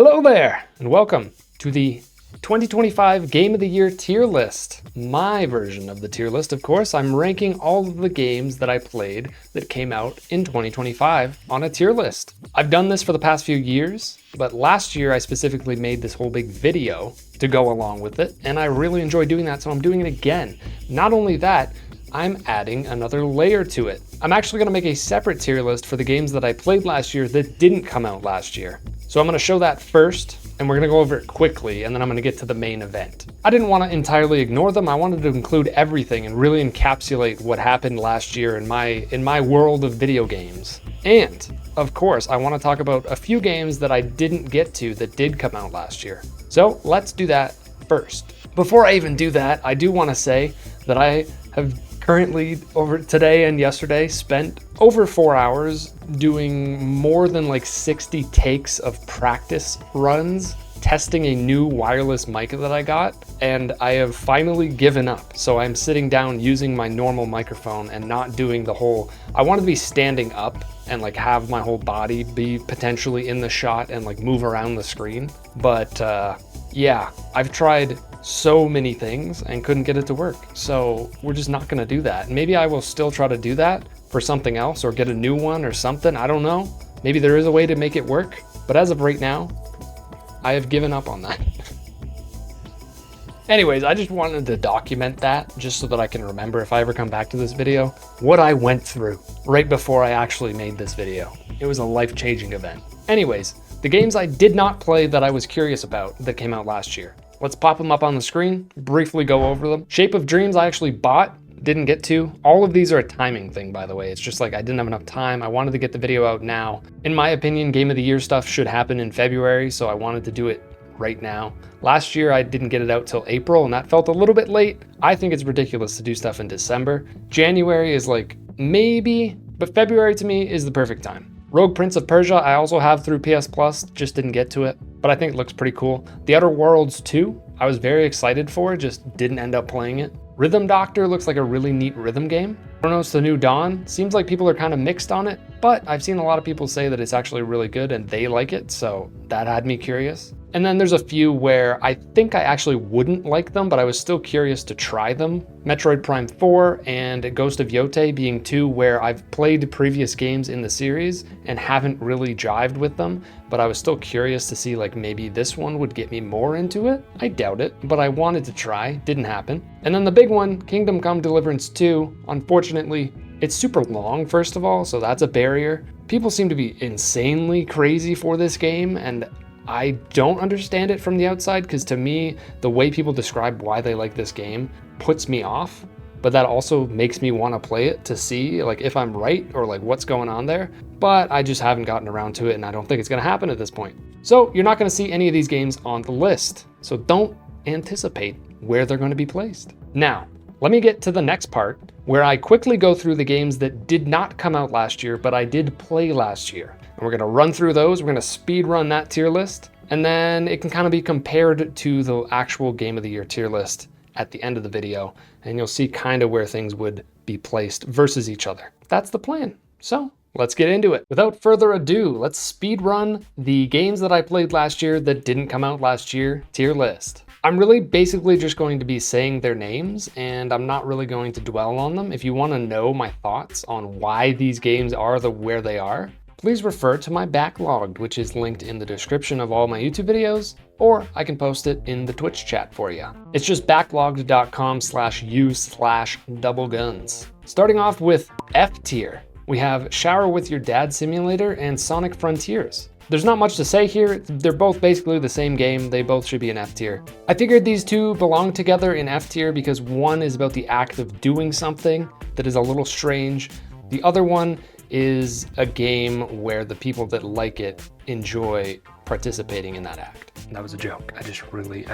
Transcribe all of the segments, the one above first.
Hello there, and welcome to the 2025 Game of the Year tier list. My version of the tier list, of course. I'm ranking all of the games that I played that came out in 2025 on a tier list. I've done this for the past few years, but last year I specifically made this whole big video to go along with it, and I really enjoy doing that, so I'm doing it again. Not only that, I'm adding another layer to it. I'm actually going to make a separate tier list for the games that I played last year that didn't come out last year. So I'm going to show that first, and we're going to go over it quickly, and then I'm going to get to the main event. I didn't want to entirely ignore them. I wanted to include everything and really encapsulate what happened last year in my world of video games. And, of course, I want to talk about a few games that I didn't get to that did come out last year. So let's do that first. Before I even do that, I do want to say that I have currently, over today and yesterday, spent over 4 hours doing more than like 60 takes of practice runs, testing a new wireless mic that I got, and I have finally given up. So I'm sitting down using my normal microphone and not doing the whole, I want to be standing up and like have my whole body be potentially in the shot and like move around the screen. But yeah, I've tried so many things and couldn't get it to work. So we're just not gonna do that. Maybe I will still try to do that for something else or get a new one or something. I don't know. Maybe there is a way to make it work. But as of right now, I have given up on that. Anyways, I just wanted to document that just so that I can remember if I ever come back to this video, what I went through right before I actually made this video. It was a life-changing event. Anyways, the games I did not play that I was curious about that came out last year. Let's pop them up on the screen, briefly go over them. Shape of Dreams I actually bought, didn't get to. All of these are a timing thing, by the way. It's just like I didn't have enough time. I wanted to get the video out now. In my opinion, Game of the Year stuff should happen in February, so I wanted to do it right now. Last year, I didn't get it out till April, and that felt a little bit late. I think it's ridiculous to do stuff in December. January is like, maybe, but February to me is the perfect time. Rogue Prince of Persia, I also have through PS Plus, just didn't get to it, but I think it looks pretty cool. The Outer Worlds 2, I was very excited for, just didn't end up playing it. Rhythm Doctor looks like a really neat rhythm game. Chronos: The New Dawn, seems like people are kind of mixed on it, but I've seen a lot of people say that it's actually really good and they like it, so that had me curious. And then there's a few where I think I actually wouldn't like them, but I was still curious to try them. Metroid Prime 4 and Ghost of Yote being two where I've played previous games in the series and haven't really jived with them, but I was still curious to see like maybe this one would get me more into it. I doubt it, but I wanted to try, didn't happen. And then the big one, Kingdom Come Deliverance 2, unfortunately, it's super long, first of all, so that's a barrier. People seem to be insanely crazy for this game, and I don't understand it from the outside, because to me, the way people describe why they like this game puts me off, but that also makes me want to play it to see like if I'm right or like what's going on there, but I just haven't gotten around to it, and I don't think it's going to happen at this point. So you're not going to see any of these games on the list, so don't anticipate where they're going to be placed. Now, let me get to the next part, where I quickly go through the games that did not come out last year, but I did play last year. And we're gonna run through those, we're gonna speed run that tier list, and then it can kind of be compared to the actual Game of the Year tier list at the end of the video, and you'll see kind of where things would be placed versus each other. That's the plan. So let's get into it. Without further ado, let's speed run the games that I played last year that didn't come out last year tier list. I'm really basically just going to be saying their names, and I'm not really going to dwell on them. If you want to know my thoughts on why these games are where they are, please refer to my backlogged, which is linked in the description of all my YouTube videos, or I can post it in the Twitch chat for you. It's just backlogged.com/u/DoubleGunz. Starting off with F tier, we have Shower with Your Dad Simulator and Sonic Frontiers. There's not much to say here. They're both basically the same game. They both should be in F tier. I figured these two belong together in F tier because one is about the act of doing something that is a little strange. The other one is a game where the people that like it enjoy participating in that act. That was a joke. I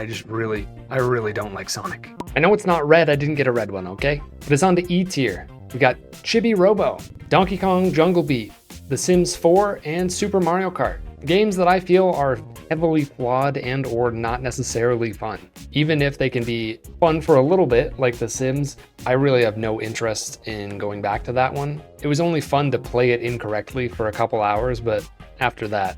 really don't like Sonic. I know it's not red. I didn't get a red one, okay? But it's on to E tier. We got Chibi Robo, Donkey Kong Jungle Beat, The Sims 4, and Super Mario Kart. Games that I feel are heavily flawed and or not necessarily fun. Even if they can be fun for a little bit, like The Sims, I really have no interest in going back to that one. It was only fun to play it incorrectly for a couple hours, but after that,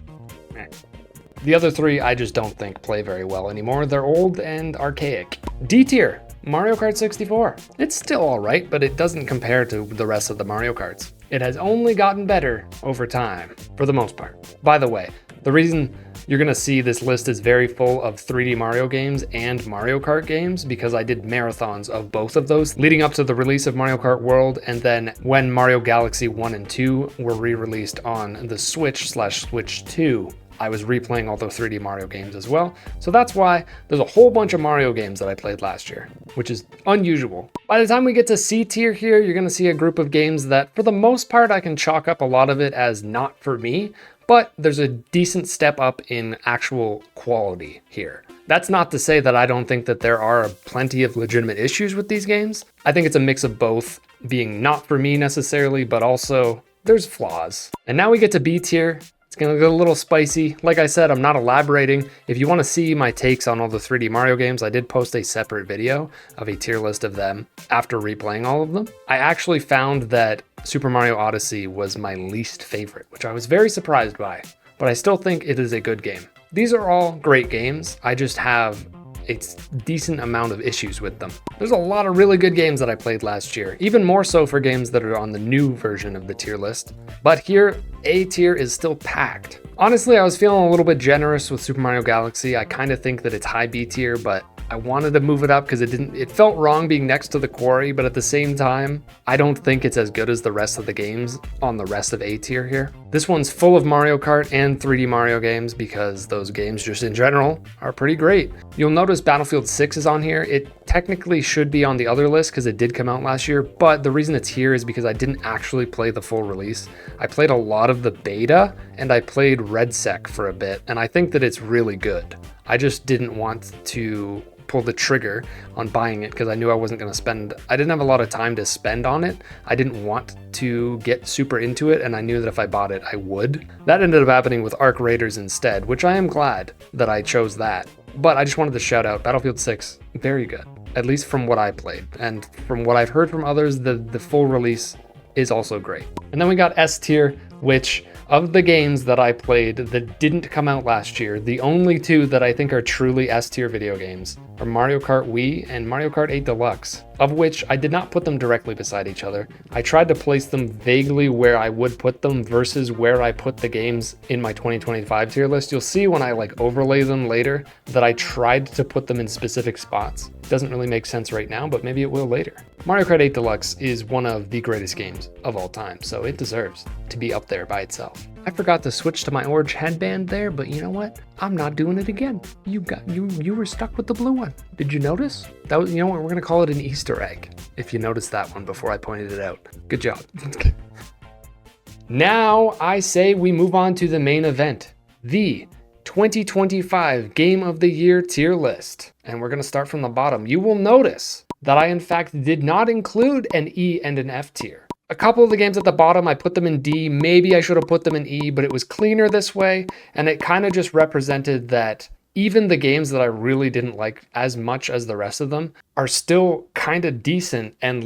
The other three I just don't think play very well anymore. They're old and archaic. D tier, Mario Kart 64. It's still alright, but it doesn't compare to the rest of the Mario Karts. It has only gotten better over time, for the most part. By the way, the reason you're gonna see this list is very full of 3D Mario games and Mario Kart games because I did marathons of both of those leading up to the release of Mario Kart World, and then when Mario Galaxy 1 and 2 were re-released on the Switch/Switch 2, I was replaying all those 3D Mario games as well. So that's why there's a whole bunch of Mario games that I played last year, which is unusual. By the time we get to C tier here, you're gonna see a group of games that for the most part, I can chalk up a lot of it as not for me, but there's a decent step up in actual quality here. That's not to say that I don't think that there are plenty of legitimate issues with these games. I think it's a mix of both being not for me necessarily, but also there's flaws. And now we get to B tier. It's gonna get a little spicy. Like I said, I'm not elaborating. If you wanna see my takes on all the 3D Mario games, I did post a separate video of a tier list of them after replaying all of them. I actually found that Super Mario Odyssey was my least favorite, which I was very surprised by, but I still think it is a good game. These are all great games. I just have a decent amount of issues with them. There's a lot of really good games that I played last year, even more so for games that are on the new version of the tier list. But here, A tier is still packed. Honestly, I was feeling a little bit generous with Super Mario Galaxy. I kind of think that it's high B tier, but I wanted to move it up because it felt wrong being next to the Quarry, but at the same time, I don't think it's as good as the rest of the games on the rest of A tier here. This one's full of Mario Kart and 3D Mario games because those games just in general are pretty great. You'll notice Battlefield 6 is on here. It technically should be on the other list because it did come out last year, but the reason it's here is because I didn't actually play the full release. I played a lot of the beta and I played Red Sec for a bit, and I think that it's really good. I just didn't want to pull the trigger on buying it because I knew I wasn't going to I didn't have a lot of time to spend on it. I didn't want to get super into it, and I knew that if I bought it, I would. That ended up happening with Arc Raiders instead, which I am glad that I chose that. But I just wanted to shout out Battlefield 6, very good, at least from what I played. And from what I've heard from others, the full release is also great. And then we got S tier, which of the games that I played that didn't come out last year, the only two that I think are truly S tier video games are Mario Kart Wii and Mario Kart 8 Deluxe, of which I did not put them directly beside each other. I tried to place them vaguely where I would put them versus where I put the games in my 2025 tier list. You'll see when I overlay them later that I tried to put them in specific spots. Doesn't really make sense right now, but maybe it will later. Mario Kart 8 Deluxe is one of the greatest games of all time, so it deserves to be up there by itself. I forgot to switch to my orange headband there, but you know what? I'm not doing it again. You were stuck with the blue one. Did you notice? That was, you know what? We're gonna call it an Easter egg. If you noticed that one before I pointed it out. Good job. Now I say we move on to the main event, the 2025 Game of the Year tier list. And we're gonna start from the bottom. You will notice that I in fact did not include an E and an F tier. A couple of the games at the bottom, I put them in D. Maybe I should have put them in E, but it was cleaner this way. And it kind of just represented that even the games that I really didn't like as much as the rest of them are still kind of decent. And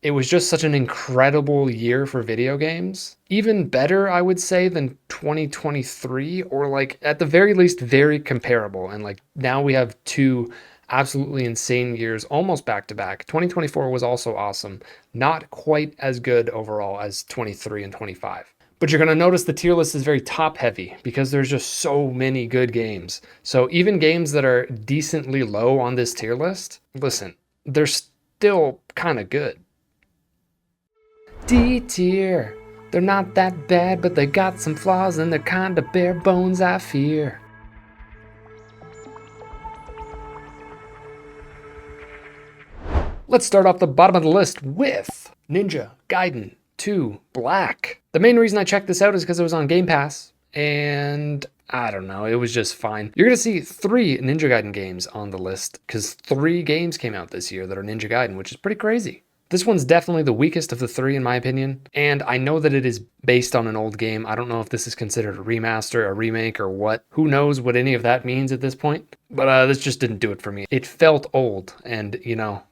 it was just such an incredible year for video games. Even better, I would say, than 2023, or at the very least, very comparable. And now we have two absolutely insane years, almost back to back. 2024 was also awesome. Not quite as good overall as 23 and 25. But you're gonna notice the tier list is very top heavy because there's just so many good games. So even games that are decently low on this tier list, listen, they're still kind of good. D tier. They're not that bad, but they got some flaws and they're kind of bare bones, I fear. Let's start off the bottom of the list with Ninja Gaiden 2 Black. The main reason I checked this out is because it was on Game Pass, and I don't know, it was just fine. You're gonna see 3 Ninja Gaiden games on the list, because 3 games came out this year that are Ninja Gaiden, which is pretty crazy. This one's definitely the weakest of the 3 in my opinion, and I know that it is based on an old game. I don't know if this is considered a remaster, a remake, or what. Who knows what any of that means at this point? But this just didn't do it for me. It felt old, and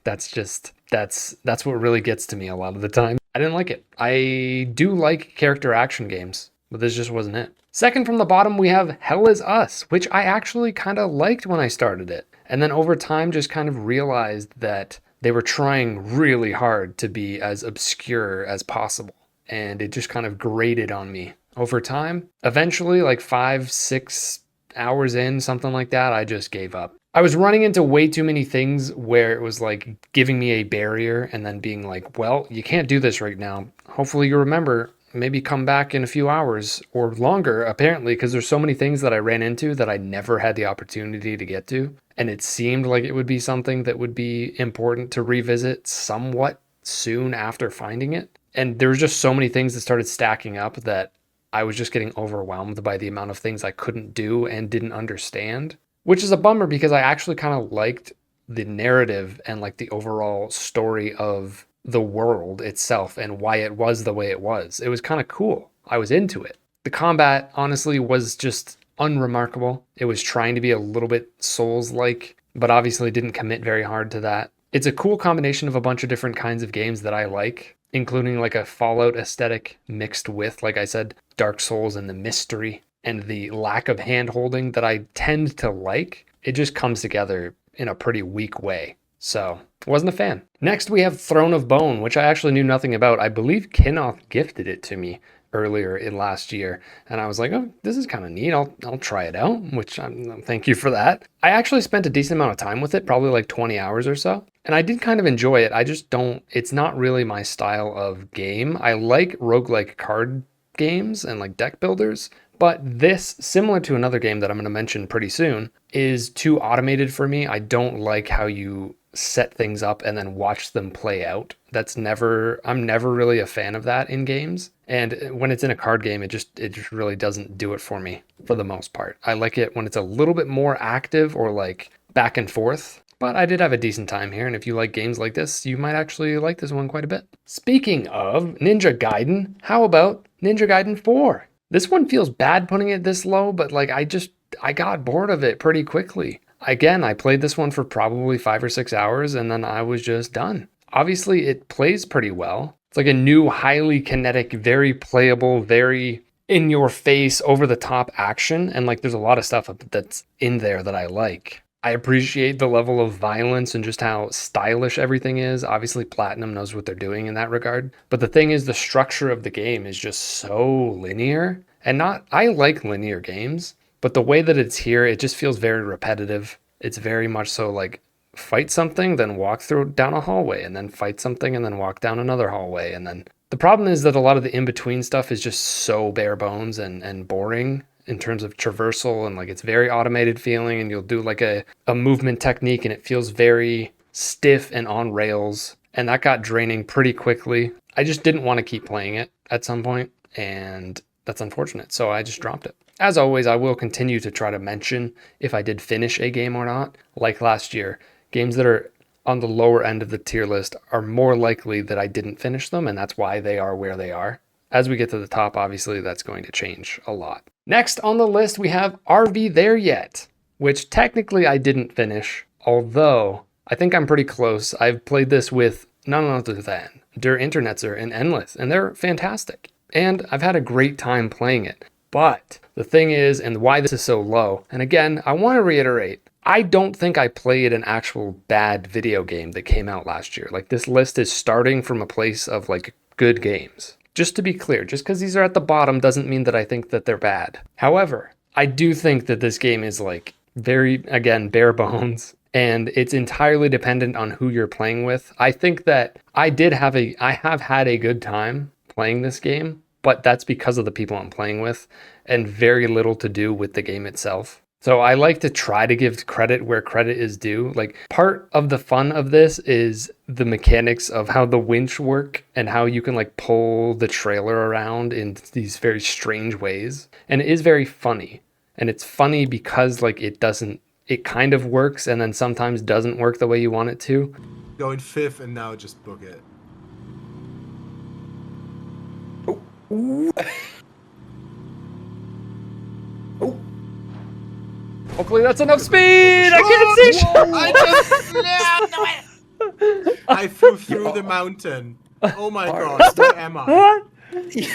that's what really gets to me a lot of the time. I didn't like it. I do like character action games, but this just wasn't it. Second from the bottom, we have Hell Is Us, which I actually kind of liked when I started it. And then over time, just kind of realized that they were trying really hard to be as obscure as possible. And it just kind of grated on me over time. Eventually, like 5-6 hours in, something like that, I just gave up. I was running into way too many things where it was like giving me a barrier and then being like, well, you can't do this right now. Hopefully you remember, maybe come back in a few hours or longer, apparently, because there's so many things that I ran into that I never had the opportunity to get to. And it seemed like it would be something that would be important to revisit somewhat soon after finding it. And there was just so many things that started stacking up that I was just getting overwhelmed by the amount of things I couldn't do and didn't understand, which is a bummer because I actually kind of liked the narrative and like the overall story of the world itself and why it was the way it was. It was kind of cool. I was into it. The combat, honestly, was just unremarkable. It was trying to be a little bit Souls-like, but obviously didn't commit very hard to that. It's a cool combination of a bunch of different kinds of games that I like, including like a Fallout aesthetic mixed with, like I said, Dark Souls and the mystery and the lack of hand-holding that I tend to like. It just comes together in a pretty weak way. So, wasn't a fan. Next, we have Throne of Bone, which I actually knew nothing about. I believe Kinoth gifted it to me earlier in last year, and I was like, oh, this is kind of neat. I'll try it out, which thank you for that. I actually spent a decent amount of time with it, probably like 20 hours or so, and I did kind of enjoy it. I just don't, it's not really my style of game. I like roguelike card games and like deck builders, but this, similar to another game that I'm going to mention pretty soon, is too automated for me. I don't like how you set things up and then watch them play out. I'm never really a fan of that in games. And when it's in a card game, it just really doesn't do it for me for the most part. I like it when it's a little bit more active or like back and forth. But I did have a decent time here, and if you like games like this, you might actually like this one quite a bit. Speaking of Ninja Gaiden, how about Ninja Gaiden 4? This one feels bad putting it this low, but like I got bored of it pretty quickly. Again, I played this one for probably 5 or 6 hours, and then I was just done. Obviously, it plays pretty well. It's like a new, highly kinetic, very playable, very in-your-face, over-the-top action, and like there's a lot of stuff that's in there that I like. I appreciate the level of violence and just how stylish everything is. Obviously, Platinum knows what they're doing in that regard. But the thing is, the structure of the game is just so linear. And I like linear games, but the way that it's here, it just feels very repetitive. It's very much so like fight something, then walk down a hallway, and then fight something, and then walk down another hallway. And then the problem is that a lot of the in-between stuff is just so bare bones and boring in terms of traversal, and like it's very automated feeling, and you'll do like a movement technique and it feels very stiff and on rails, and that got draining pretty quickly. I just didn't want to keep playing it at some point, and that's unfortunate, so I just dropped it. As always, I will continue to try to mention if I did finish a game or not. Like last year, games that are on the lower end of the tier list are more likely that I didn't finish them, and that's why they are where they are. As we get to the top, obviously, that's going to change a lot. Next on the list, we have Are We There Yet?, which technically I didn't finish, although I think I'm pretty close. I've played this with none other than Der Internetzer and Endless, and they're fantastic. And I've had a great time playing it. But the thing is, and why this is so low, and again, I want to reiterate, I don't think I played an actual bad video game that came out last year. Like, this list is starting from a place of like good games. Just to be clear, just because these are at the bottom doesn't mean that I think that they're bad. However, I do think that this game is like very, again, bare bones, and it's entirely dependent on who you're playing with. I think that I have had a good time playing this game, but that's because of the people I'm playing with and very little to do with the game itself. So I like to try to give credit where credit is due. Like, part of the fun of this is the mechanics of how the winch work and how you can like pull the trailer around in these very strange ways. And it is very funny. And it's funny because like it kind of works and then sometimes doesn't work the way you want it to. Go in fifth and now just book it. Ooh. Oh. Hopefully that's enough speed! I can't see! I flew through the mountain. Oh my god, where am I? What?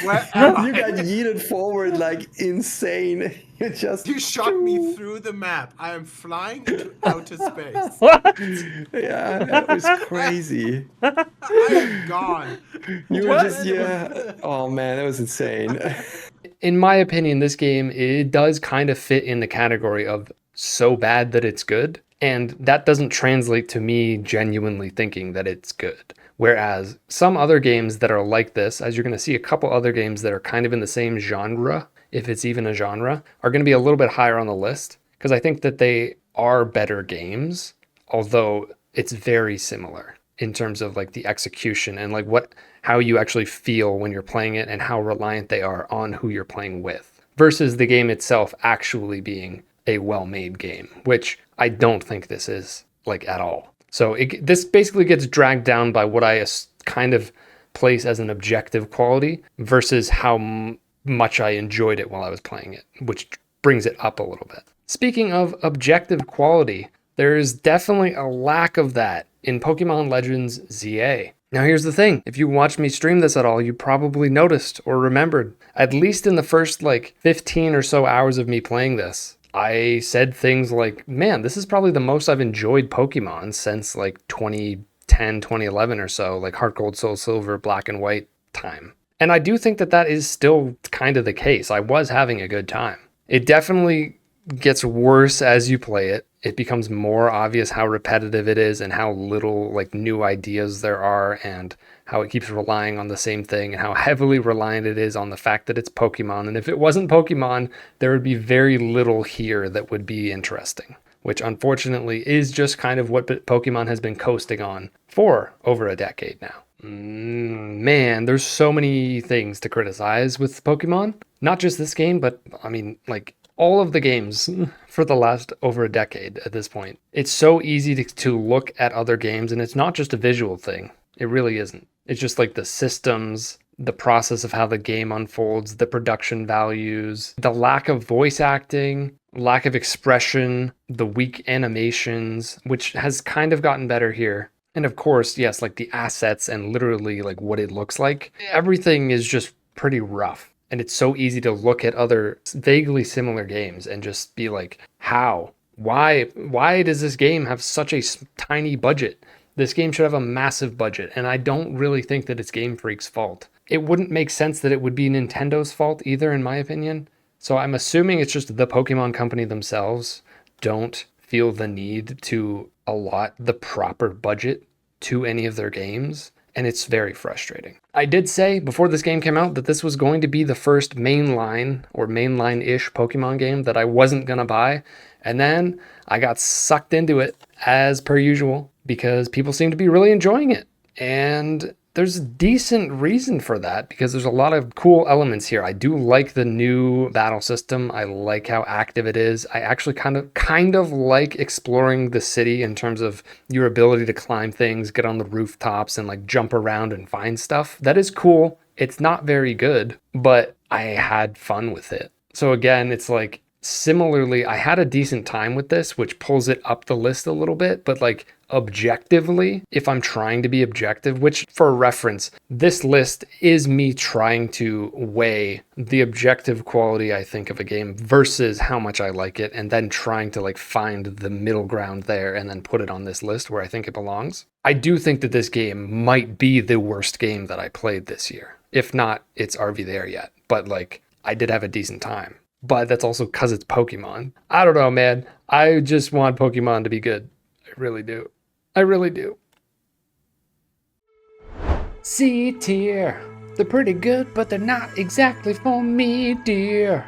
Where am You got I? yeeted forward like insane. You just You shot me through the map. I am flying into outer space. What? Yeah, that was crazy. I am gone. You were Just just, ran away. yeah. Oh man, that was insane. In my opinion, this game, it does kind of fit in the category of so bad that it's good. And that doesn't translate to me genuinely thinking that it's good. Whereas some other games that are like this, as you're going to see a couple other games that are kind of in the same genre, if it's even a genre, are going to be a little bit higher on the list. Because I think that they are better games, although it's very similar in terms of like the execution and like how you actually feel when you're playing it and how reliant they are on who you're playing with versus the game itself actually being a well-made game, which I don't think this is like at all. So this basically gets dragged down by what I kind of place as an objective quality versus how much I enjoyed it while I was playing it, which brings it up a little bit. Speaking of objective quality, there is definitely a lack of that in Pokemon Legends ZA. Now here's the thing, if you watched me stream this at all, you probably noticed or remembered, at least in the first like 15 or so hours of me playing this, I said things like, man, this is probably the most I've enjoyed Pokemon since like 2010, 2011 or so, like Heart Gold, Soul Silver, Black and White time. And I do think that that is still kind of the case. I was having a good time. It definitely gets worse as you play it. It becomes more obvious how repetitive it is and how little like new ideas there are and how it keeps relying on the same thing and how heavily reliant it is on the fact that it's Pokemon. And if it wasn't Pokemon, there would be very little here that would be interesting, which unfortunately is just kind of what Pokemon has been coasting on for over a decade now. Man, there's so many things to criticize with Pokemon. Not just this game, but I mean, like all of the games for the last over a decade at this point. It's so easy to look at other games, and it's not just a visual thing. It really isn't. It's just like the systems, the process of how the game unfolds, the production values, the lack of voice acting, lack of expression, the weak animations, which has kind of gotten better here. And of course, yes, like the assets and literally like what it looks like. Everything is just pretty rough. And it's so easy to look at other vaguely similar games and just be like, how? Why does this game have such a tiny budget? This game should have a massive budget. And I don't really think that it's Game Freak's fault. It wouldn't make sense that it would be Nintendo's fault either, in my opinion. So I'm assuming it's just the Pokemon Company themselves don't feel the need to allot the proper budget to any of their games. And it's very frustrating. I did say before this game came out that this was going to be the first mainline or mainline-ish Pokemon game that I wasn't going to buy. And then I got sucked into it as per usual because people seem to be really enjoying it. And there's a decent reason for that because there's a lot of cool elements here. I do like the new battle system. I like how active it is. I actually kind of like exploring the city in terms of your ability to climb things, get on the rooftops and like jump around and find stuff. That is cool. It's not very good, but I had fun with it. So again, it's like similarly, I had a decent time with this, which pulls it up the list a little bit, but like objectively, if I'm trying to be objective, which for reference, this list is me trying to weigh the objective quality I think of a game versus how much I like it, and then trying to like find the middle ground there and then put it on this list where I think it belongs. I do think that this game might be the worst game that I played this year. If not, it's RV there yet. But like, I did have a decent time. But that's also because it's Pokemon. I don't know, man. I just want Pokemon to be good. I really do. I really do. C tier. They're pretty good, but they're not exactly for me, dear.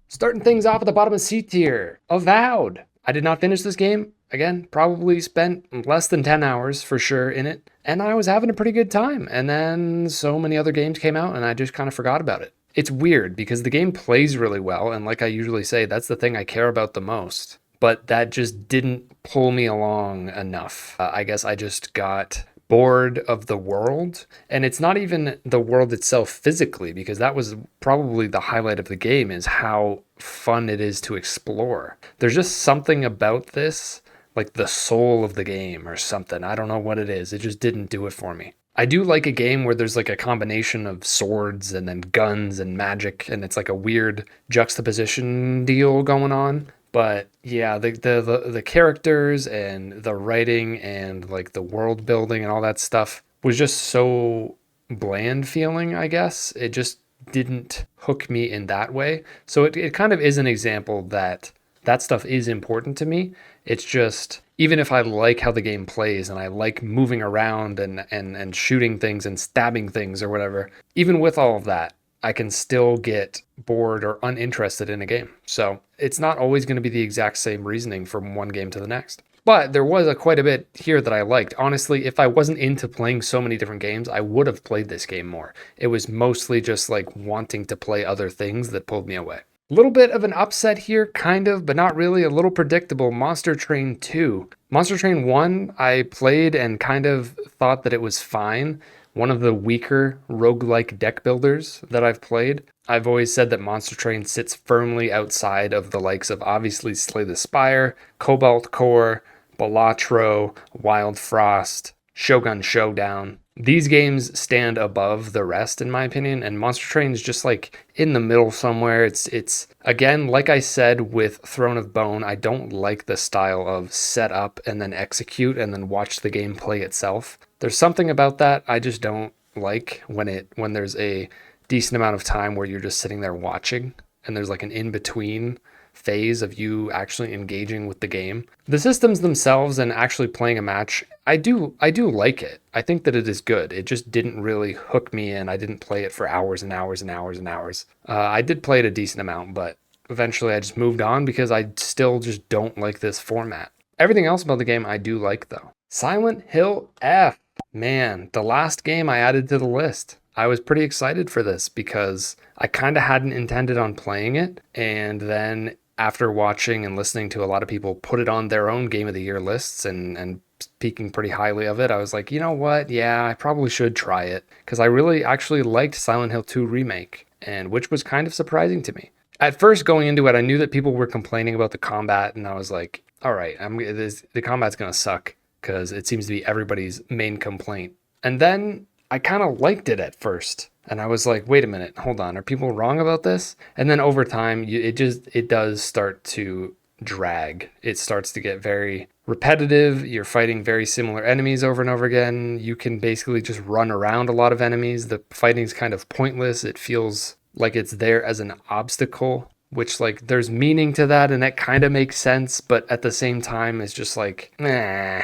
Starting things off at the bottom of C tier. Avowed. I did not finish this game. Again, probably spent less than 10 hours for sure in it. And I was having a pretty good time. And then so many other games came out and I just kind of forgot about it. It's weird because the game plays really well. And like I usually say, that's the thing I care about the most. But that just didn't pull me along enough. I guess I just got bored of the world. And it's not even the world itself physically, because that was probably the highlight of the game, is how fun it is to explore. There's just something about this like the soul of the game or something. I don't know what it is. It just didn't do it for me. I do like a game where there's like a combination of swords and then guns and magic, and it's like a weird juxtaposition deal going on. But yeah, the characters and the writing and like the world building and all that stuff was just so bland feeling, I guess. It just didn't hook me in that way. So it kind of is an example that that stuff is important to me. It's just, even if I like how the game plays and I like moving around and shooting things and stabbing things or whatever, even with all of that, I can still get bored or uninterested in a game. So it's not always going to be the exact same reasoning from one game to the next. But there was quite a bit here that I liked. Honestly, if I wasn't into playing so many different games, I would have played this game more. It was mostly just like wanting to play other things that pulled me away. A little bit of an upset here, kind of, but not really. A little predictable. Monster Train 2. Monster Train 1, I played and kind of thought that it was fine. One of the weaker roguelike deck builders that I've played. I've always said that Monster Train sits firmly outside of the likes of obviously Slay the Spire, Cobalt Core, Balatro, Wild Frost, Shogun Showdown. These games stand above the rest, in my opinion, and Monster Train is just like in the middle somewhere. It's again, like I said with Throne of Bone, I don't like the style of set up and then execute and then watch the game play itself. There's something about that I just don't like when there's a decent amount of time where you're just sitting there watching and there's like an in-between phase of you actually engaging with the game. The systems themselves and actually playing a match, I do like it. I think that it is good. It just didn't really hook me in. I didn't play it for hours and hours and hours and hours. I did play it a decent amount, but eventually I just moved on because I still just don't like this format. Everything else about the game I do like though. Silent Hill F. Man, the last game I added to the list. I was pretty excited for this because I kind of hadn't intended on playing it, and then after watching and listening to a lot of people put it on their own Game of the Year lists and speaking pretty highly of it, I was like, you know what? Yeah, I probably should try it because I really actually liked Silent Hill 2 Remake, and which was kind of surprising to me. At first going into it, I knew that people were complaining about the combat, and I was like, all right, the combat's going to suck because it seems to be everybody's main complaint. And then I kind of liked it at first. And I was like, wait a minute, hold on, are people wrong about this? And then over time, it does start to drag. It starts to get very repetitive. You're fighting very similar enemies over and over again. You can basically just run around a lot of enemies. The fighting's kind of pointless. It feels like it's there as an obstacle, which like there's meaning to that and that kind of makes sense. But at the same time, it's just like, nah.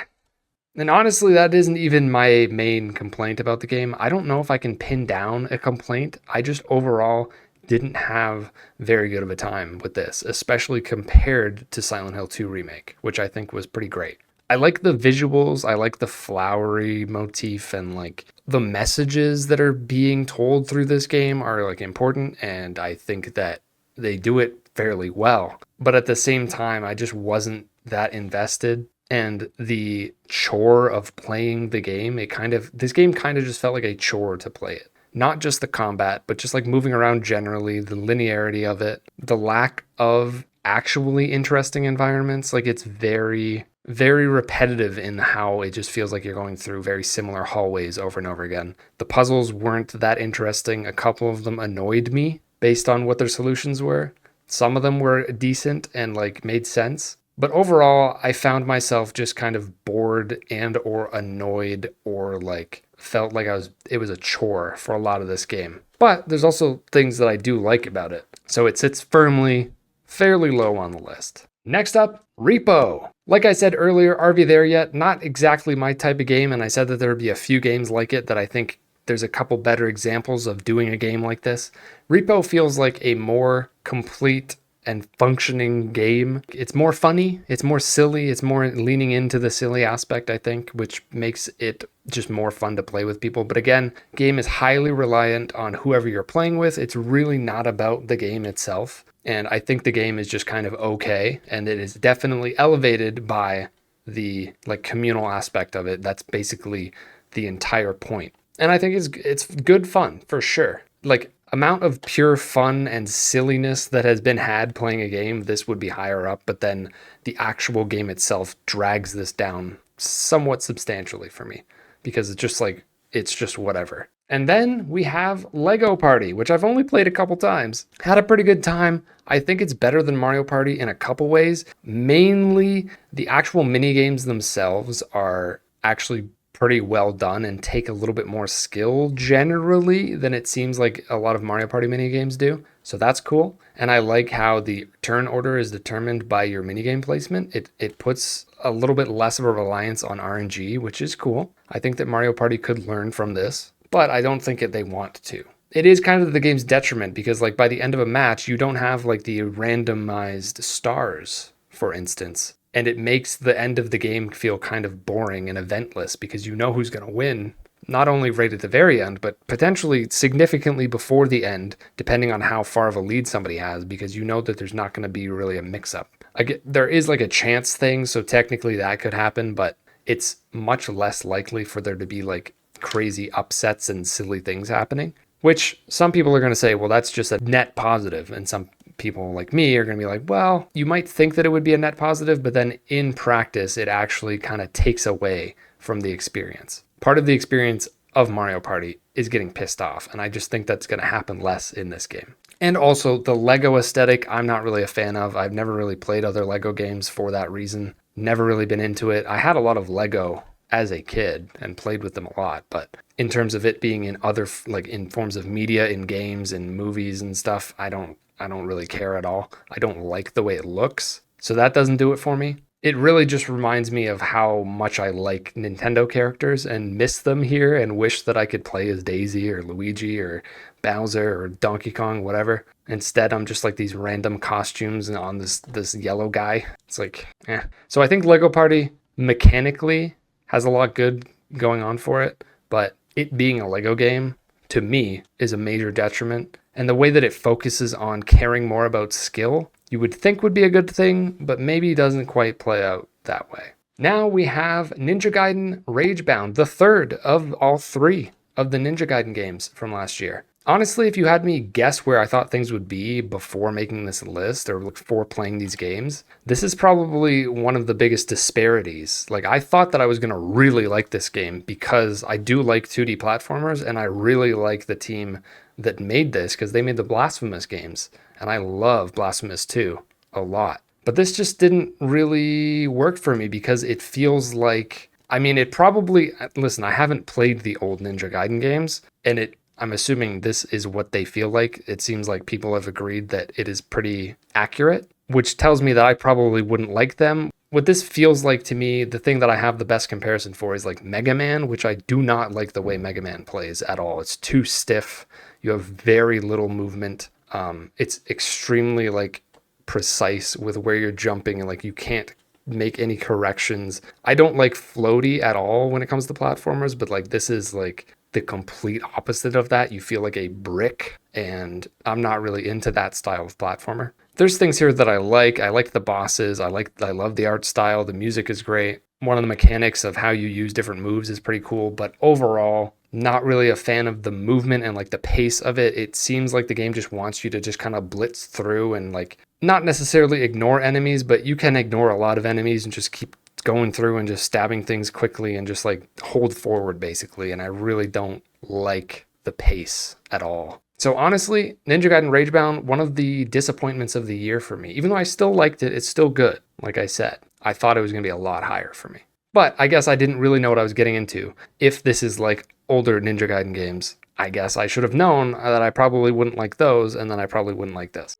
And honestly, that isn't even my main complaint about the game. I don't know if I can pin down a complaint. I just overall didn't have very good of a time with this, especially compared to Silent Hill 2 Remake, which I think was pretty great. I like the visuals, I like the flowery motif, and like the messages that are being told through this game are like important, and I think that they do it fairly well. But at the same time, I just wasn't that invested. And the chore of playing the game, this game kind of just felt like a chore to play it. Not just the combat, but just like moving around generally, the linearity of it, the lack of actually interesting environments. Like it's very, very repetitive in how it just feels like you're going through very similar hallways over and over again. The puzzles weren't that interesting. A couple of them annoyed me based on what their solutions were. Some of them were decent and like made sense. But overall, I found myself just kind of bored and or annoyed or like felt like it was a chore for a lot of this game. But there's also things that I do like about it. So it sits fairly low on the list. Next up, Repo. Like I said earlier, are we there yet? Not exactly my type of game, and I said that there would be a few games like it that I think there's a couple better examples of doing a game like this. Repo feels like a more complete and functioning game. It's more funny, it's more silly, it's more leaning into the silly aspect, I think, which makes it just more fun to play with people. But again, game is highly reliant on whoever you're playing with. It's really not about the game itself. And I think the game is just kind of okay, and it is definitely elevated by the like communal aspect of it. That's basically the entire point. And I think it's good fun for sure. Like amount of pure fun and silliness that has been had playing a game, this would be higher up, but then the actual game itself drags this down somewhat substantially for me because it's just whatever. And then we have Lego Party, which I've only played a couple times. Had a pretty good time. I think it's better than Mario Party in a couple ways. Mainly, the actual mini games themselves are actually pretty well done and take a little bit more skill generally than it seems like a lot of Mario Party mini games do. So that's cool. And I like how the turn order is determined by your minigame placement. It puts a little bit less of a reliance on RNG, which is cool. I think that Mario Party could learn from this, but I don't think that they want to. It is kind of the game's detriment because like by the end of a match, you don't have like the randomized stars, for instance. And it makes the end of the game feel kind of boring and eventless because you know who's going to win, not only right at the very end, but potentially significantly before the end, depending on how far of a lead somebody has, because you know that there's not going to be really a mix-up. There is like a chance thing, so technically that could happen, but it's much less likely for there to be like crazy upsets and silly things happening, which some people are going to say, well, that's just a net positive, and some people like me are going to be like, well, you might think that it would be a net positive, but then in practice, it actually kind of takes away from the experience. Part of the experience of Mario Party is getting pissed off, and I just think that's going to happen less in this game. And also, the Lego aesthetic, I'm not really a fan of. I've never really played other Lego games for that reason. Never really been into it. I had a lot of Lego as a kid and played with them a lot, but in terms of it being in other, like in forms of media, in games and movies and stuff, I don't really care at all. I don't like the way it looks. So that doesn't do it for me. It really just reminds me of how much I like Nintendo characters and miss them here and wish that I could play as Daisy or Luigi or Bowser or Donkey Kong, whatever. Instead, I'm just like these random costumes on this yellow guy. It's like, eh. So I think Lego Party mechanically has a lot good going on for it, but it being a Lego game, to me, is a major detriment. And the way that it focuses on caring more about skill, you would think would be a good thing, but maybe doesn't quite play out that way. Now we have Ninja Gaiden Ragebound, the third of all three of the Ninja Gaiden games from last year. Honestly, if you had me guess where I thought things would be before making this list or before playing these games, this is probably one of the biggest disparities. Like, I thought that I was going to really like this game because I do like 2D platformers and I really like the team that made this because they made the Blasphemous games. And I love Blasphemous 2 a lot. But this just didn't really work for me because it feels like, I mean, it probably, listen, I haven't played the old Ninja Gaiden games, and I'm assuming this is what they feel like. It seems like people have agreed that it is pretty accurate, which tells me that I probably wouldn't like them. What this feels like to me, the thing that I have the best comparison for is like Mega Man, which I do not like the way Mega Man plays at all. It's too stiff. You have very little movement. It's extremely like precise with where you're jumping and like you can't make any corrections. I don't like floaty at all when it comes to platformers, but like this is like the complete opposite of that. You feel like a brick, and I'm not really into that style of platformer. There's things here that I like. I like the bosses. I love the art style. The music is great. One of the mechanics of how you use different moves is pretty cool, but overall, not really a fan of the movement and like the pace of it. It seems like the game just wants you to just kind of blitz through and like not necessarily ignore enemies, but you can ignore a lot of enemies and just keep going through and just stabbing things quickly and just like hold forward basically. And I really don't like the pace at all. So honestly, Ninja Gaiden Ragebound, one of the disappointments of the year for me. Even though I still liked it, it's still good. Like I said, I thought it was going to be a lot higher for me. But I guess I didn't really know what I was getting into. If this is like older Ninja Gaiden games, I guess I should have known that I probably wouldn't like those, and then I probably wouldn't like this.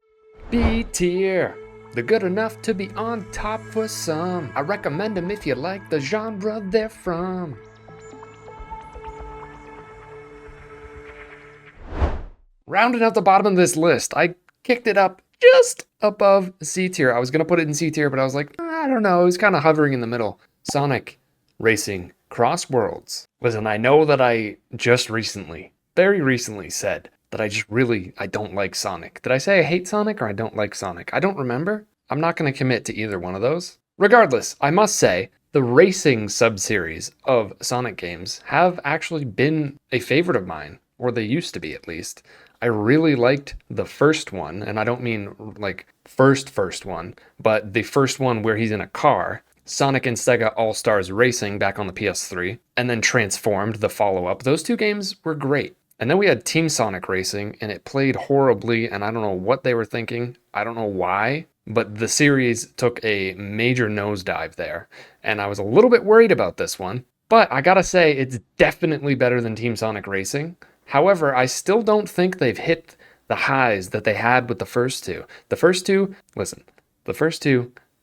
B tier. They're good enough to be on top for some. I recommend them if you like the genre they're from. Rounding out the bottom of this list, I kicked it up just above C tier. I was going to put it in C tier, but I was like, I don't know. It was kind of hovering in the middle. Sonic Racing Cross Worlds. Listen, I know that I just recently, very recently said that I don't like Sonic. Did I say I hate Sonic or I don't like Sonic? I don't remember. I'm not going to commit to either one of those. Regardless, I must say, the racing sub-series of Sonic games have actually been a favorite of mine, or they used to be at least. I really liked the first one, and I don't mean like first one, but the first one where he's in a car, Sonic and Sega All-Stars Racing back on the PS3, and then Transformed, the follow-up. Those two games were great. And then we had Team Sonic Racing, and it played horribly, and I don't know what they were thinking. I don't know why, but the series took a major nosedive there, and I was a little bit worried about this one. But I gotta say, it's definitely better than Team Sonic Racing. However, I still don't think they've hit the highs that they had with the first two. The first two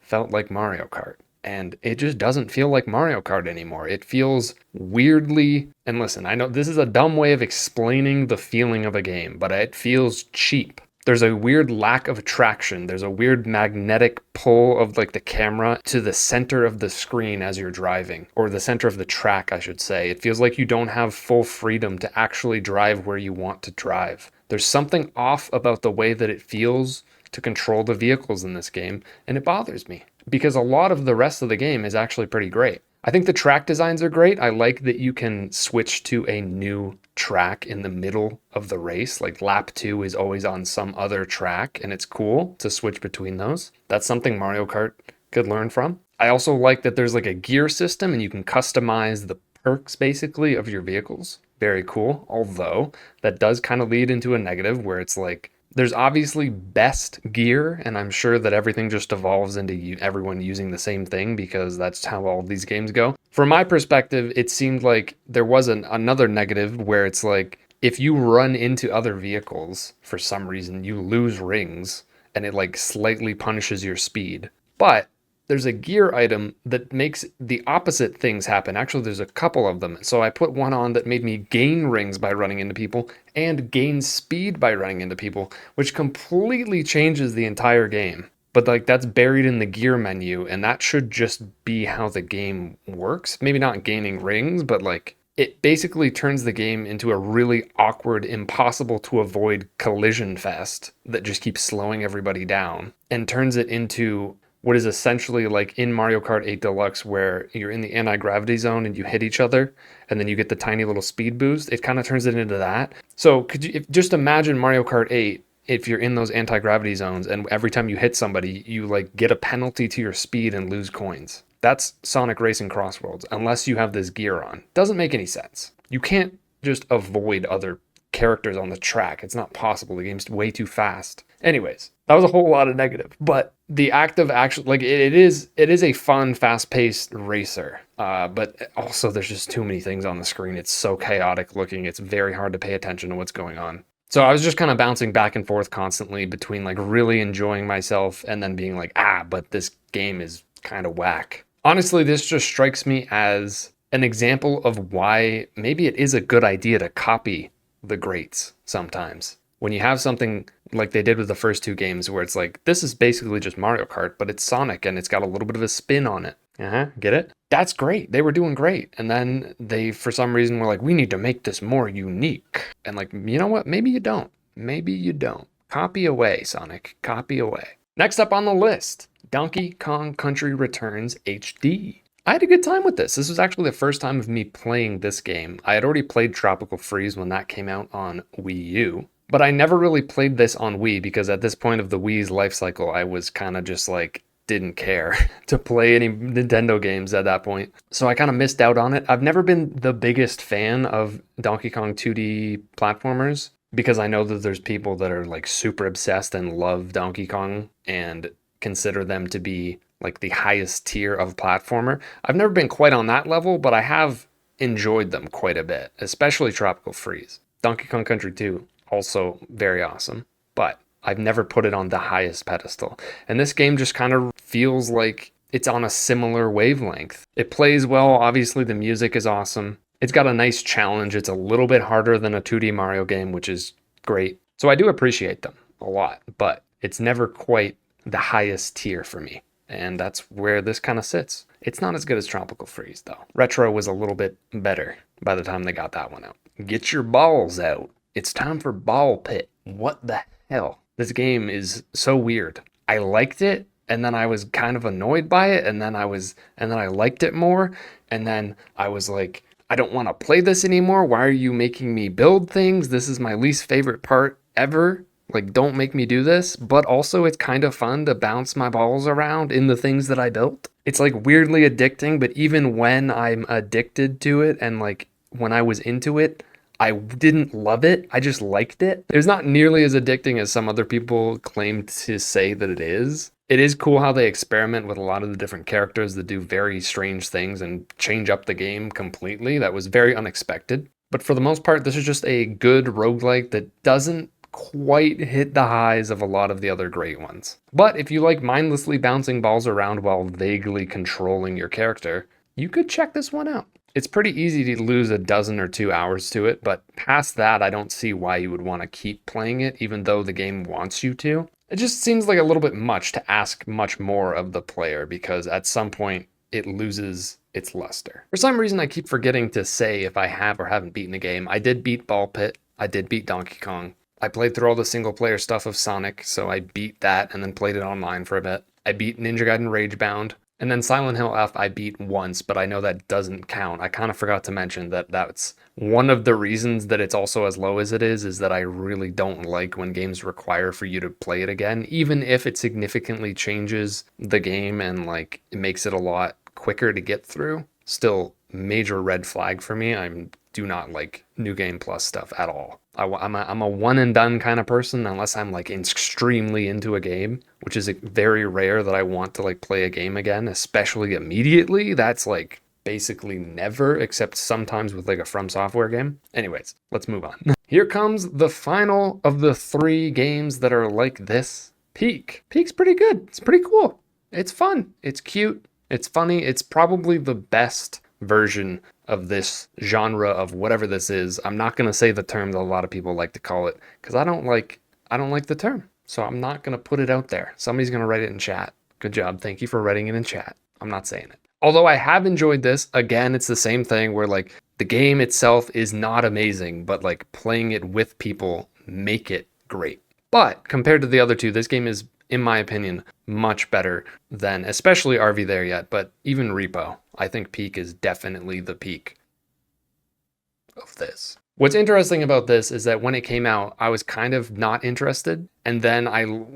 felt like Mario Kart. And it just doesn't feel like Mario Kart anymore. It feels weirdly, and listen, I know this is a dumb way of explaining the feeling of a game, but it feels cheap. There's a weird lack of traction. There's a weird magnetic pull of like the camera to the center of the screen as you're driving, or the center of the track, I should say. It feels like you don't have full freedom to actually drive where you want to drive. There's something off about the way that it feels to control the vehicles in this game, and it bothers me because a lot of the rest of the game is actually pretty great. I think the track designs are great. I like that you can switch to a new track in the middle of the race. Like lap 2 is always on some other track, and it's cool to switch between those. That's something Mario Kart could learn from. I also like that there's like a gear system and you can customize the perks basically of your vehicles. Very cool. Although that does kind of lead into a negative where it's like, there's obviously best gear, and I'm sure that everything just evolves into everyone using the same thing because that's how all these games go. From my perspective, it seemed like there was another negative where it's like, if you run into other vehicles for some reason, you lose rings, and it like slightly punishes your speed. But there's a gear item that makes the opposite things happen. Actually, there's a couple of them. So I put one on that made me gain rings by running into people and gain speed by running into people, which completely changes the entire game. But like that's buried in the gear menu, and that should just be how the game works. Maybe not gaining rings, but like it basically turns the game into a really awkward, impossible to avoid collision fest that just keeps slowing everybody down and turns it into what is essentially like in Mario Kart 8 Deluxe where you're in the anti-gravity zone and you hit each other and then you get the tiny little speed boost. It kind of turns it into that. So could you just imagine Mario Kart 8 if you're in those anti-gravity zones and every time you hit somebody, you like get a penalty to your speed and lose coins. That's Sonic Racing Crossworlds, unless you have this gear on. Doesn't make any sense. You can't just avoid other characters on the track. It's not possible. The game's way too fast. Anyways, that was a whole lot of negative, but the act of actually, like it is a fun, fast-paced racer, but also there's just too many things on the screen. It's so chaotic looking. It's very hard to pay attention to what's going on. So I was just kind of bouncing back and forth constantly between like really enjoying myself and then being like, but this game is kind of whack. Honestly, this just strikes me as an example of why maybe it is a good idea to copy the greats sometimes. When you have something like they did with the first two games where it's like, this is basically just Mario Kart, but it's Sonic and it's got a little bit of a spin on it. Get it? That's great. They were doing great. And then they, for some reason, were like, we need to make this more unique. And like, you know what? Maybe you don't. Maybe you don't. Copy away, Sonic. Copy away. Next up on the list, Donkey Kong Country Returns HD. I had a good time with this. This was actually the first time of me playing this game. I had already played Tropical Freeze when that came out on Wii U. But I never really played this on Wii because at this point of the Wii's life cycle, I was kind of just like, didn't care to play any Nintendo games at that point. So I kind of missed out on it. I've never been the biggest fan of Donkey Kong 2D platformers because I know that there's people that are like super obsessed and love Donkey Kong and consider them to be like the highest tier of platformer. I've never been quite on that level, but I have enjoyed them quite a bit, especially Tropical Freeze. Donkey Kong Country 2. Also very awesome, but I've never put it on the highest pedestal. And this game just kind of feels like it's on a similar wavelength. It plays well. Obviously, the music is awesome. It's got a nice challenge. It's a little bit harder than a 2D Mario game, which is great. So I do appreciate them a lot, but it's never quite the highest tier for me. And that's where this kind of sits. It's not as good as Tropical Freeze, though. Retro was a little bit better by the time they got that one out. Get your balls out. It's time for Ball Pit. What the hell? This game is so weird. I liked it, and then I was kind of annoyed by it, and then I liked it more, and then I was like, I don't want to play this anymore. Why are you making me build things? This is my least favorite part ever, like, don't make me do this, but also it's kind of fun to bounce my balls around in the things that I built. It's like weirdly addicting, but even when I'm addicted to it and like when I was into it, I didn't love it. I just liked it. It was not nearly as addicting as some other people claim to say that it is. It is cool how they experiment with a lot of the different characters that do very strange things and change up the game completely. That was very unexpected. But for the most part, this is just a good roguelike that doesn't quite hit the highs of a lot of the other great ones. But if you like mindlessly bouncing balls around while vaguely controlling your character, you could check this one out. It's pretty easy to lose a dozen or 2 hours to it, but past that, I don't see why you would want to keep playing it, even though the game wants you to. It just seems like a little bit much to ask much more of the player, because at some point, it loses its luster. For some reason, I keep forgetting to say if I have or haven't beaten a game. I did beat Ball Pit. I did beat Donkey Kong. I played through all the single player stuff of Sonic, so I beat that and then played it online for a bit. I beat Ninja Gaiden Ragebound. And then Silent Hill F I beat once, but I know that doesn't count. I kind of forgot to mention that that's one of the reasons that it's also as low as it is that I really don't like when games require for you to play it again, even if it significantly changes the game and like it makes it a lot quicker to get through. Still, major red flag for me. I do not like New Game Plus stuff at all. I'm a one and done kind of person unless I'm like extremely into a game, which is very rare that I want to like play a game again, especially immediately. That's like basically never, except sometimes with like a From Software game. Anyways, let's move on. Here comes the final of the 3 games that are like this. Peak. Peak's pretty good. It's pretty cool. It's fun. It's cute. It's funny. It's probably the best version of this genre of whatever this is. I'm not going to say the term that a lot of people like to call it because I don't like the term. So I'm not going to put it out there. Somebody's going to write it in chat. Good job. Thank you for writing it in chat. I'm not saying it. Although I have enjoyed this, again, it's the same thing where like the game itself is not amazing, but like playing it with people make it great. But compared to the other two, this game is, in my opinion, much better than especially RV There Yet, but even Repo. I think Peak is definitely the peak of this. What's interesting about this is that when it came out, I was kind of not interested. And then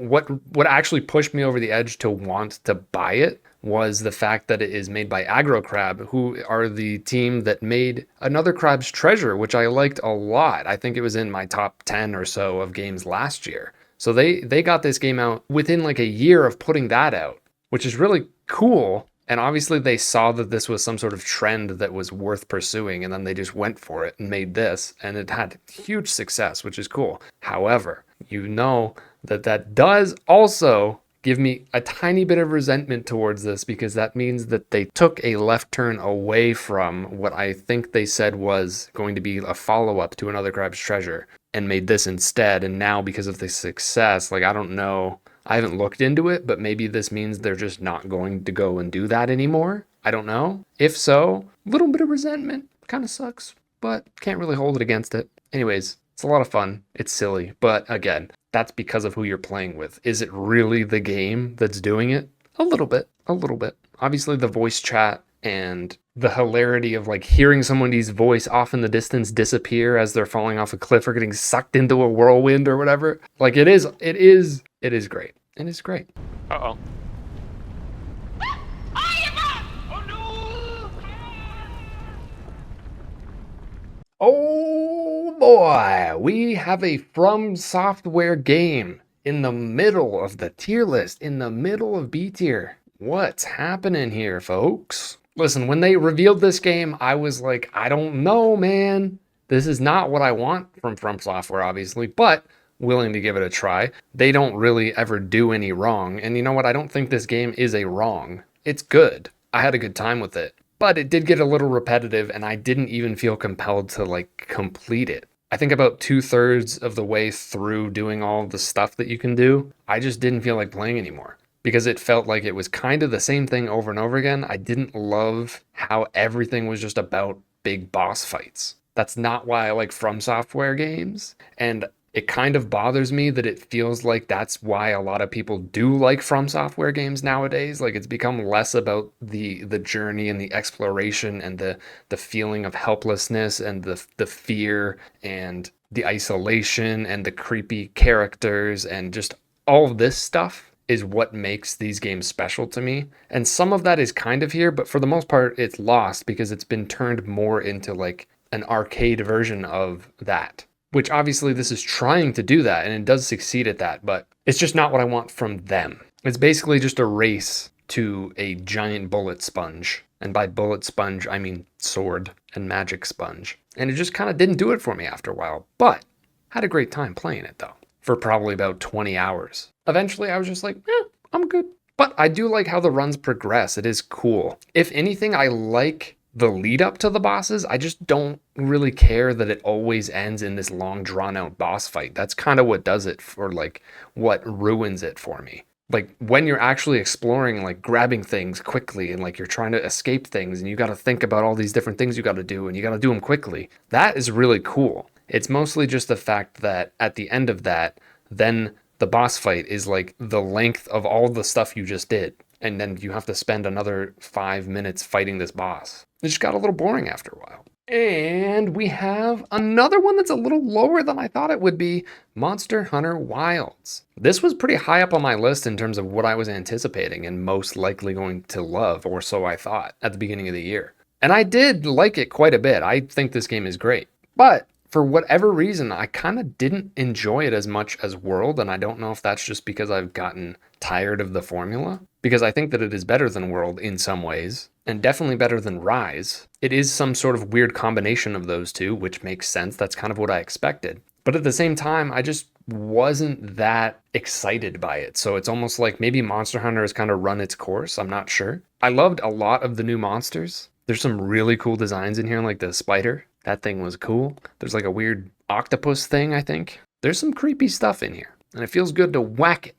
what actually pushed me over the edge to want to buy it was the fact that it is made by Aggro Crab, who are the team that made Another Crab's Treasure, which I liked a lot. I think it was in my top 10 or so of games last year. So they got this game out within like a year of putting that out, which is really cool. And obviously they saw that this was some sort of trend that was worth pursuing, and then they just went for it and made this, and it had huge success, which is cool. However, you know that does also give me a tiny bit of resentment towards this, because that means that they took a left turn away from what I think they said was going to be a follow-up to Another Crab's Treasure and made this instead. And now because of the success, like, I don't know, I haven't looked into it, but maybe this means they're just not going to go and do that anymore. I don't know. If so, a little bit of resentment. Kind of sucks, but can't really hold it against it. Anyways, it's a lot of fun. It's silly, but again, that's because of who you're playing with. Is it really the game that's doing it? A little bit. Obviously the voice chat and the hilarity of like hearing somebody's voice off in the distance disappear as they're falling off a cliff or getting sucked into a whirlwind or whatever. Like it is great. It is great. Uh-oh. Oh boy, we have a From Software game in the middle of the tier list, in the middle of B tier. What's happening here, folks? Listen, when they revealed this game, I was like, I don't know, man. This is not what I want from Software, obviously, but willing to give it a try. They don't really ever do any wrong. And you know what? I don't think this game is a wrong. It's good. I had a good time with it. But it did get a little repetitive, and I didn't even feel compelled to like complete it. I think about 2/3 of the way through doing all the stuff that you can do, I just didn't feel like playing anymore, because it felt like it was kind of the same thing over and over again. I didn't love how everything was just about big boss fights. That's not why I like From Software games. And it kind of bothers me that it feels like that's why a lot of people do like From Software games nowadays. Like it's become less about the journey and the exploration and the feeling of helplessness and the fear and the isolation and the creepy characters and just all of this stuff is what makes these games special to me. And some of that is kind of here, but for the most part, it's lost because it's been turned more into like an arcade version of that, which obviously this is trying to do that and it does succeed at that, but it's just not what I want from them. It's basically just a race to a giant bullet sponge. And by bullet sponge, I mean sword and magic sponge. And it just kind of didn't do it for me after a while, but had a great time playing it though, for probably about 20 hours. Eventually I was just like, I'm good. But I do like how the runs progress. It is cool. If anything, I like the lead up to the bosses. I just don't really care that it always ends in this long drawn out boss fight. That's kind of what does it, for like what ruins it for me. Like when you're actually exploring, like grabbing things quickly and like you're trying to escape things and you got to think about all these different things you got to do and you got to do them quickly. That is really cool. It's mostly just the fact that at the end of that, then the boss fight is like the length of all the stuff you just did. And then you have to spend another 5 minutes fighting this boss. It just got a little boring after a while. And we have another one that's a little lower than I thought it would be, Monster Hunter Wilds. This was pretty high up on my list in terms of what I was anticipating and most likely going to love, or so I thought, at the beginning of the year. And I did like it quite a bit. I think this game is great. But for whatever reason, I kind of didn't enjoy it as much as World, and I don't know if that's just because I've gotten tired of the formula, because I think that it is better than World in some ways, and definitely better than Rise. It is some sort of weird combination of those two, which makes sense. That's kind of what I expected. But at the same time, I just wasn't that excited by it. So it's almost like maybe Monster Hunter has kind of run its course. I'm not sure. I loved a lot of the new monsters. There's some really cool designs in here, like the spider. That thing was cool. There's like a weird octopus thing, I think. There's some creepy stuff in here, and it feels good to whack it.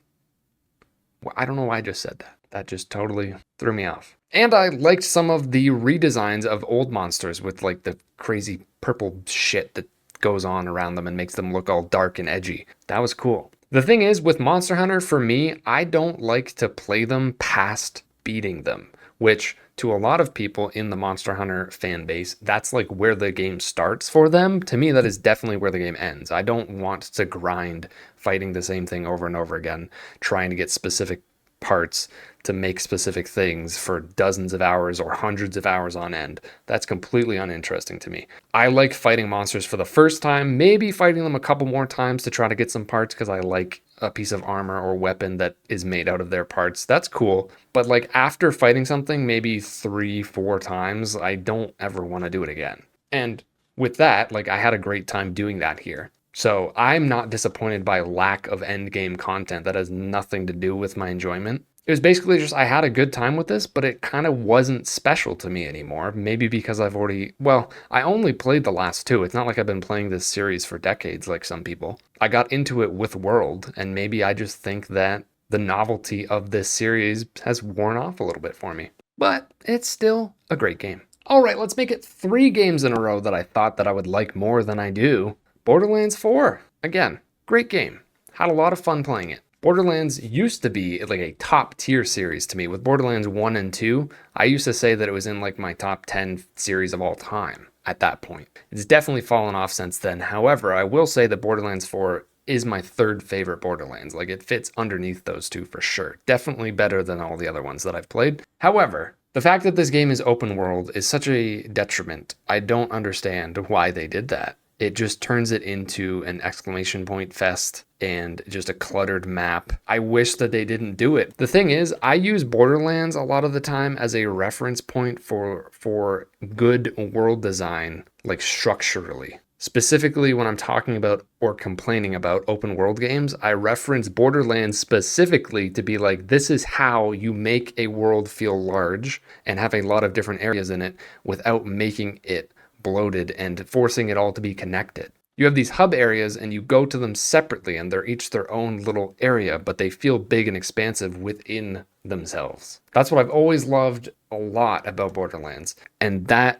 Well, I don't know why I just said that. That just totally threw me off. And I liked some of the redesigns of old monsters with like the crazy purple shit that goes on around them and makes them look all dark and edgy. That was cool. The thing is, with Monster Hunter, for me, I don't like to play them past beating them, which to a lot of people in the Monster Hunter fan base, that's like where the game starts for them. To me, that is definitely where the game ends. I don't want to grind fighting the same thing over and over again, trying to get specific parts to make specific things for dozens of hours or hundreds of hours on end. That's completely uninteresting to me. I like fighting monsters for the first time, maybe fighting them a couple more times to try to get some parts because I like a piece of armor or weapon that is made out of their parts. That's cool. But like after fighting something maybe 3-4 times, I don't ever want to do it again. And with that, like I had a great time doing that here. So I'm not disappointed by lack of end game content. That has nothing to do with my enjoyment. It was basically just I had a good time with this, but it kind of wasn't special to me anymore. Maybe because I only played the last two. It's not like I've been playing this series for decades like some people. I got into it with World, and maybe I just think that the novelty of this series has worn off a little bit for me. But it's still a great game. All right, let's make it 3 games in a row that I thought that I would like more than I do. Borderlands 4. Again, great game. Had a lot of fun playing it. Borderlands used to be like a top tier series to me. With Borderlands 1 and 2, I used to say that it was in like my top 10 series of all time at that point. It's definitely fallen off since then. However, I will say that Borderlands 4 is my 3rd favorite Borderlands. Like it fits underneath those two for sure. Definitely better than all the other ones that I've played. However, the fact that this game is open world is such a detriment. I don't understand why they did that. It just turns it into an exclamation point fest and just a cluttered map. I wish that they didn't do it. The thing is, I use Borderlands a lot of the time as a reference point for good world design, like structurally. Specifically, when I'm talking about or complaining about open world games, I reference Borderlands specifically to be like, this is how you make a world feel large and have a lot of different areas in it without making it bloated and forcing it all to be connected. You have these hub areas and you go to them separately and they're each their own little area, but they feel big and expansive within themselves. That's what I've always loved a lot about Borderlands. And that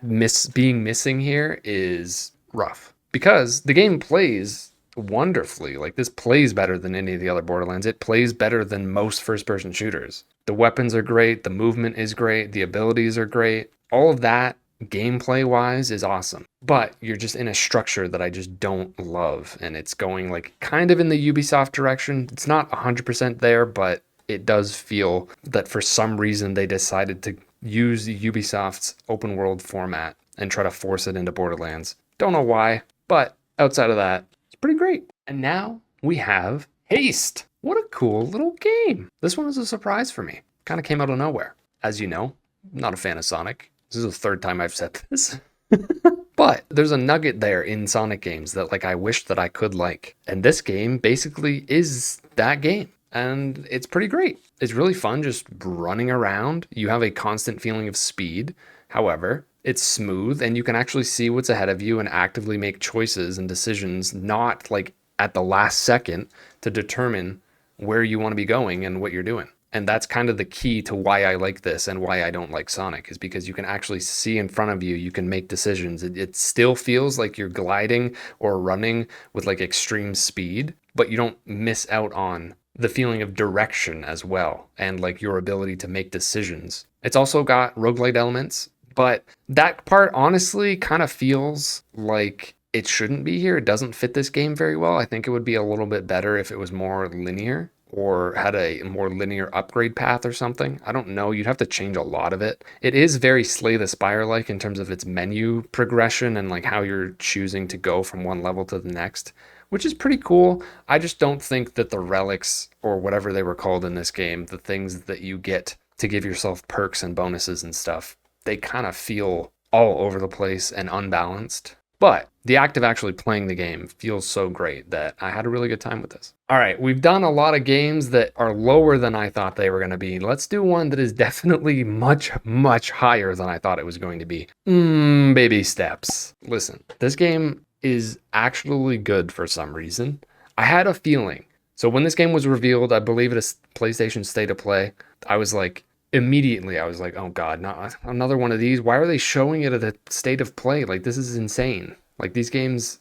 being missing here is rough because the game plays wonderfully. Like this plays better than any of the other Borderlands. It plays better than most first-person shooters. The weapons are great. The movement is great. The abilities are great. All of that gameplay wise is awesome, but you're just in a structure that I just don't love. And it's going like kind of in the Ubisoft direction. It's not 100% there, but it does feel that for some reason they decided to use Ubisoft's open world format and try to force it into Borderlands. Don't know why, but outside of that, it's pretty great. And now we have Haste. What a cool little game. This one was a surprise for me. Kind of came out of nowhere. As you know, I'm not a fan of Sonic. This is the third time I've said this. But there's a nugget there in Sonic games that like I wish that I could like. And this game basically is that game. And it's pretty great. It's really fun just running around. You have a constant feeling of speed. However, it's smooth and you can actually see what's ahead of you and actively make choices and decisions, not like at the last second, to determine where you want to be going and what you're doing. And that's kind of the key to why I like this and why I don't like Sonic, is because you can actually see in front of you, you can make decisions. It still feels like you're gliding or running with like extreme speed, but you don't miss out on the feeling of direction as well, and like your ability to make decisions. It's also got roguelite elements, but that part honestly kind of feels like it shouldn't be here. It doesn't fit this game very well. I think it would be a little bit better if it was more linear or had a more linear upgrade path or something. I don't know. You'd have to change a lot of it. It is very Slay the Spire-like in terms of its menu progression and like how you're choosing to go from one level to the next, which is pretty cool. I just don't think that the relics or whatever they were called in this game, the things that you get to give yourself perks and bonuses and stuff, they kind of feel all over the place and unbalanced. But the act of actually playing the game feels so great that I had a really good time with this. All right, we've done a lot of games that are lower than I thought they were going to be. Let's do one that is definitely much, much higher than I thought it was going to be. Baby steps. Listen, this game is actually good for some reason. I had a feeling. So when this game was revealed, I believe at a PlayStation State of Play, I was like, immediately, I was like, oh God, not another one of these. Why are they showing it at a State of Play? Like, this is insane. Like, these games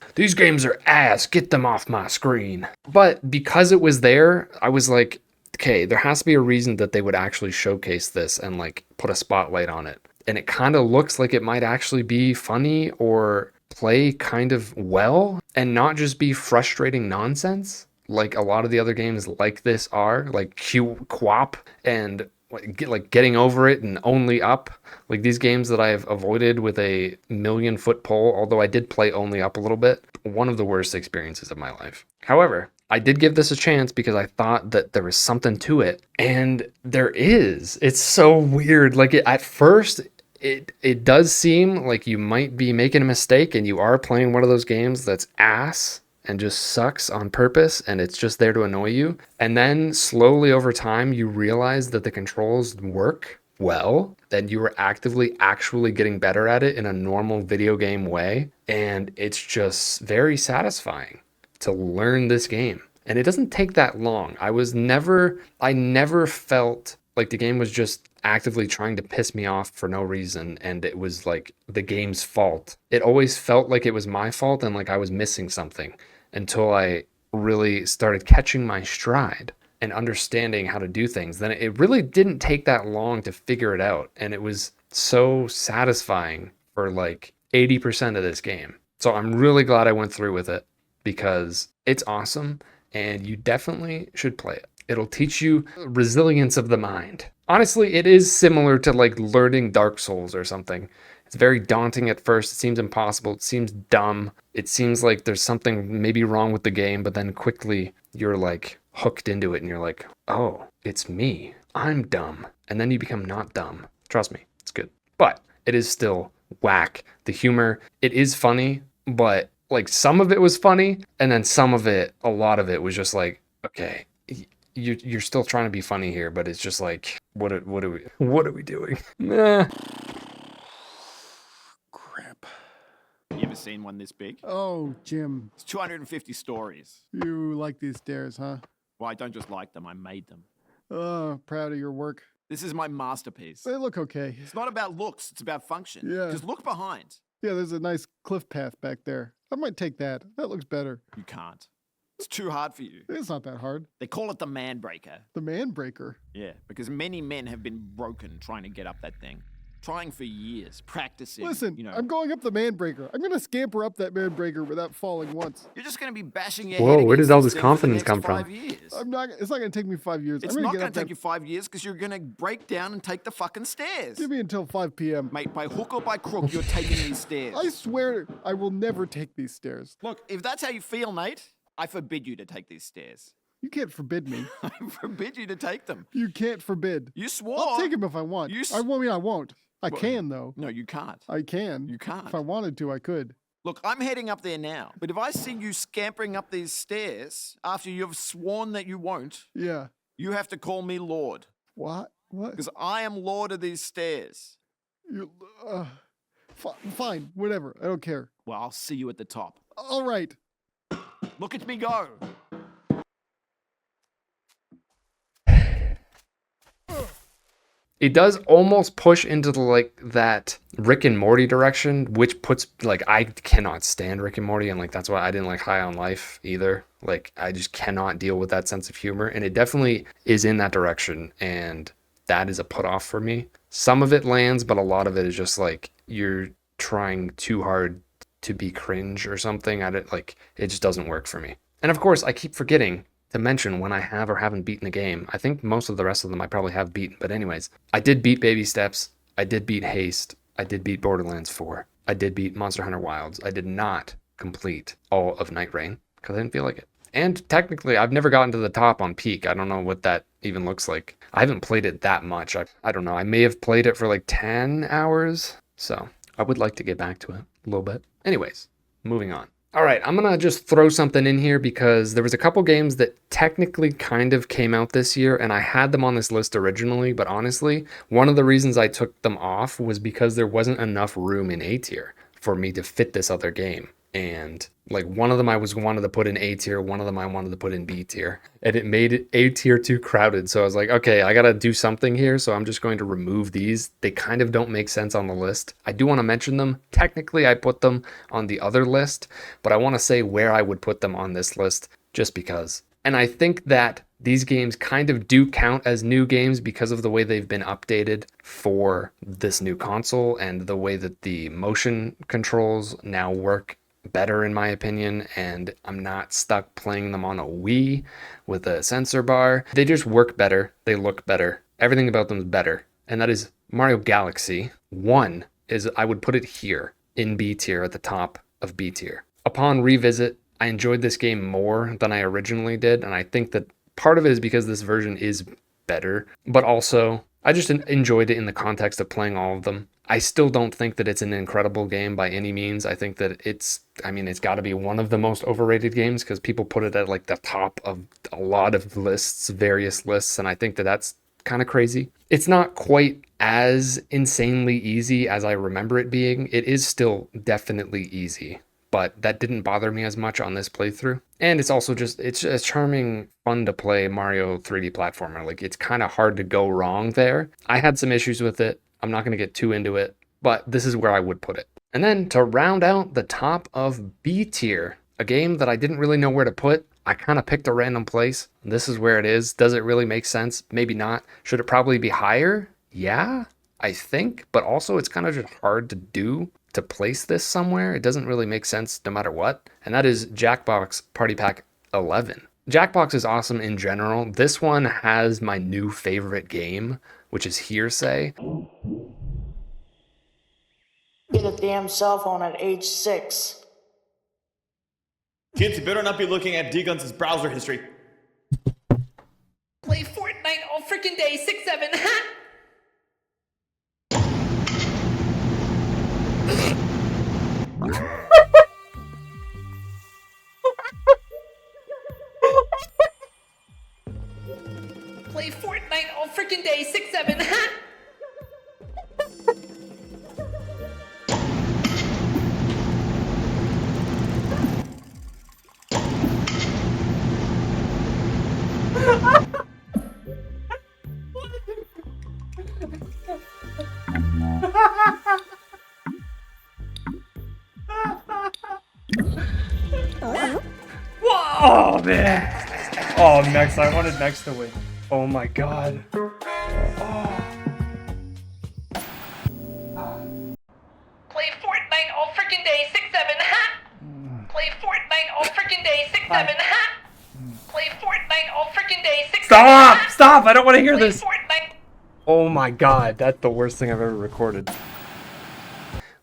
are ass. Get them off my screen. But because it was there, I was like, okay, there has to be a reason that they would actually showcase this and like put a spotlight on it. And it kind of looks like it might actually be funny or play kind of well and not just be frustrating nonsense like a lot of the other games like this are, like QWOP and like getting over it and only up. Like these games that I've avoided with a 1,000,000-foot pole, although I did play only up a little bit, one of the worst experiences of my life. However, I did give this a chance because I thought that there was something to it, and there is. It's so weird. Like at first, it does seem like you might be making a mistake and you are playing one of those games that's ass and just sucks on purpose and it's just there to annoy you. And then slowly over time, you realize that the controls work well, that you are actively actually getting better at it in a normal video game way. And it's just very satisfying to learn this game. And it doesn't take that long. I never felt like the game was just actively trying to piss me off for no reason and it was like the game's fault. It always felt like it was my fault and like I was missing something until I really started catching my stride and understanding how to do things. Then it really didn't take that long to figure it out, and it was so satisfying for like 80% of this game. So I'm really glad I went through with it because it's awesome and you definitely should play it. It'll teach you resilience of the mind. Honestly, it is similar to like learning Dark Souls or something. It's very daunting at first. It seems impossible. It seems dumb. It seems like there's something maybe wrong with the game, but then quickly you're like hooked into it and you're like, oh, it's me. I'm dumb. And then you become not dumb. Trust me, it's good. But it is still whack. The humor, it is funny, but like some of it was funny. And then some of it, a lot of it was just like, okay, you're still trying to be funny here, but it's just like, what are we doing? Nah. Crap. You ever seen one this big? Oh, Jim, It's 250 stories. you like these stairs, huh? Well, I don't just like them, I made them. Oh, proud of your work. This is my masterpiece. They look okay. It's not about looks, it's about function. Yeah. Just look behind. Yeah, there's a nice cliff path back there. I might take that. That looks better. You can't. It's too hard for you. It's not that hard. They call it the man breaker. The man breaker. Yeah, because many men have been broken trying to get up that thing. Trying for years, practicing. Listen, you know. I'm going up the man breaker. I'm gonna scamper up that man breaker without falling once. You're just going to be bashing your Whoa, head where does against all this this thing for the confidence next come from? 5 years. It's not gonna take me 5 years. It's I'm not gonna get going up to take that. you 5 years because you're going to break down and take the fucking stairs. Give me until 5 p.m. Mate, by hook or by crook, you're taking these stairs. I swear I will never take these stairs. Look, if that's how you feel, Nate, I forbid you to take these stairs. You can't forbid me. I forbid you to take them. You can't forbid. You swore. I'll take them if I want. I won't. I can though. No, you can't. I can. You can't. If I wanted to, I could. Look, I'm heading up there now. But if I see you scampering up these stairs after you've sworn that you won't, Yeah. you have to call me Lord. What? What? Because I am Lord of these stairs. You, fine. Whatever. I don't care. Well, I'll see you at the top. All right. Look at me go. It does almost push into the, like, that Rick and Morty direction, which puts, like, I cannot stand Rick and Morty, and, like, that's why I didn't like High on Life either. Like, I just cannot deal with that sense of humor, and it definitely is in that direction, and that is a put off for me. Some of it lands, but a lot of it is just like you're trying too hard to be cringe or something. Like, it just doesn't work for me. And of course, I keep forgetting to mention when I have or haven't beaten a game. I think most of the rest of them I probably have beaten, but anyways, I did beat Baby Steps, I did beat Haste, I did beat Borderlands 4, I did beat Monster Hunter Wilds. I did not complete all of Night Rain because I didn't feel like it. And technically, I've never gotten to the top on Peak. I don't know what that even looks like. I haven't played it that much. I don't know. I may have played it for like 10 hours. So I would like to get back to it a little bit. Anyways, moving on. All right, I'm going to just throw something in here because there was a couple games that technically kind of came out this year, and I had them on this list originally, but honestly, one of the reasons I took them off was because there wasn't enough room in A tier for me to fit this other game. And like one of them I wanted to put in A tier, one of them I wanted to put in B tier, and it made it A tier too crowded. So I was like, okay, I gotta do something here. So I'm just going to remove these. They kind of don't make sense on the list. I do want to mention them. Technically, I put them on the other list, but I want to say where I would put them on this list just because. And I think that these games kind of do count as new games because of the way they've been updated for this new console and the way that the motion controls now work better in my opinion, and I'm not stuck playing them on a Wii with a sensor bar. They just work better, they look better, everything about them is better, and that is Mario Galaxy 1 is, I would put it here in B tier at the top of B tier. Upon revisit, I enjoyed this game more than I originally did, and I think that part of it is because this version is better, but also I just enjoyed it in the context of playing all of them. I still don't think that it's an incredible game by any means. I think that it's got to be one of the most overrated games because people put it at like the top of a lot of lists, various lists, and I think that that's kind of crazy. It's not quite as insanely easy as I remember it being. It is still definitely easy, but that didn't bother me as much on this playthrough. And it's also just, it's a charming, fun to play Mario 3D platformer. Like, it's kind of hard to go wrong there. I had some issues with it. I'm not going to get too into it, but this is where I would put it. And then to round out the top of B tier, a game that I didn't really know where to put, I kind of picked a random place. This is where it is. Does it really make sense? Maybe not. Should it probably be higher? Yeah, I think, but also it's kind of just hard to do to place this somewhere. It doesn't really make sense no matter what. And that is Jackbox Party Pack 11. Jackbox is awesome in general. This one has my new favorite game, which is Hearsay. Get a damn cell phone at age 6. Kids, you better not be looking at DGunz's browser history. Play Fortnite all freaking day, 6-7, ha! Play Fortnite all freaking day, 6-7, ha! Oh man! Oh, next. I wanted next to win. Oh my god. Oh. day, 6-7, ha! Play Fortnite all freaking day, 6-7, ha! Play Fortnite all freaking day, 6-7, Stop! Stop! I don't want to hear Play this. Fortnite. Oh my god, that's the worst thing I've ever recorded.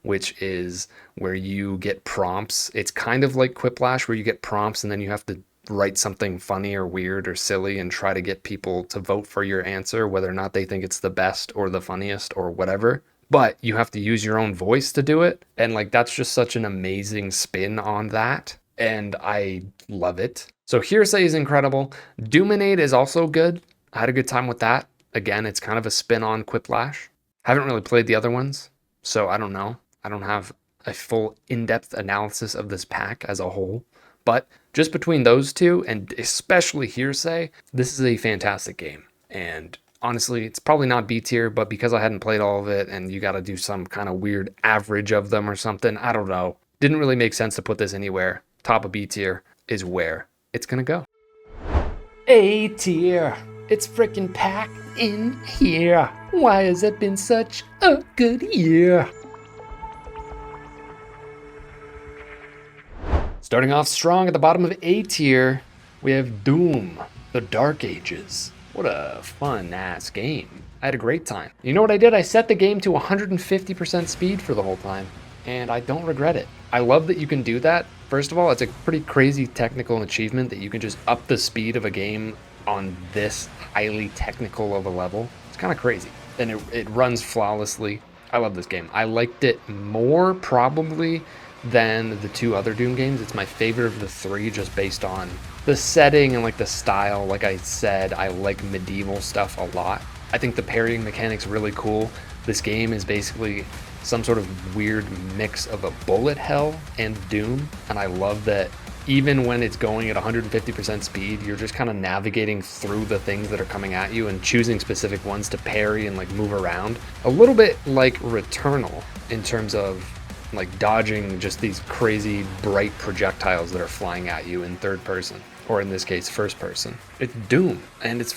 Which is where you get prompts. It's kind of like Quiplash where you get prompts and then you have to write something funny or weird or silly and try to get people to vote for your answer, whether or not they think it's the best or the funniest or whatever. But you have to use your own voice to do it. And like, that's just such an amazing spin on that. And I love it. So Hearsay is incredible. Doominate is also good. I had a good time with that. Again, it's kind of a spin on Quiplash. Haven't really played the other ones, so I don't know. I don't have a full in-depth analysis of this pack as a whole. But just between those two, and especially Hearsay, this is a fantastic game. And honestly, it's probably not B tier, but because I hadn't played all of it and you got to do some kind of weird average of them or something, I don't know. Didn't really make sense to put this anywhere. Top of B tier is where it's going to go. A tier. It's freaking packed in here. Why has it been such a good year? Starting off strong at the bottom of A tier, we have Doom, The Dark Ages. What a fun ass game. I had a great time. You know what I did? I set the game to 150% speed for the whole time, and I don't regret it. I love that you can do that. First of all, it's a pretty crazy technical achievement that you can just up the speed of a game on this highly technical of a level. It's kind of crazy, and it runs flawlessly. I love this game. I liked it more probably than the two other Doom games. It's my favorite of the three just based on the setting and like the style. Like I said, I like medieval stuff a lot. I think the parrying mechanic's really cool. This game is basically some sort of weird mix of a bullet hell and Doom, and I love that even when it's going at 150% speed, you're just kind of navigating through the things that are coming at you and choosing specific ones to parry and like move around. A little bit like Returnal in terms of like dodging just these crazy bright projectiles that are flying at you in third person, or in this case first person. It's Doom, and it's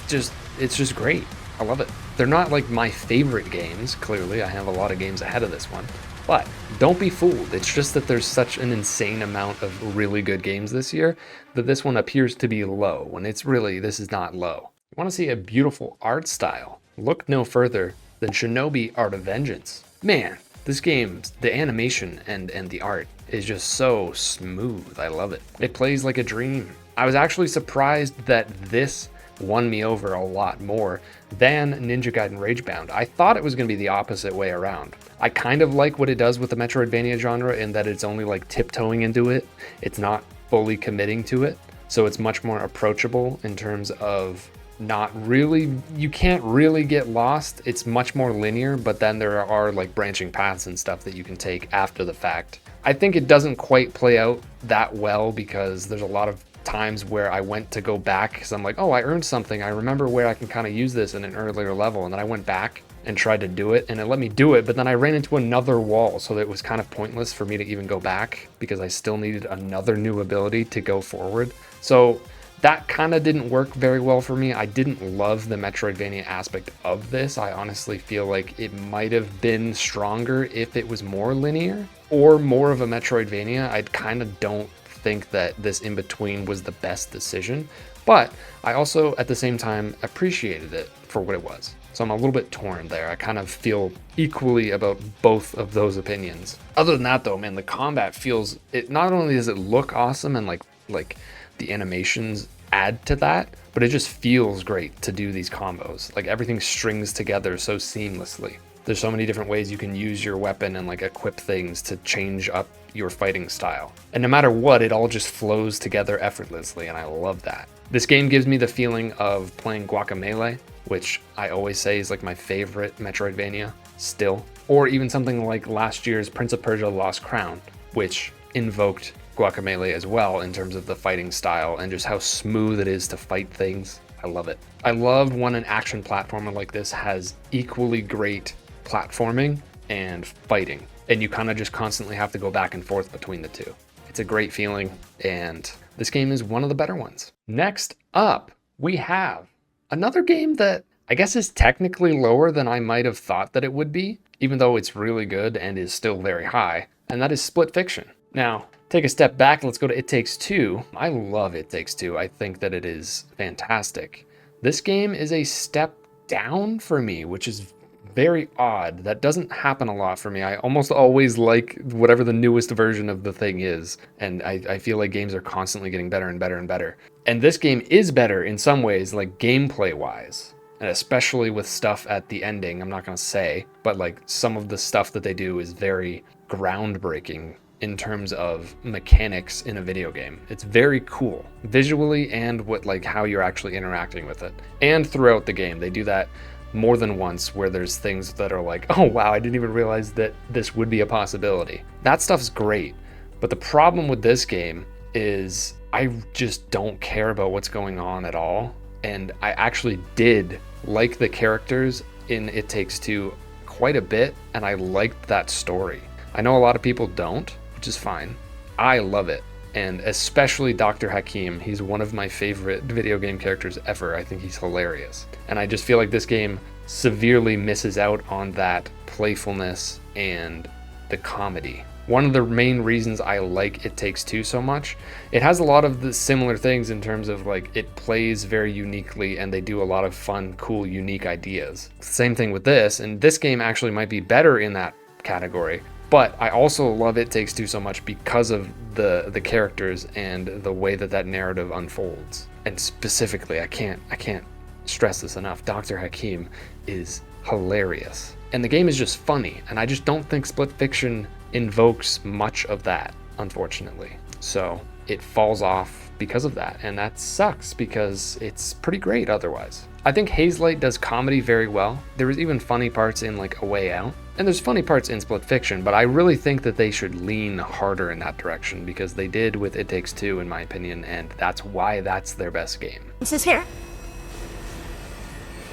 just great. I love it. They're not like my favorite games, clearly. I have a lot of games ahead of this one, but don't be fooled. It's just that there's such an insane amount of really good games this year that this one appears to be low, when it's really, this is not low. You want to see a beautiful art style? Look no further than Shinobi Art of Vengeance. Man, this game, the animation and the art is just so smooth. I love it. It plays like a dream. I was actually surprised that this won me over a lot more than Ninja Gaiden Ragebound. I thought it was going to be the opposite way around. I kind of like what it does with the Metroidvania genre in that it's only like tiptoeing into it. It's not fully committing to it. So it's much more approachable in terms of not really, you can't really get lost. It's much more linear, but then there are like branching paths and stuff that you can take after the fact. I think it doesn't quite play out that well because there's a lot of times where I went to go back because I'm like, oh, I earned something. I remember where I can kind of use this in an earlier level. And then I went back and tried to do it and it let me do it. But then I ran into another wall. So it was kind of pointless for me to even go back because I still needed another new ability to go forward. So that kind of didn't work very well for me. I didn't love the Metroidvania aspect of this. I honestly feel like it might have been stronger if it was more linear or more of a Metroidvania. I kind of don't think that this in between was the best decision, but I also at the same time appreciated it for what it was. So I'm a little bit torn there. I kind of feel equally about both of those opinions. Other than that though, man, the combat feels, it not only does it look awesome and like the animations add to that, but it just feels great to do these combos. Like everything strings together so seamlessly. There's so many different ways you can use your weapon and like equip things to change up your fighting style. And no matter what, it all just flows together effortlessly, and I love that. This game gives me the feeling of playing Guacamelee, which I always say is like my favorite Metroidvania still. Or even something like last year's Prince of Persia Lost Crown, which invoked Guacamelee as well in terms of the fighting style and just how smooth it is to fight things. I love it. I love when an action platformer like this has equally great platforming and fighting, and you kind of just constantly have to go back and forth between the two. It's a great feeling, and this game is one of the better ones. Next up, we have another game that I guess is technically lower than I might have thought that it would be, even though it's really good and is still very high. and that is Split Fiction. Now, take a step back, let's go to It Takes Two. I love It Takes Two. I think that it is fantastic. This game is a step down for me, which is very odd. That doesn't happen a lot for me. I almost always like whatever the newest version of the thing is, and I feel like games are constantly getting better and better and better. And this game is better in some ways, like gameplay wise, and especially with stuff at the ending. I'm not gonna say, but like some of the stuff that they do is very groundbreaking in terms of mechanics in a video game. It's very cool visually and what like how you're actually interacting with it. And throughout the game, they do that more than once where there's things that are like, oh wow, I didn't even realize that this would be a possibility. That stuff's great. But the problem with this game is I just don't care about what's going on at all. And I actually did like the characters in It Takes Two quite a bit, and I liked that story. I know a lot of people don't, which is fine. I love it. And especially Dr. Hakim, he's one of my favorite video game characters ever. I think he's hilarious. And I just feel like this game severely misses out on that playfulness and the comedy. One of the main reasons I like It Takes Two so much, it has a lot of the similar things in terms of like it plays very uniquely and they do a lot of fun, cool, unique ideas. Same thing with this, and this game actually might be better in that category. But I also love It Takes Two so much because of the characters and the way that that narrative unfolds. And specifically, I can't stress this enough, Dr. Hakim is hilarious. And the game is just funny, and I just don't think Split Fiction invokes much of that, unfortunately. So it falls off because of that, and that sucks because it's pretty great otherwise. I think Hazelight does comedy very well. There was even funny parts in like A Way Out, and there's funny parts in Split Fiction, but I really think that they should lean harder in that direction because they did with It Takes Two, in my opinion, and that's why that's their best game. This is here.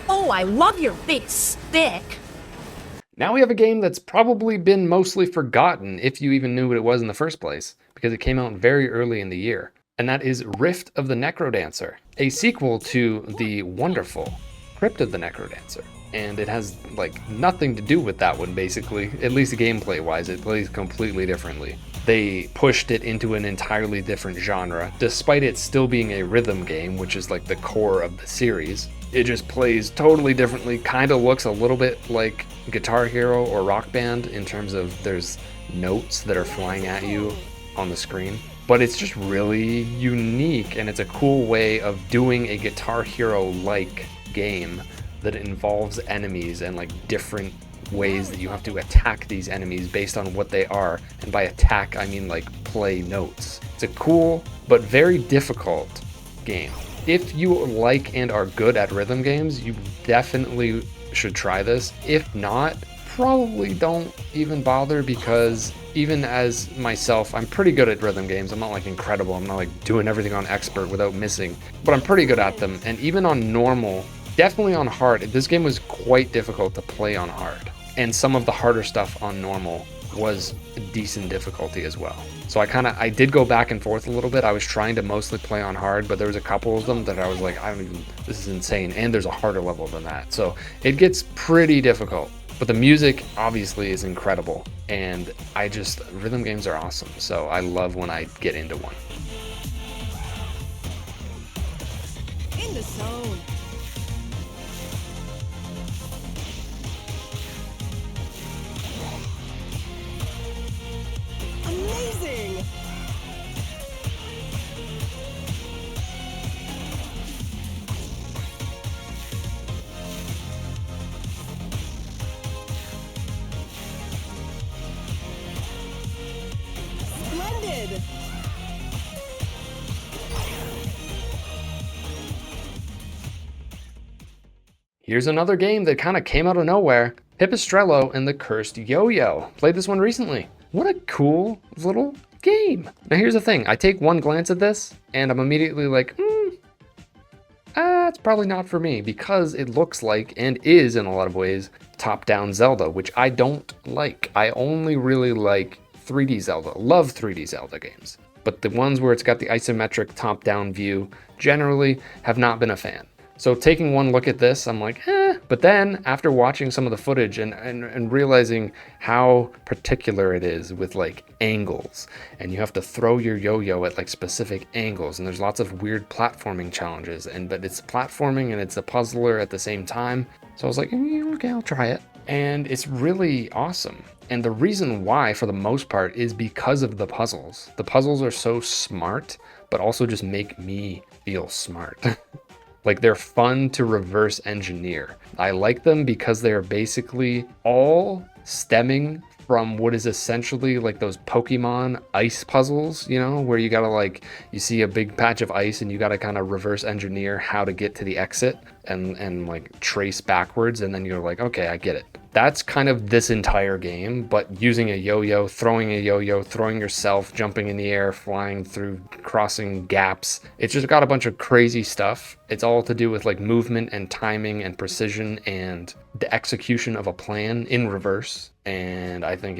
Oh, I love your big stick. Now we have a game that's probably been mostly forgotten if you even knew what it was in the first place, because it came out very early in the year. And that is Rift of the Necrodancer, a sequel to the wonderful Crypt of the Necrodancer. And it has like nothing to do with that one, basically, at least gameplay wise. It plays completely differently. They pushed it into an entirely different genre, despite it still being a rhythm game, which is like the core of the series. It just plays totally differently, kind of looks a little bit like Guitar Hero or Rock Band in terms of there's notes that are flying at you on the screen. But it's just really unique, and it's a cool way of doing a Guitar Hero-like game that involves enemies and like different ways that you have to attack these enemies based on what they are. And by attack, I mean like play notes. It's a cool but very difficult game. If you like and are good at rhythm games, you definitely should try this. If not, probably don't even bother, because even as myself, I'm pretty good at rhythm games. I'm not like incredible. I'm not like doing everything on expert without missing, but I'm pretty good at them. And even on normal, definitely on hard, this game was quite difficult to play on hard. And some of the harder stuff on normal was a decent difficulty as well. So I did go back and forth a little bit. I was trying to mostly play on hard, but there was a couple of them that I was like, this is insane. And there's a harder level than that. So it gets pretty difficult. But the music obviously is incredible. And rhythm games are awesome. So I love when I get into one. In the zone. Amazing! Splendid! Here's another game that kind of came out of nowhere. Pipistrello and the Cursed Yo-Yo. Played this one recently. What a cool little game. Now here's the thing. I take one glance at this and I'm immediately like, it's probably not for me, because it looks like, and is in a lot of ways, top-down Zelda, which I don't like. I only really like 3D Zelda. Love 3D Zelda games. But the ones where it's got the isometric top-down view generally have not been a fan. So taking one look at this, I'm like, But then after watching some of the footage and realizing how particular it is with like angles, and you have to throw your yo-yo at like specific angles, and there's lots of weird platforming challenges, but it's platforming and it's a puzzler at the same time. So I was like, okay, I'll try it. And it's really awesome. And the reason why, for the most part, is because of the puzzles. The puzzles are so smart, but also just make me feel smart. Like, they're fun to reverse engineer. I like them because they're basically all stemming from what is essentially like those Pokemon ice puzzles, you know, where you gotta like, you see a big patch of ice and you gotta kind of reverse engineer how to get to the exit and like trace backwards, and then you're like, okay, I get it. That's kind of this entire game, but using a yo-yo, throwing yourself, jumping in the air, flying through, crossing gaps. It's just got a bunch of crazy stuff. It's all to do with like movement and timing and precision and the execution of a plan in reverse. And I think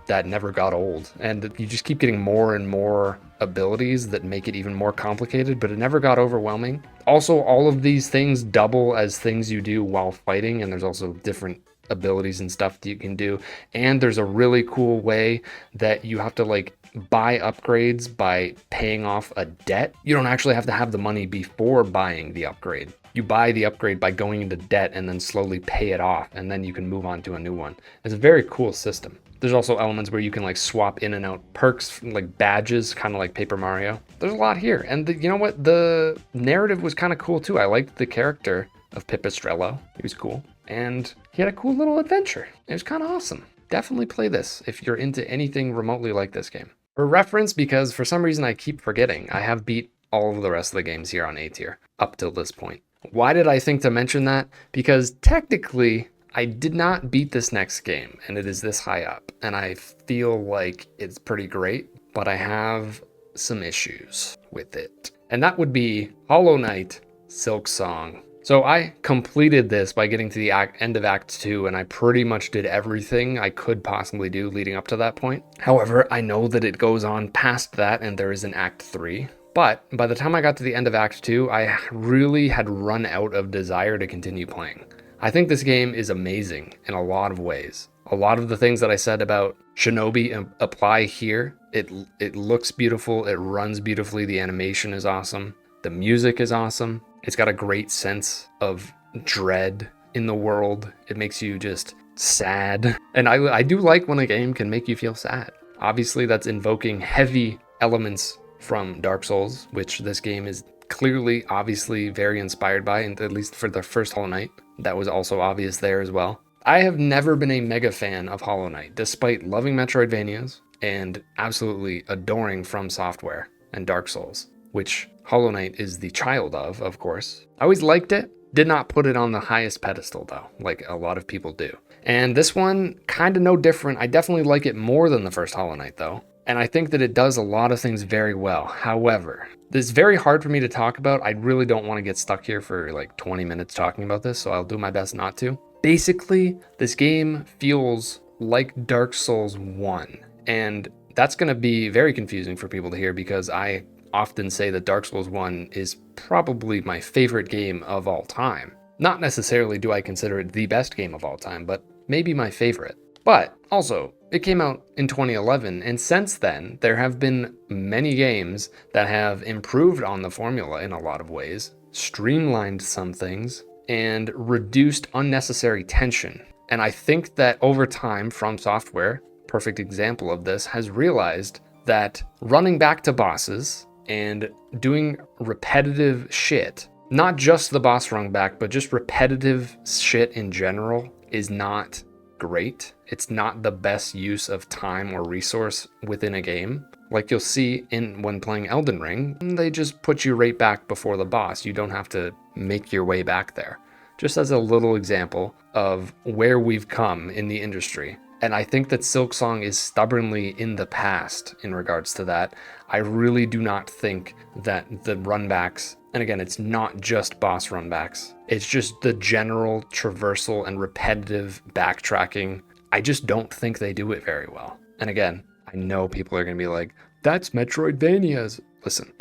that never got old. And you just keep getting more and more abilities that make it even more complicated, but it never got overwhelming. Also, all of these things double as things you do while fighting, and there's also different abilities and stuff that you can do. And there's a really cool way that you have to like buy upgrades by paying off a debt. You don't actually have to have the money before buying the upgrade. You buy the upgrade by going into debt and then slowly pay it off, and then you can move on to a new one. It's a very cool system. There's also elements where you can like swap in and out perks, like badges, kind of like Paper Mario. There's a lot here. And you know what? The narrative was kind of cool too. I liked the character of Pipistrello. He was cool. And he had a cool little adventure. It was kind of awesome. Definitely play this if you're into anything remotely like this game. For reference, because for some reason I keep forgetting, I have beat all of the rest of the games here on A tier up till this point. Why did I think to mention that? Because technically, I did not beat this next game, and it is this high up, and I feel like it's pretty great, but I have some issues with it. And that would be Hollow Knight Silksong. So I completed this by getting to the end of Act 2, and I pretty much did everything I could possibly do leading up to that point. However, I know that it goes on past that, and there is an Act 3. But by the time I got to the end of Act 2, I really had run out of desire to continue playing. I think this game is amazing in a lot of ways. A lot of the things that I said about Shinobi apply here. It looks beautiful, it runs beautifully, the animation is awesome, the music is awesome. It's got a great sense of dread in the world. It makes you just sad. And I do like when a game can make you feel sad. Obviously, that's invoking heavy elements from Dark Souls, which this game is clearly, obviously very inspired by, and at least for the first Hollow Knight. That was also obvious there as well. I have never been a mega fan of Hollow Knight, despite loving Metroidvanias and absolutely adoring From Software and Dark Souls, which Hollow Knight is the child of course. I always liked it, did not put it on the highest pedestal though, like a lot of people do. And this one, kind of no different. I definitely like it more than the first Hollow Knight though. And I think that it does a lot of things very well. However, this is very hard for me to talk about. I really don't want to get stuck here for like 20 minutes talking about this, so I'll do my best not to. Basically, this game feels like Dark Souls 1. And that's going to be very confusing for people to hear, because I often say that Dark Souls 1 is probably my favorite game of all time. Not necessarily do I consider it the best game of all time, but maybe my favorite. But also, it came out in 2011, and since then, there have been many games that have improved on the formula in a lot of ways, streamlined some things, and reduced unnecessary tension. And I think that over time, From Software, perfect example of this, has realized that running back to bosses and doing repetitive shit, not just the boss run back, but just repetitive shit in general, is not great. It's not the best use of time or resource within a game. Like you'll see when playing Elden Ring, they just put you right back before the boss. You don't have to make your way back there. Just as a little example of where we've come in the industry. And I think that Silksong is stubbornly in the past in regards to that. I really do not think that the runbacks, and again, it's not just boss runbacks, it's just the general traversal and repetitive backtracking. I just don't think they do it very well. And again, I know people are going to be like, that's Metroidvanias. Listen,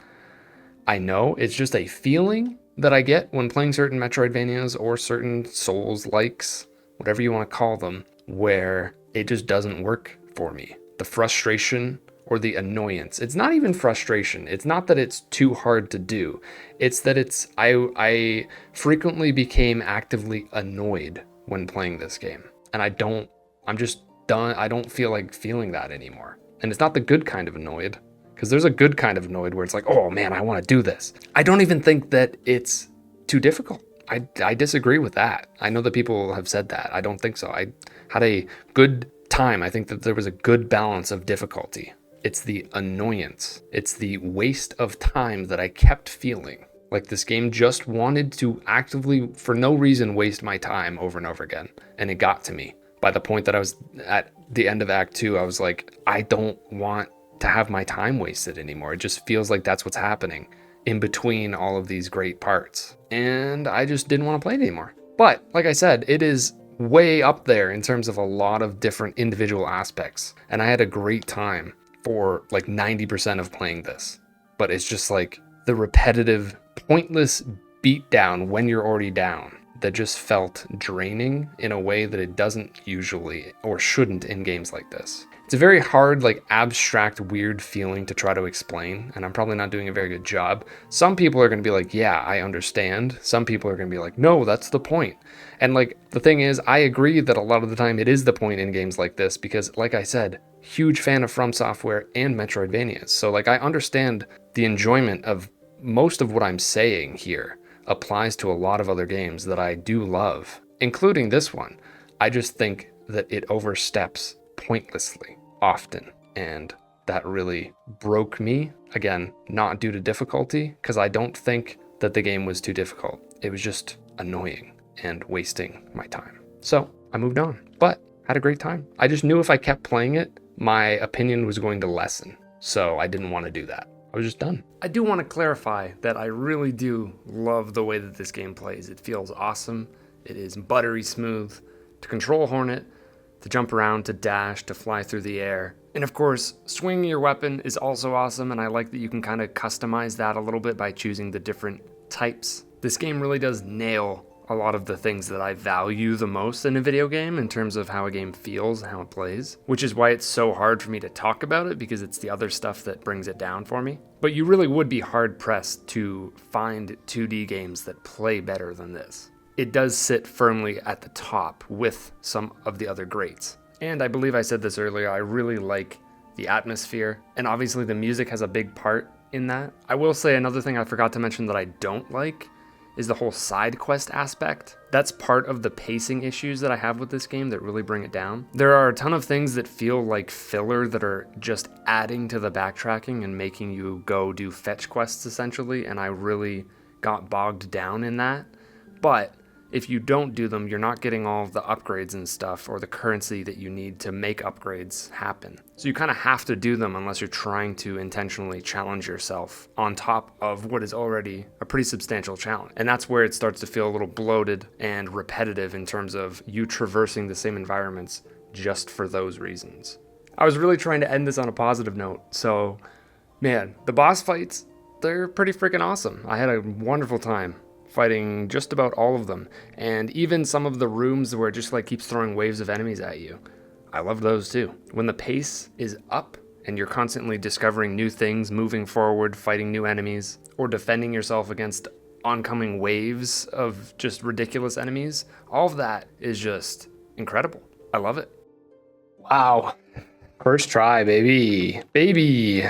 I know it's just a feeling that I get when playing certain Metroidvanias or certain Souls-likes, whatever you want to call them, where it just doesn't work for me. The frustration or the annoyance. It's not even frustration. It's not that it's too hard to do. It's that I frequently became actively annoyed when playing this game. And I'm just done. I don't feel like feeling that anymore. And it's not the good kind of annoyed, because there's a good kind of annoyed where it's like, oh man, I want to do this. I don't even think that it's too difficult. I disagree with that. I know that people have said that. I don't think so. I had a good time. I think that there was a good balance of difficulty. It's the annoyance. It's the waste of time that I kept feeling. Like this game just wanted to actively, for no reason, waste my time over and over again. And it got to me. By the point that I was at the end of Act 2, I was like, I don't want to have my time wasted anymore. It just feels like that's what's happening in between all of these great parts. And I just didn't want to play it anymore. But like I said, it is way up there in terms of a lot of different individual aspects. And I had a great time for like 90% of playing this. But it's just like the repetitive, pointless beatdown when you're already down that just felt draining in a way that it doesn't usually or shouldn't in games like this. It's a very hard, like abstract, weird feeling to try to explain, and I'm probably not doing a very good job. Some people are going to be like, yeah, I understand. Some people are going to be like, no, that's the point. And like, the thing is, I agree that a lot of the time it is the point in games like this because, like I said, huge fan of From Software and Metroidvanias. So like, I understand the enjoyment of most of what I'm saying here applies to a lot of other games that I do love, including this one. I just think that it oversteps pointlessly often, and that really broke me. Again, not due to difficulty, because I don't think that the game was too difficult. It was just annoying and wasting my time. So I moved on, but had a great time. I just knew if I kept playing it, my opinion was going to lessen. So I didn't want to do that. I was just done. I do want to clarify that I really do love the way that this game plays. It feels awesome. It is buttery smooth to control Hornet, to jump around, to dash, to fly through the air. And of course, swinging your weapon is also awesome, and I like that you can kind of customize that a little bit by choosing the different types. This game really does nail a lot of the things that I value the most in a video game in terms of how a game feels and how it plays, which is why it's so hard for me to talk about it, because it's the other stuff that brings it down for me. But you really would be hard pressed to find 2D games that play better than this. It does sit firmly at the top with some of the other greats. And I believe I said this earlier, I really like the atmosphere, and obviously the music has a big part in that. I will say another thing I forgot to mention that I don't like is the whole side quest aspect. That's part of the pacing issues that I have with this game that really bring it down. There are a ton of things that feel like filler that are just adding to the backtracking and making you go do fetch quests essentially, and I really got bogged down in that. But if you don't do them, you're not getting all of the upgrades and stuff or the currency that you need to make upgrades happen. So you kind of have to do them unless you're trying to intentionally challenge yourself on top of what is already a pretty substantial challenge. And that's where it starts to feel a little bloated and repetitive in terms of you traversing the same environments just for those reasons. I was really trying to end this on a positive note. So, man, the boss fights, they're pretty freaking awesome. I had a wonderful time fighting just about all of them, and even some of the rooms where it just like keeps throwing waves of enemies at you. I love those too. When the pace is up and you're constantly discovering new things, moving forward, fighting new enemies, or defending yourself against oncoming waves of just ridiculous enemies, all of that is just incredible. I love it. Wow. First try, baby. Baby.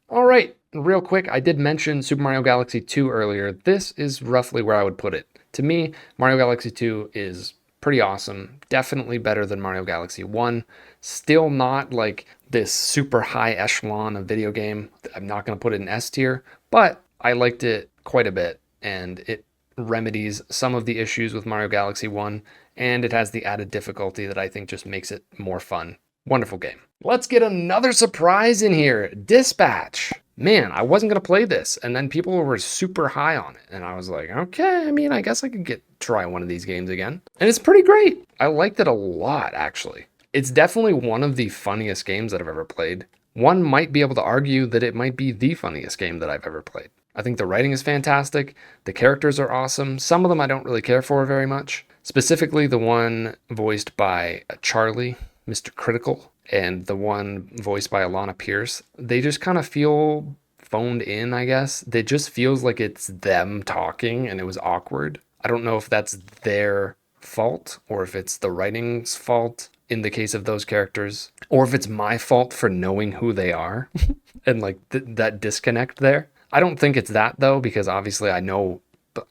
All right. Real quick, I did mention Super Mario Galaxy 2 earlier. This is roughly where I would put it. To me, Mario Galaxy 2 is pretty awesome. Definitely better than Mario Galaxy 1. Still not like this super high echelon of video game. I'm not going to put it in S tier, but I liked it quite a bit, and it remedies some of the issues with Mario Galaxy 1, and it has the added difficulty that I think just makes it more fun. Wonderful game. Let's get another surprise in here. Dispatch. Man, I wasn't going to play this, and then people were super high on it, and I was like, okay, I mean, I guess I could try one of these games again. And it's pretty great. I liked it a lot, actually. It's definitely one of the funniest games that I've ever played. One might be able to argue that it might be the funniest game that I've ever played. I think the writing is fantastic. The characters are awesome. Some of them I don't really care for very much. Specifically the one voiced by Charlie, Mr. Critical, and the one voiced by Alana Pierce. They just kind of feel phoned in, I guess. It just feels like it's them talking and it was awkward. I don't know if that's their fault or if it's the writing's fault in the case of those characters, or if it's my fault for knowing who they are and like that disconnect there. I don't think it's that though, because obviously I know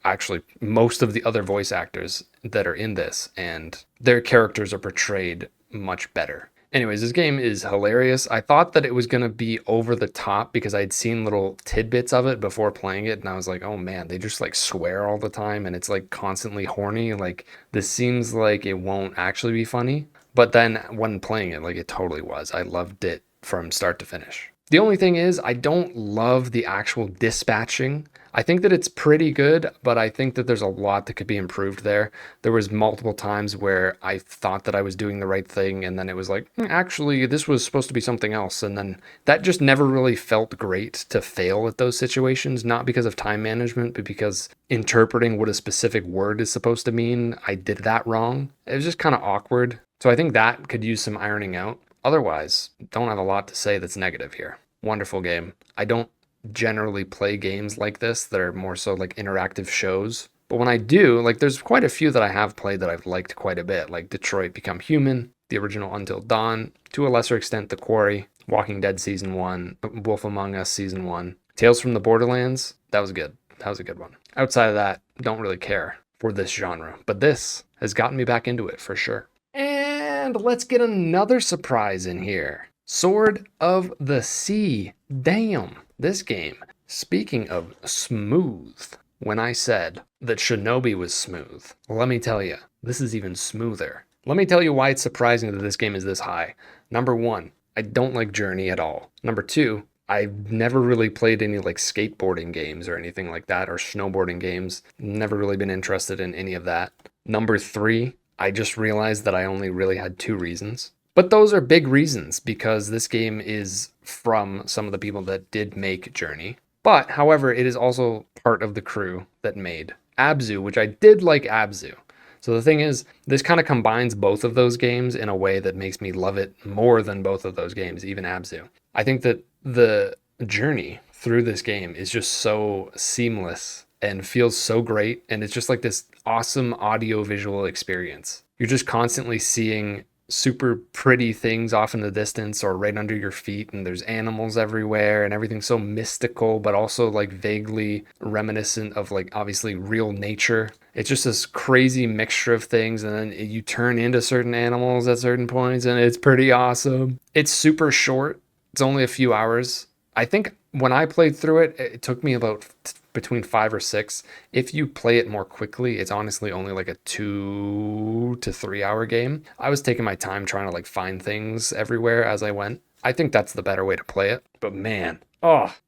actually most of the other voice actors that are in this and their characters are portrayed much better. Anyways, this game is hilarious. I thought that it was going to be over the top because I'd seen little tidbits of it before playing it. And I was like, oh man, they just like swear all the time and it's like constantly horny. Like this seems like it won't actually be funny. But then when playing it, like it totally was. I loved it from start to finish. The only thing is I don't love the actual dispatching. I think that it's pretty good, but I think that there's a lot that could be improved there. There was multiple times where I thought that I was doing the right thing and then it was like, actually, this was supposed to be something else. And then that just never really felt great to fail at those situations, not because of time management, but because interpreting what a specific word is supposed to mean, I did that wrong. It was just kind of awkward. So I think that could use some ironing out. Otherwise, don't have a lot to say that's negative here. Wonderful game. I don't generally play games like this that are more so like interactive shows, but when I do, like there's quite a few that I have played that I've liked quite a bit, like Detroit Become Human, the original Until Dawn, to a lesser extent The Quarry, Walking Dead Season 1, Wolf Among Us Season 1, Tales from the Borderlands. That was good. That was a good one. Outside of that, don't really care for this genre, but this has gotten me back into it for sure. And let's get another surprise in here. Sword of the Sea. Damn, this game. Speaking of smooth, when I said that Shinobi was smooth, let me tell you, this is even smoother. Let me tell you why it's surprising that this game is this high. Number one, I don't like Journey at all. Number two, I've never really played any like skateboarding games or anything like that, or snowboarding games. Never really been interested in any of that. Number three, I just realized that I only really had two reasons. But those are big reasons because this game is from some of the people that did make Journey. But, however, it is also part of the crew that made Abzu, which I did like Abzu. So the thing is, this kind of combines both of those games in a way that makes me love it more than both of those games, even Abzu. I think that the journey through this game is just so seamless and feels so great. And it's just like this awesome audio-visual experience. You're just constantly seeing super pretty things off in the distance or right under your feet, and there's animals everywhere and everything's so mystical but also like vaguely reminiscent of like obviously real nature. It's just this crazy mixture of things, and then you turn into certain animals at certain points and it's pretty awesome. It's super short. It's only a few hours. I think when I played through it, it took me about between 5 or 6. If you play it more quickly, it's honestly only like a 2 to 3 hour game. I was taking my time trying to like find things everywhere as I went. I think that's the better way to play it. But man,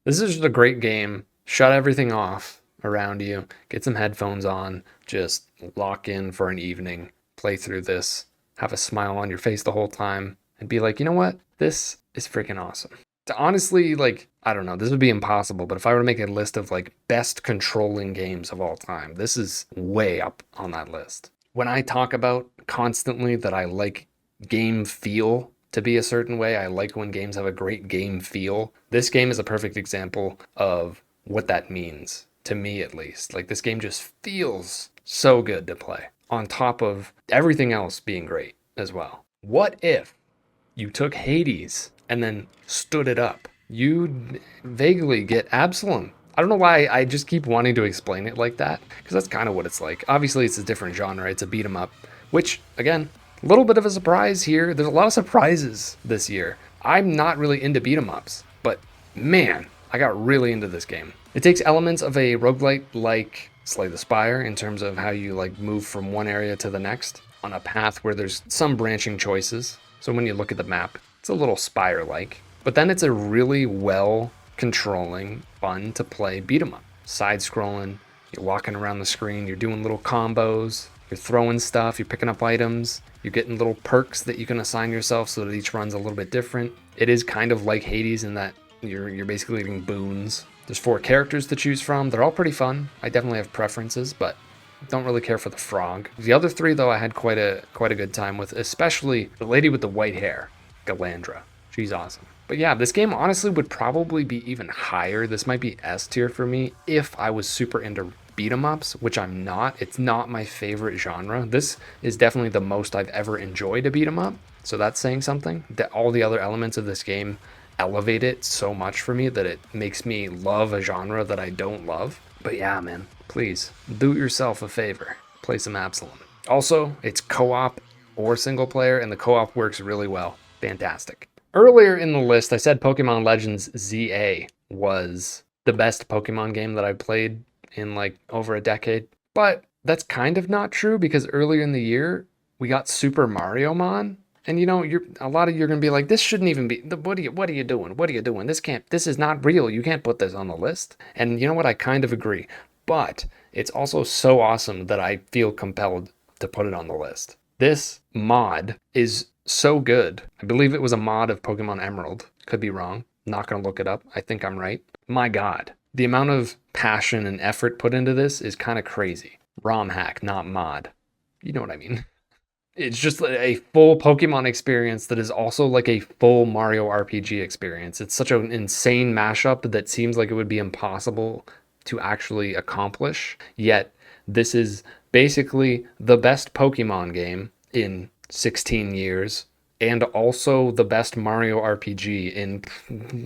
this is just a great game. Shut everything off around you. Get some headphones on. Just lock in for an evening. Play through this. Have a smile on your face the whole time. And be like, you know what? This is freaking awesome. Honestly, like, I don't know, this would be impossible, but if I were to make a list of like best controlling games of all time, this is way up on that list. When I talk about constantly that I like game feel to be a certain way, I like when games have a great game feel. This game is a perfect example of what that means, to me at least. Like, this game just feels so good to play, on top of everything else being great as well. What if you took Hades and then stood it up? You'd vaguely get Absalom. I don't know why I just keep wanting to explain it like that, because that's kind of what it's like. Obviously, it's a different genre. It's a beat 'em up, which, again, a little bit of a surprise here. There's a lot of surprises this year. I'm not really into beat 'em ups, but man, I got really into this game. It takes elements of a roguelite like Slay the Spire in terms of how you like move from one area to the next on a path where there's some branching choices. So when you look at the map, it's a little Spire-like. But then it's a really well-controlling, fun to play beat 'em up. Side-scrolling, you're walking around the screen, you're doing little combos, you're throwing stuff, you're picking up items, you're getting little perks that you can assign yourself so that each run's a little bit different. It is kind of like Hades in that you're basically getting boons There's 4 characters to choose from. They're all pretty fun. I definitely have preferences, but don't really care for the frog. The other 3, though, I had quite a good time with, especially the lady with the white hair, Galandra. She's awesome. But yeah, this game honestly would probably be even higher. This might be S tier for me if I was super into beat 'em ups, which I'm not. It's not my favorite genre. This is definitely the most I've ever enjoyed a beat 'em up. So that's saying something. That all the other elements of this game elevate it so much for me that it makes me love a genre that I don't love. But yeah, man, please do yourself a favor. Play some Absalom. Also, it's co-op or single player, and the co-op works really well. Fantastic. Earlier in the list, I said Pokemon Legends ZA was the best Pokemon game that I played in like over a decade. But that's kind of not true because earlier in the year, we got Super Mario Mon. And you know, a lot of you are gonna be like, this shouldn't even be. What are you doing? What are you doing? This is not real. You can't put this on the list. And you know what? I kind of agree. But it's also so awesome that I feel compelled to put it on the list. This mod is so good. I believe it was a mod of Pokemon Emerald. Could be wrong. Not gonna look it up. I think I'm right. My God, the amount of passion and effort put into this is kind of crazy. ROM hack, not mod. You know what I mean? It's just a full Pokemon experience that is also like a full Mario RPG experience. It's such an insane mashup that seems like it would be impossible to actually accomplish. Yet, this is basically the best Pokemon game in 16 years and also the best Mario RPG in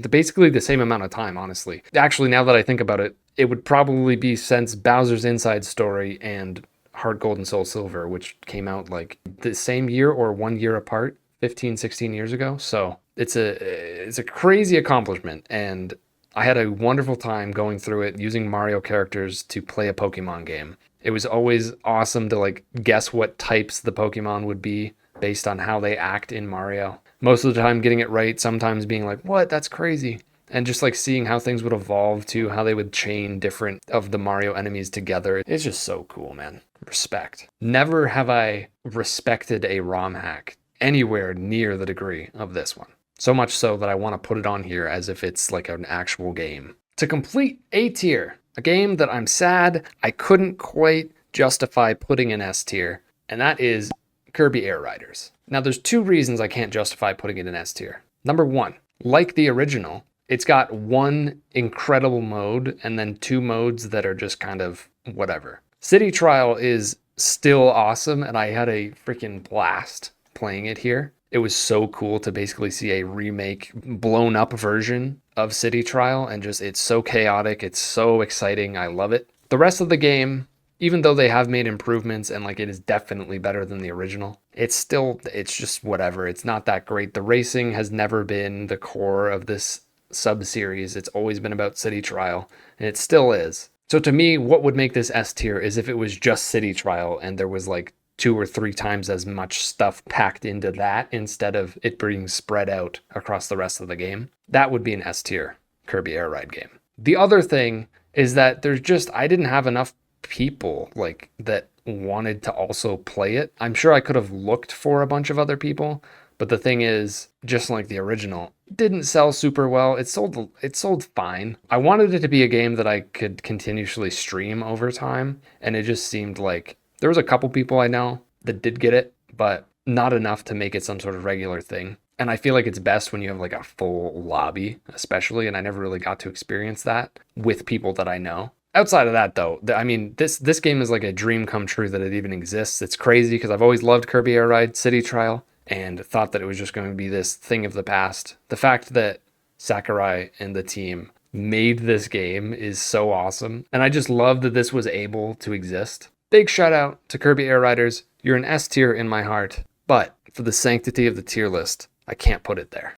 basically the same amount of time, honestly. Actually, now that I think about it, it would probably be since Bowser's Inside Story and Heart Gold and Soul Silver, which came out like the same year or 1 year apart, 15, 16 years ago. So it's a crazy accomplishment, and I had a wonderful time going through it using Mario characters to play a Pokemon game. It was always awesome to like guess what types the Pokemon would be based on how they act in Mario. Most of the time getting it right, sometimes being like, what? That's crazy. And just like seeing how things would evolve to how they would chain different of the Mario enemies together. It's just so cool, man. Respect. Never have I respected a ROM hack anywhere near the degree of this one. So much so that I want to put it on here as if it's like an actual game. To complete A tier, a game that I'm sad I couldn't quite justify putting in S tier, and that is Kirby Air Riders. Now there's 2 reasons I can't justify putting it in S tier. Number 1, like the original, it's got 1 incredible mode and then 2 modes that are just kind of whatever. City Trial is still awesome, and I had a freaking blast playing it here. It was so cool to basically see a remake, blown up version of City Trial, and just it's so chaotic, it's so exciting, I love it. The rest of the game, even though they have made improvements and like it is definitely better than the original, it's just whatever. It's not that great. The racing has never been the core of this sub-series. It's always been about City Trial, and it still is. So to me, what would make this S tier is if it was just City Trial and there was like 2 or 3 times as much stuff packed into that instead of it being spread out across the rest of the game. That would be an S tier Kirby Air Ride game. The other thing is that I didn't have enough people like that wanted to also play it. I'm sure I could have looked for a bunch of other people, but the thing is, just like the original, it didn't sell super well. It sold fine. I wanted it to be a game that I could continuously stream over time, and it just seemed like there was a couple people I know that did get it, but not enough to make it some sort of regular thing. And I feel like it's best when you have like a full lobby, especially, and I never really got to experience that with people that I know. Outside of that, though, I mean, this game is like a dream come true that it even exists. It's crazy because I've always loved Kirby Air Ride City Trial and thought that it was just going to be this thing of the past. The fact that Sakurai and the team made this game is so awesome. And I just love that this was able to exist. Big shout out to Kirby Air Riders. You're an S tier in my heart, but for the sanctity of the tier list, I can't put it there.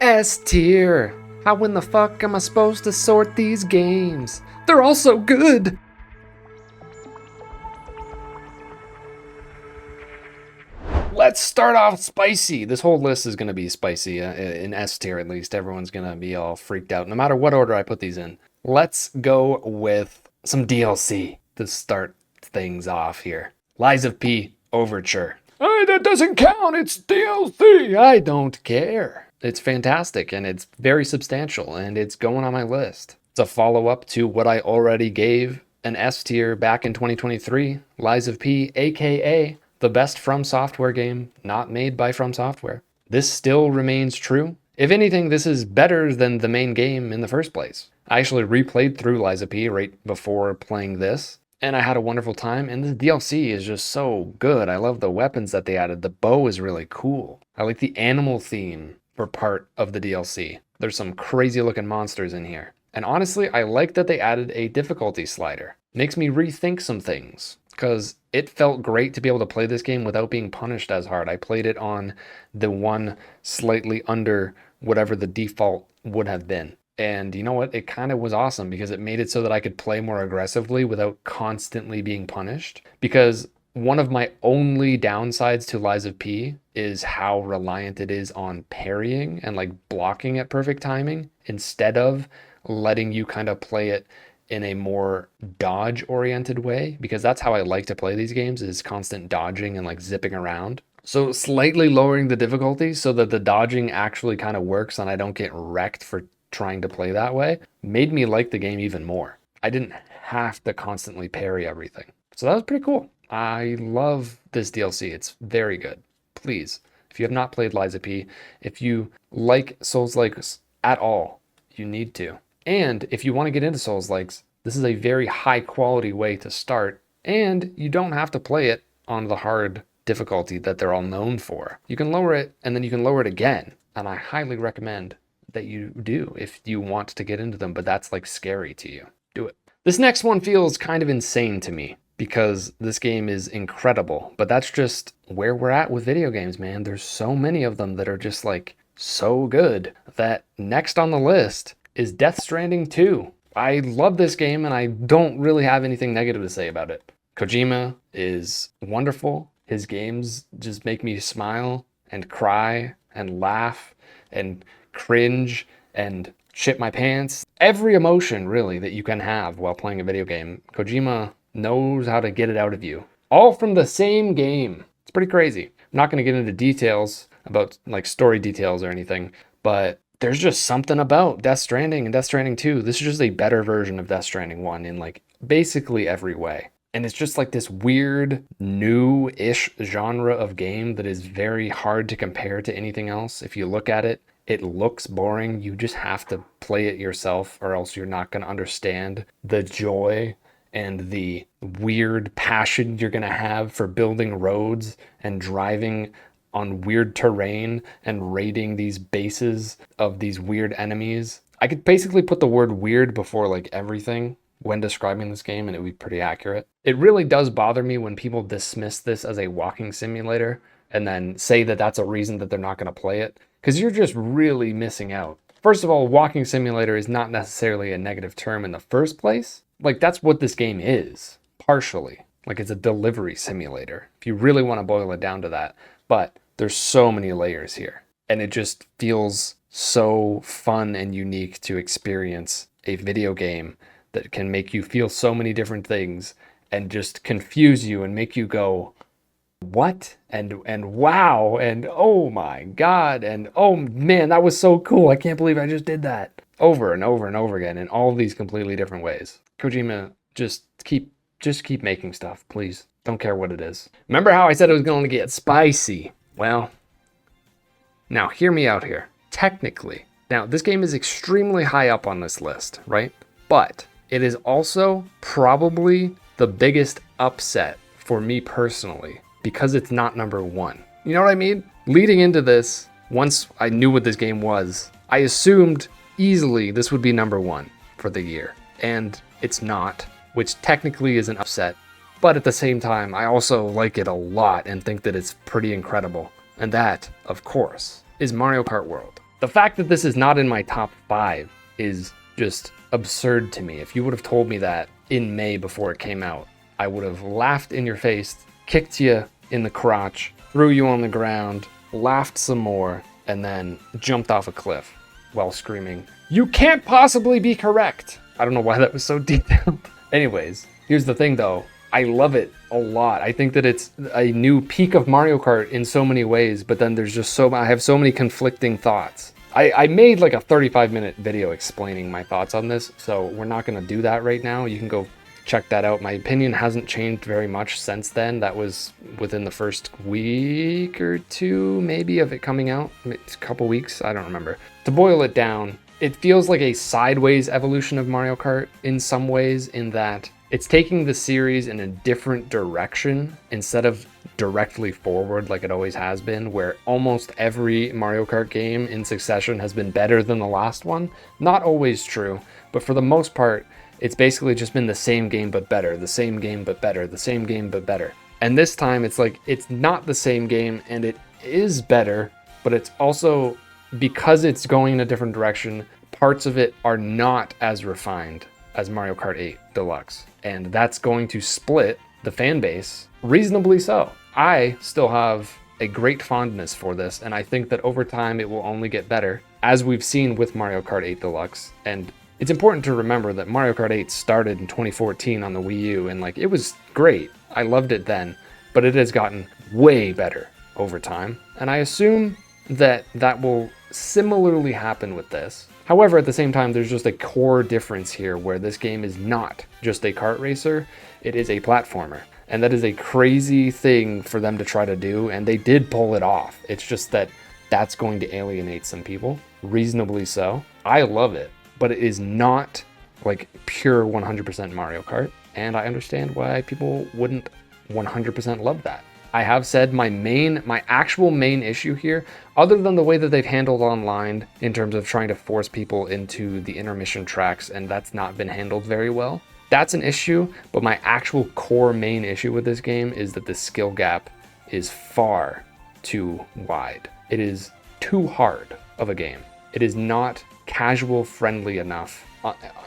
S tier. How in the fuck am I supposed to sort these games? They're all so good. Let's start off spicy. This whole list is going to be spicy, in S tier at least. Everyone's going to be all freaked out, no matter what order I put these in. Let's go with some DLC to start things off here. Lies of P Overture. Oh, that doesn't count, it's DLC. I don't care. It's fantastic, and it's very substantial, and it's going on my list. It's a follow-up to what I already gave an S tier back in 2023, Lies of P, aka the best From Software game not made by From Software. This still remains true. If anything, this is better than the main game in the first place. I actually replayed through Lies of P right before playing this, and I had a wonderful time, and the DLC is just so good. I love the weapons that they added. The bow is really cool. I like the animal theme for part of the DLC. There's some crazy looking monsters in here. And honestly, I like that they added a difficulty slider. Makes me rethink some things, because it felt great to be able to play this game without being punished as hard. I played it on the one slightly under whatever the default would have been. And you know what? It kind of was awesome because it made it so that I could play more aggressively without constantly being punished. Because one of my only downsides to Lies of P is how reliant it is on parrying and like blocking at perfect timing instead of letting you kind of play it in a more dodge oriented way, because that's how I like to play these games, is constant dodging and like zipping around. So slightly lowering the difficulty so that the dodging actually kind of works and I don't get wrecked for trying to play that way made me like the game even more. I didn't have to constantly parry everything. So that was pretty cool. I love this DLC. It's very good. Please, if you have not played Lies of P, if you like Souls-likes at all, you need to. And if you want to get into Souls-likes, this is a very high quality way to start, and you don't have to play it on the hard difficulty that they're all known for. You can lower it and then you can lower it again, and I highly recommend that you do if you want to get into them, but that's like scary to you. Do it. This next one feels kind of insane to me because this game is incredible, but that's just where we're at with video games, man. There's so many of them that are just like so good that next on the list is Death Stranding 2. I love this game and I don't really have anything negative to say about it. Kojima is wonderful. His games just make me smile and cry and laugh and cringe and shit my pants. Every emotion really that you can have while playing a video game, Kojima knows how to get it out of you. All from the same game. It's pretty crazy. I'm not going to get into details about like story details or anything, but there's just something about Death Stranding and Death Stranding 2. This is just a better version of Death Stranding 1 in like basically every way. And it's just like this weird new-ish genre of game that is very hard to compare to anything else. If you look at it, it looks boring. You just have to play it yourself or else you're not going to understand the joy and the weird passion you're going to have for building roads and driving on weird terrain and raiding these bases of these weird enemies. I could basically put the word weird before like everything when describing this game and it would be pretty accurate. It really does bother me when people dismiss this as a walking simulator and then say that that's a reason that they're not going to play it, because you're just really missing out. First of all, walking simulator is not necessarily a negative term in the first place. Like that's what this game is, partially. Like it's a delivery simulator, if you really want to boil it down to that. But there's so many layers here, and it just feels so fun and unique to experience a video game that can make you feel so many different things and just confuse you and make you go, what? And wow, and oh my God, and oh man, that was so cool. I can't believe I just did that. Over and over and over again in all of these completely different ways. Kojima, just keep making stuff, please. Don't care what it is. Remember how I said it was going to get spicy? Well, now hear me out here. Technically, now this game is extremely high up on this list, right? But it is also probably the biggest upset for me personally because it's not number one. You know what I mean? Leading into this, once I knew what this game was, I assumed easily this would be number one for the year. And it's not, which technically is an upset. But at the same time, I also like it a lot and think that it's pretty incredible. And that, of course, is Mario Kart World. The fact that this is not in my top 5 is just absurd to me. If you would have told me that in May before it came out, I would have laughed in your face, kicked you in the crotch, threw you on the ground, laughed some more, and then jumped off a cliff while screaming, "You can't possibly be correct!" I don't know why that was so detailed. Anyways, here's the thing though. I love it a lot. I think that it's a new peak of Mario Kart in so many ways, but then there's just I have so many conflicting thoughts I made like a 35-minute video explaining my thoughts on this, so we're not going to do that right now. You can go check that out. My opinion hasn't changed very much since then. That was within the first week or two, maybe, of it coming out. It's a couple weeks, I don't remember. To boil it down, it feels like a sideways evolution of Mario Kart in some ways, in that it's taking the series in a different direction instead of directly forward like it always has been, where almost every Mario Kart game in succession has been better than the last one. Not always true, but for the most part, it's basically just been the same game but better, the same game but better, the same game but better. And this time it's like, it's not the same game and it is better, but it's also, because it's going in a different direction, parts of it are not as refined as Mario Kart 8 Deluxe. And that's going to split the fan base, reasonably so. I still have a great fondness for this, and I think that over time it will only get better, as we've seen with Mario Kart 8 Deluxe. And it's important to remember that Mario Kart 8 started in 2014 on the Wii U, and like, it was great. I loved it then, but it has gotten way better over time. And I assume that that will similarly happen with this. However, at the same time, there's just a core difference here where this game is not just a kart racer, it is a platformer. And that is a crazy thing for them to try to do, and they did pull it off. It's just that that's going to alienate some people, reasonably so. I love it, but it is not like pure 100% Mario Kart, and I understand why people wouldn't 100% love that. I have said my actual main issue here, other than the way that they've handled online in terms of trying to force people into the intermission tracks, and that's not been handled very well. That's an issue, but my actual core main issue with this game is that the skill gap is far too wide. It is too hard of a game. It is not casual friendly enough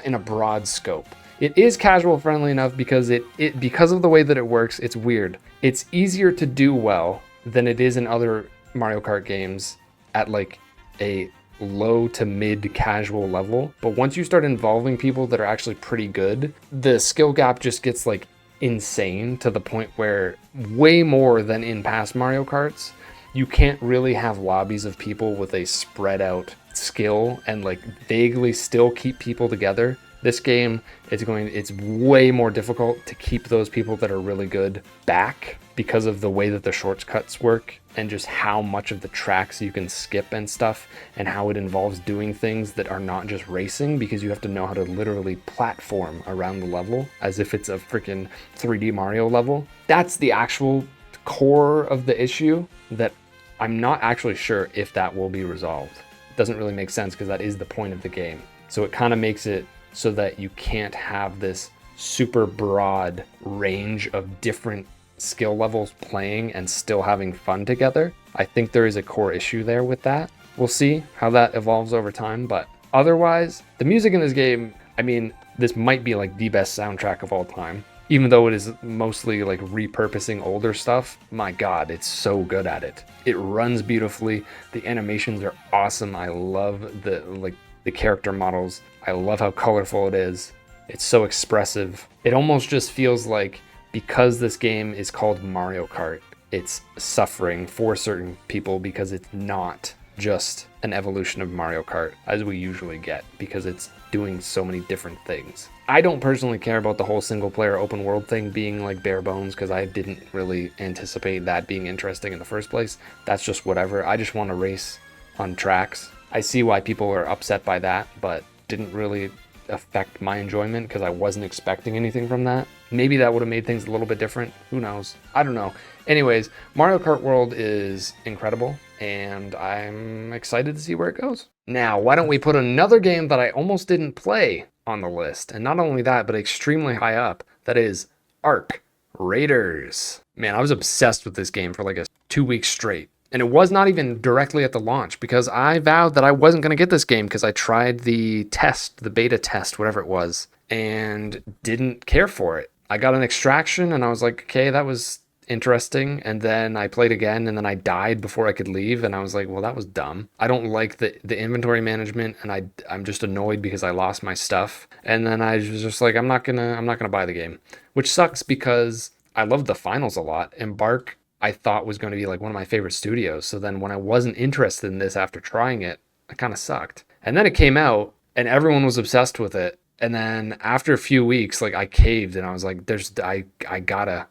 in a broad scope. It is casual friendly enough because because of the way that it works, it's weird. It's easier to do well than it is in other Mario Kart games at like a low to mid casual level. But once you start involving people that are actually pretty good, the skill gap just gets like insane, to the point where, way more than in past Mario Karts, you can't really have lobbies of people with a spread out skill and like vaguely still keep people together. This game, it's way more difficult to keep those people that are really good back because of the way that the shortcuts work and just how much of the tracks you can skip and stuff, and how it involves doing things that are not just racing, because you have to know how to literally platform around the level as if it's a freaking 3D Mario level. That's the actual core of the issue that I'm not actually sure if that will be resolved. It doesn't really make sense because that is the point of the game. So it kind of makes it so that you can't have this super broad range of different skill levels playing and still having fun together. I think there is a core issue there with that. We'll see how that evolves over time, but otherwise, the music in this game, I mean, this might be like the best soundtrack of all time. Even though it is mostly like repurposing older stuff, my God, it's so good at it. It runs beautifully. The animations are awesome. I love the character models. I love how colorful it is. It's so expressive. It almost just feels like, because this game is called Mario Kart, it's suffering for certain people because it's not just an evolution of Mario Kart as we usually get, because it's doing so many different things. I don't personally care about the whole single player open world thing being like bare bones, because I didn't really anticipate that being interesting in the first place. That's just whatever. I just want to race on tracks. I see why people are upset by that, but didn't really affect my enjoyment because I wasn't expecting anything from that. Maybe that would have made things a little bit different. Who knows? I don't know. Anyways, Mario Kart World is incredible, and I'm excited to see where it goes. Now, why don't we put another game that I almost didn't play on the list, and not only that, but extremely high up. That is Arc Raiders. Man, I was obsessed with this game for like 2 weeks straight. And it was not even directly at the launch, because I vowed that I wasn't going to get this game because I tried the test, the beta test, whatever it was, and didn't care for it. I got an extraction and I was like, okay, that was interesting. And then I played again and then I died before I could leave. And I was like, well, that was dumb. I don't like the inventory management, and I'm just annoyed because I lost my stuff. And then I was just like, I'm not gonna buy the game, which sucks because I loved the finals a lot. Embark, I thought, was going to be like one of my favorite studios. So then when I wasn't interested in this after trying it, it kind of sucked. And then it came out and everyone was obsessed with it. And then after a few weeks, like I caved and I was like, I gotta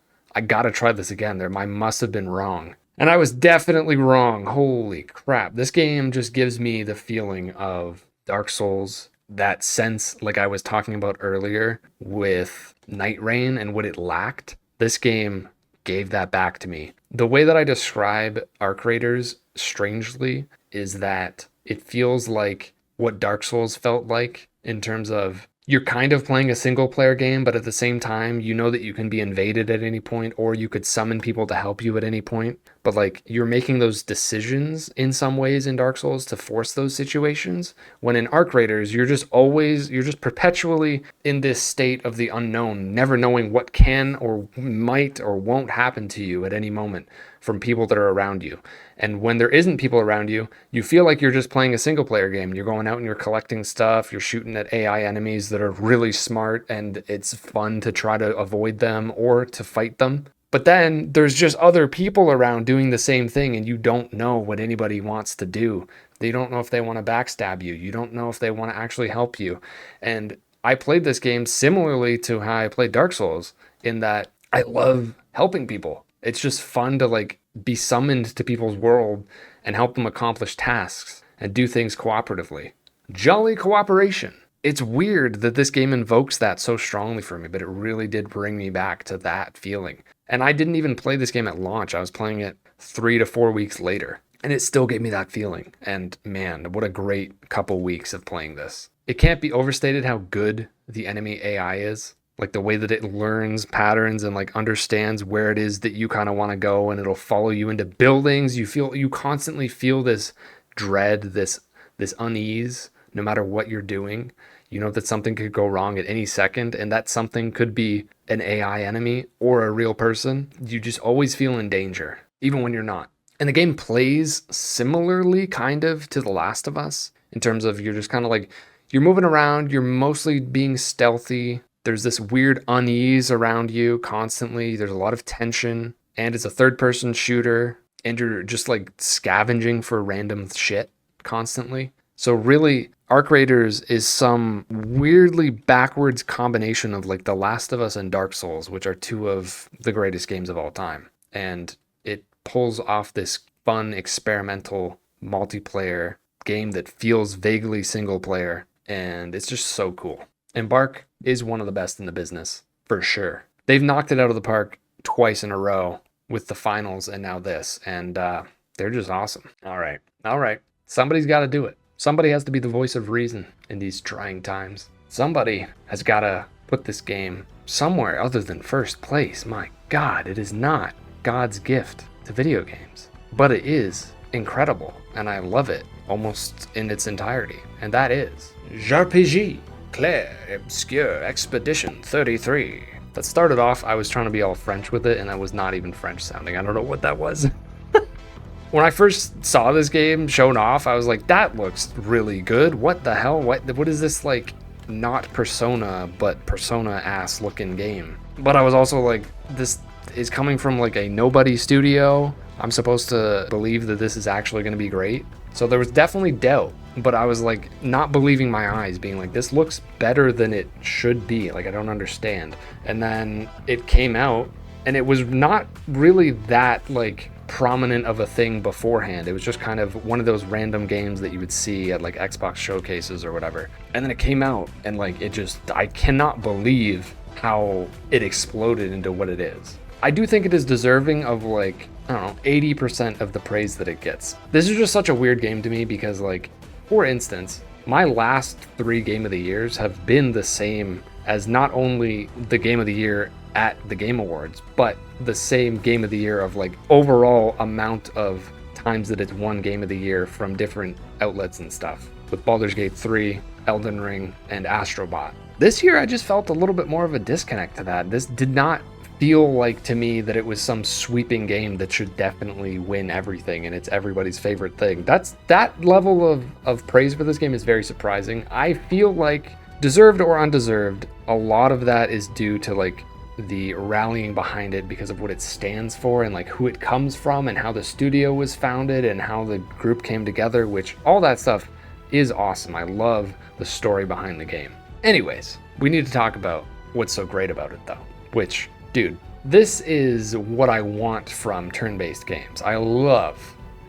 try this again. I must have been wrong. And I was definitely wrong. Holy crap. This game just gives me the feeling of Dark Souls, that sense like I was talking about earlier with Night Rain and what it lacked. This game gave that back to me. The way that I describe Arc Raiders, strangely, is that it feels like what Dark Souls felt like, in terms of you're kind of playing a single player game, but at the same time, you know that you can be invaded at any point, or you could summon people to help you at any point. But like, you're making those decisions in some ways in Dark Souls to force those situations. When in Arc Raiders, you're just perpetually in this state of the unknown, never knowing what can or might or won't happen to you at any moment from people that are around you. And when there isn't people around you, you feel like you're just playing a single player game. You're going out and you're collecting stuff, you're shooting at AI enemies that are really smart, and it's fun to try to avoid them or to fight them. But then there's just other people around doing the same thing, and you don't know what anybody wants to do. They don't know if they want to backstab you. You don't know if they want to actually help you. And I played this game similarly to how I played Dark Souls, in that I love helping people. It's just fun to like be summoned to people's world and help them accomplish tasks and do things cooperatively. Jolly cooperation. It's weird that this game invokes that so strongly for me, but it really did bring me back to that feeling. And I didn't even play this game at launch. I was playing it 3 to 4 weeks later, and it still gave me that feeling. And man, what a great couple weeks of playing this. It can't be overstated how good the enemy AI is. Like the way that it learns patterns and like understands where it is that you kind of want to go, and it'll follow you into buildings. You constantly feel this dread, this unease, no matter what you're doing. You know that something could go wrong at any second, and that something could be an AI enemy or a real person. You just always feel in danger, even when you're not. And the game plays similarly kind of to The Last of Us, in terms of you're just kind of like, you're moving around, you're mostly being stealthy. There's this weird unease around you constantly. There's a lot of tension, and it's a third-person shooter, and you're just like scavenging for random shit constantly. So really, Arc Raiders is some weirdly backwards combination of like The Last of Us and Dark Souls, which are two of the greatest games of all time. And it pulls off this fun, experimental multiplayer game that feels vaguely single player, and it's just so cool. Embark is one of the best in the business, for sure. They've knocked it out of the park twice in a row with the finals and now this, and they're just awesome. All right. Somebody's got to do it. Somebody has to be the voice of reason in these trying times. Somebody has got to put this game somewhere other than first place. My God, it is not God's gift to video games, but it is incredible, and I love it almost in its entirety, and that is JRPG Claire Obscure Expedition 33. That started off, I was trying to be all French with it, and that was not even French sounding. I don't know what that was. When I first saw this game shown off, I was like, that looks really good. What the hell? What is this, like, not Persona, but Persona-ass looking game? But I was also like, this is coming from like a nobody studio. I'm supposed to believe that this is actually going to be great. So there was definitely doubt, but I was like not believing my eyes, being like, this looks better than it should be. Like, I don't understand. And then it came out, and it was not really that like prominent of a thing beforehand. It was just kind of one of those random games that you would see at like Xbox showcases or whatever. And then it came out, and like I cannot believe how it exploded into what it is. I do think it is deserving of like, I don't know, 80% of the praise that it gets. This is just such a weird game to me because, like, for instance, my last 3 Game of the Years have been the same as not only the Game of the Year at the Game Awards, but the same Game of the Year of like overall amount of times that it's won Game of the Year from different outlets and stuff, with Baldur's Gate 3, Elden Ring, and Astrobot. This year I just felt a little bit more of a disconnect to that. This did not feel like to me that it was some sweeping game that should definitely win everything and it's everybody's favorite thing. That level of praise for this game is very surprising. I feel like, deserved or undeserved, a lot of that is due to like the rallying behind it because of what it stands for and like who it comes from and how the studio was founded and how the group came together, which all that stuff is awesome. I love the story behind the game. Anyways, we need to talk about what's so great about it though, which, dude, this is what I want from turn-based games. I love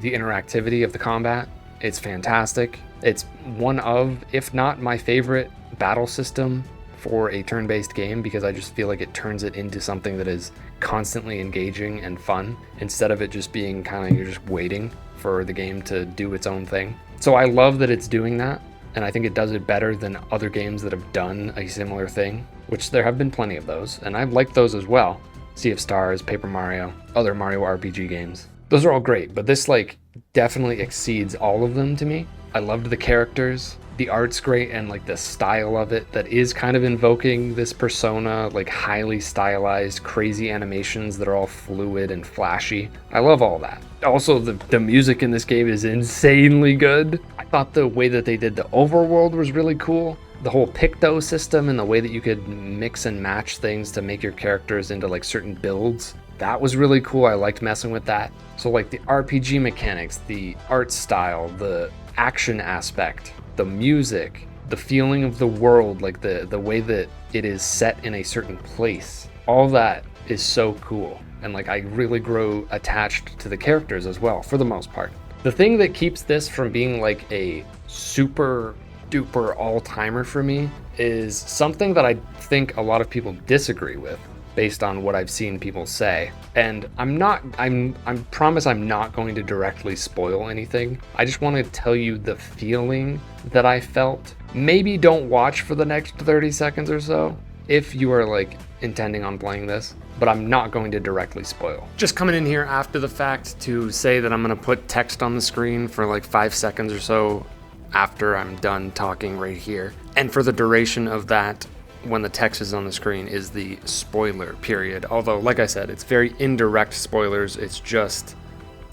the interactivity of the combat. It's fantastic. It's one of, if not my favorite battle system for a turn-based game, because I just feel like it turns it into something that is constantly engaging and fun instead of it just being kind of, you're just waiting for the game to do its own thing. So I love that it's doing that, and I think it does it better than other games that have done a similar thing, which there have been plenty of those, and I've liked those as well. Sea of Stars, Paper Mario, other Mario RPG games. Those are all great, but this like definitely exceeds all of them to me. I loved the characters, the art's great, and like the style of it that is kind of invoking this persona, like highly stylized, crazy animations that are all fluid and flashy. I love all that. Also, the music in this game is insanely good. I thought the way that they did the overworld was really cool. The whole Picto system and the way that you could mix and match things to make your characters into like certain builds, that was really cool. I liked messing with that. So like the RPG mechanics, the art style, the action aspect, the music, the feeling of the world, like the way that it is set in a certain place, all that is so cool. And like I really grow attached to the characters as well, for the most part. The thing that keeps this from being like a super duper all-timer for me is something that I think a lot of people disagree with based on what I've seen people say. And I promise I'm not going to directly spoil anything. I just want to tell you the feeling that I felt. Maybe don't watch for the next 30 seconds or so if you are like intending on playing this, but I'm not going to directly spoil. Just coming in here after the fact to say that I'm going to put text on the screen for like 5 seconds or so after I'm done talking right here. And for the duration of that, when the text is on the screen, is the spoiler period. Although, like I said, it's very indirect spoilers. It's just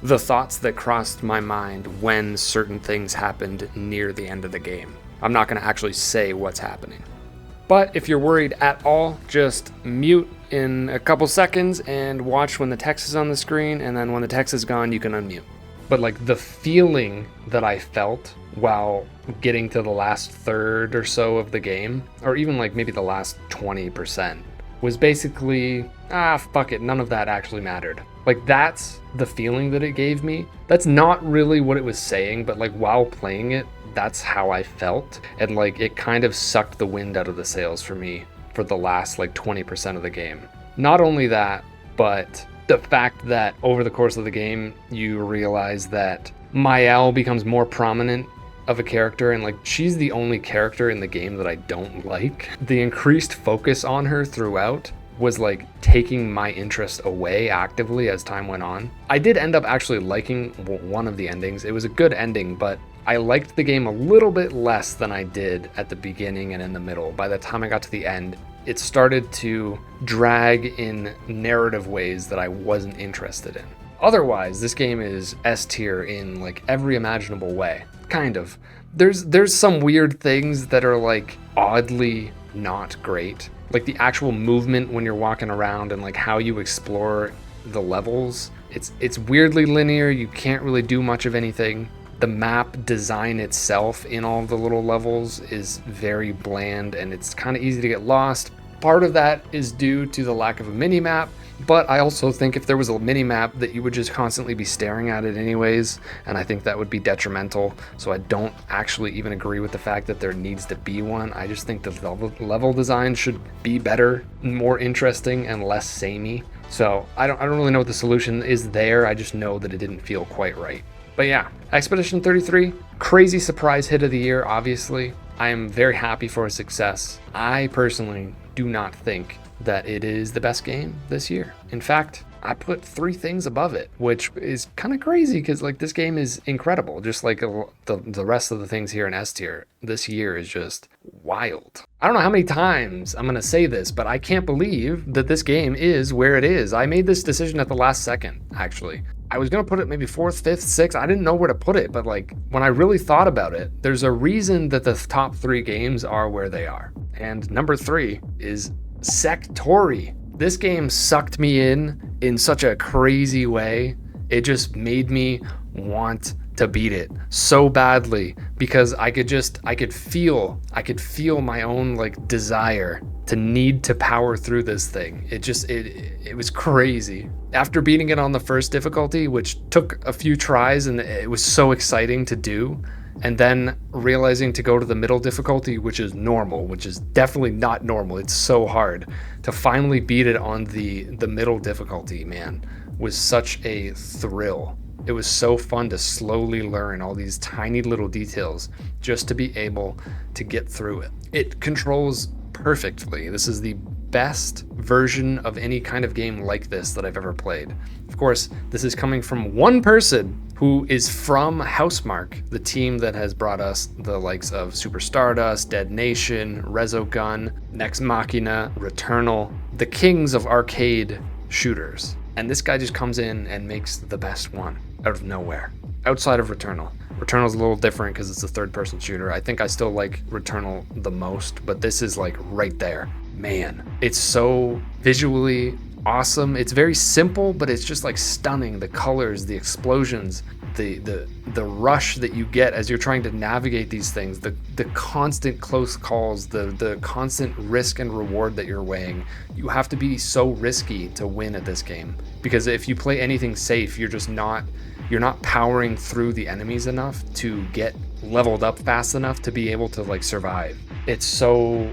the thoughts that crossed my mind when certain things happened near the end of the game. I'm not going to actually say what's happening. But if you're worried at all, just mute in a couple seconds and watch when the text is on the screen, and then when the text is gone, you can unmute. But like the feeling that I felt while getting to the last third or so of the game, or even like maybe the last 20%, was basically, fuck it, none of that actually mattered. Like that's the feeling that it gave me. That's not really what it was saying, but like while playing it, that's how I felt. And like it kind of sucked the wind out of the sails for me for the last like 20% of the game. Not only that, but the fact that over the course of the game, you realize that Mayel becomes more prominent of a character, and like she's the only character in the game that I don't like. The increased focus on her throughout was like taking my interest away actively as time went on. I did end up actually liking one of the endings. It was a good ending, but I liked the game a little bit less than I did at the beginning and in the middle. By the time I got to the end, it started to drag in narrative ways that I wasn't interested in. Otherwise, this game is S tier in like every imaginable way. Kind of. There's some weird things that are like oddly not great. Like the actual movement when you're walking around and like how you explore the levels. It's weirdly linear. You can't really do much of anything. The map design itself in all of the little levels is very bland, and it's kind of easy to get lost. Part of that is due to the lack of a mini-map, but I also think if there was a mini-map that you would just constantly be staring at it anyways, and I think that would be detrimental. So I don't actually even agree with the fact that there needs to be one. I just think the level design should be better, more interesting, and less samey. So I don't really know what the solution is there. I just know that it didn't feel quite right. But yeah, Expedition 33, crazy surprise hit of the year, obviously. I am very happy for its success. I personally do not think that it is the best game this year. In fact, I put 3 things above it, which is kind of crazy because like this game is incredible. Just like the rest of the things here in S tier, this year is just wild. I don't know how many times I'm going to say this, but I can't believe that this game is where it is. I made this decision at the last second, actually. I was going to put it maybe 4th, 5th, 6th. I didn't know where to put it, but like when I really thought about it, there's a reason that the top 3 games are where they are. And number 3 is Sectori. This game sucked me in such a crazy way. It just made me want to beat it so badly because I could feel my own like desire to need to power through this thing. It was crazy. After beating it on the first difficulty, which took a few tries and it was so exciting to do, and then realizing to go to the middle difficulty, which is normal, which is definitely not normal. It's so hard to finally beat it on the middle difficulty, man, was such a thrill. It was so fun to slowly learn all these tiny little details just to be able to get through it. It controls perfectly. This is the best version of any kind of game like this that I've ever played. Of course, this is coming from one person who is from Housemarque, the team that has brought us the likes of Super Stardust, Dead Nation, Resogun, Nex Machina, Returnal, the kings of arcade shooters. And this guy just comes in and makes the best one out of nowhere, outside of Returnal. Returnal's a little different because it's a third-person shooter. I think I still like Returnal the most, but this is like right there. Man, it's so visually awesome. It's very simple, but it's just like stunning. The colors, the explosions, the rush that you get as you're trying to navigate these things, the constant close calls, the constant risk and reward that you're weighing. You have to be so risky to win at this game, because if you play anything safe, you're not powering through the enemies enough to get leveled up fast enough to be able to like survive. It's so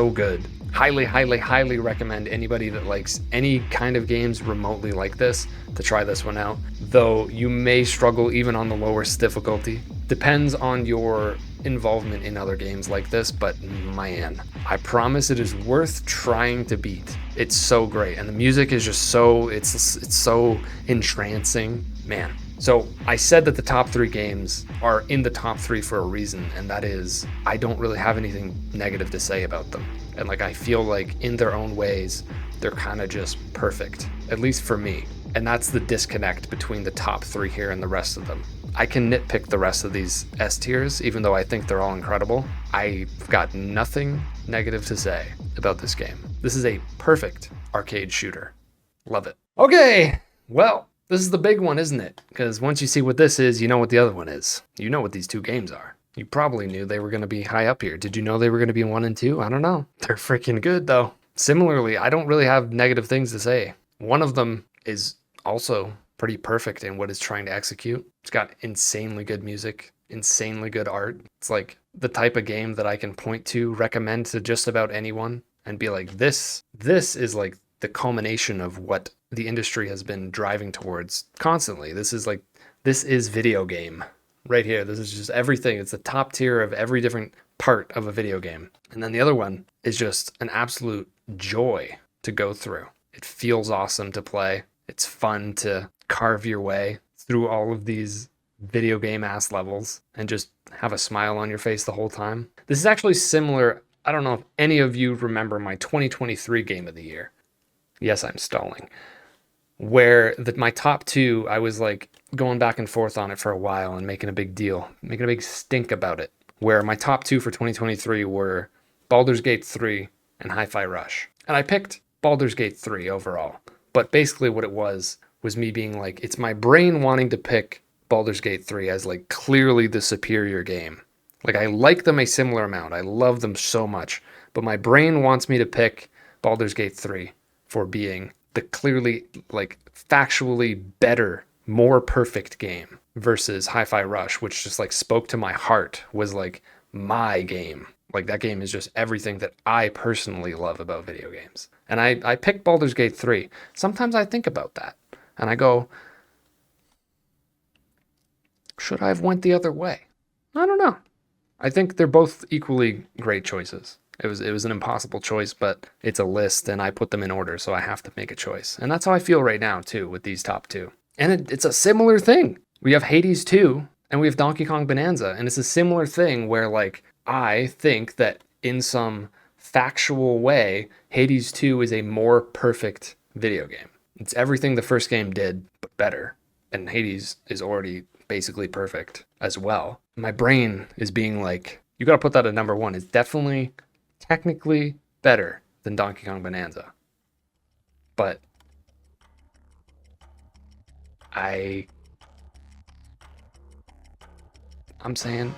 good. Highly recommend anybody that likes any kind of games remotely like this to try this one out, though you may struggle even on the lowest difficulty. Depends on your involvement in other games like this, but man, I promise it is worth trying to beat. It's so great, and the music is just so, it's so entrancing, man. So I said that the top 3 games are in the top 3 for a reason, and that is I don't really have anything negative to say about them. And like I feel like in their own ways, they're kind of just perfect, at least for me. And that's the disconnect between the top 3 here and the rest of them. I can nitpick the rest of these S tiers, even though I think they're all incredible. I've got nothing negative to say about this game. This is a perfect arcade shooter. Love it. Okay, well, this is the big one, isn't it? Because once you see what this is, you know what the other one is. You know what these 2 games are. You probably knew they were going to be high up here. Did you know they were going to be 1 and 2? I don't know. They're freaking good, though. Similarly, I don't really have negative things to say. One of them is also pretty perfect in what it's trying to execute. It's got insanely good music, insanely good art. It's like the type of game that I can point to, recommend to just about anyone, and be like, this is like the culmination of what the industry has been driving towards constantly. This is video game right here. This is just everything. It's the top tier of every different part of a video game. And then the other one is just an absolute joy to go through. It feels awesome to play. It's fun to carve your way through all of these video game ass levels and just have a smile on your face the whole time. This is actually similar. I don't know if any of you remember my 2023 game of the year. Yes, I'm stalling. Where my top 2, I was like going back and forth on it for a while and making a big deal, making a big stink about it. Where my top 2 for 2023 were Baldur's Gate 3 and Hi-Fi Rush. And I picked Baldur's Gate 3 overall. But basically what it was me being like, it's my brain wanting to pick Baldur's Gate 3 as like clearly the superior game. Like I like them a similar amount. I love them so much. But my brain wants me to pick Baldur's Gate 3 for being the clearly, like, factually better, more perfect game versus Hi-Fi Rush, which just like spoke to my heart, was like my game. Like that game is just everything that I personally love about video games. And I picked Baldur's Gate 3. Sometimes I think about that and I go, should I have went the other way? I don't know. I think they're both equally great choices. It was an impossible choice, but it's a list and I put them in order, so I have to make a choice. And that's how I feel right now too with these top 2. And it's a similar thing. We have Hades 2 and we have Donkey Kong Bonanza, and it's a similar thing where like I think that in some factual way, Hades 2 is a more perfect video game. It's everything the first game did, but better. And Hades is already basically perfect as well. My brain is being like, you gotta put that at number 1. It's definitely technically better than Donkey Kong Bonanza. But I I'm saying,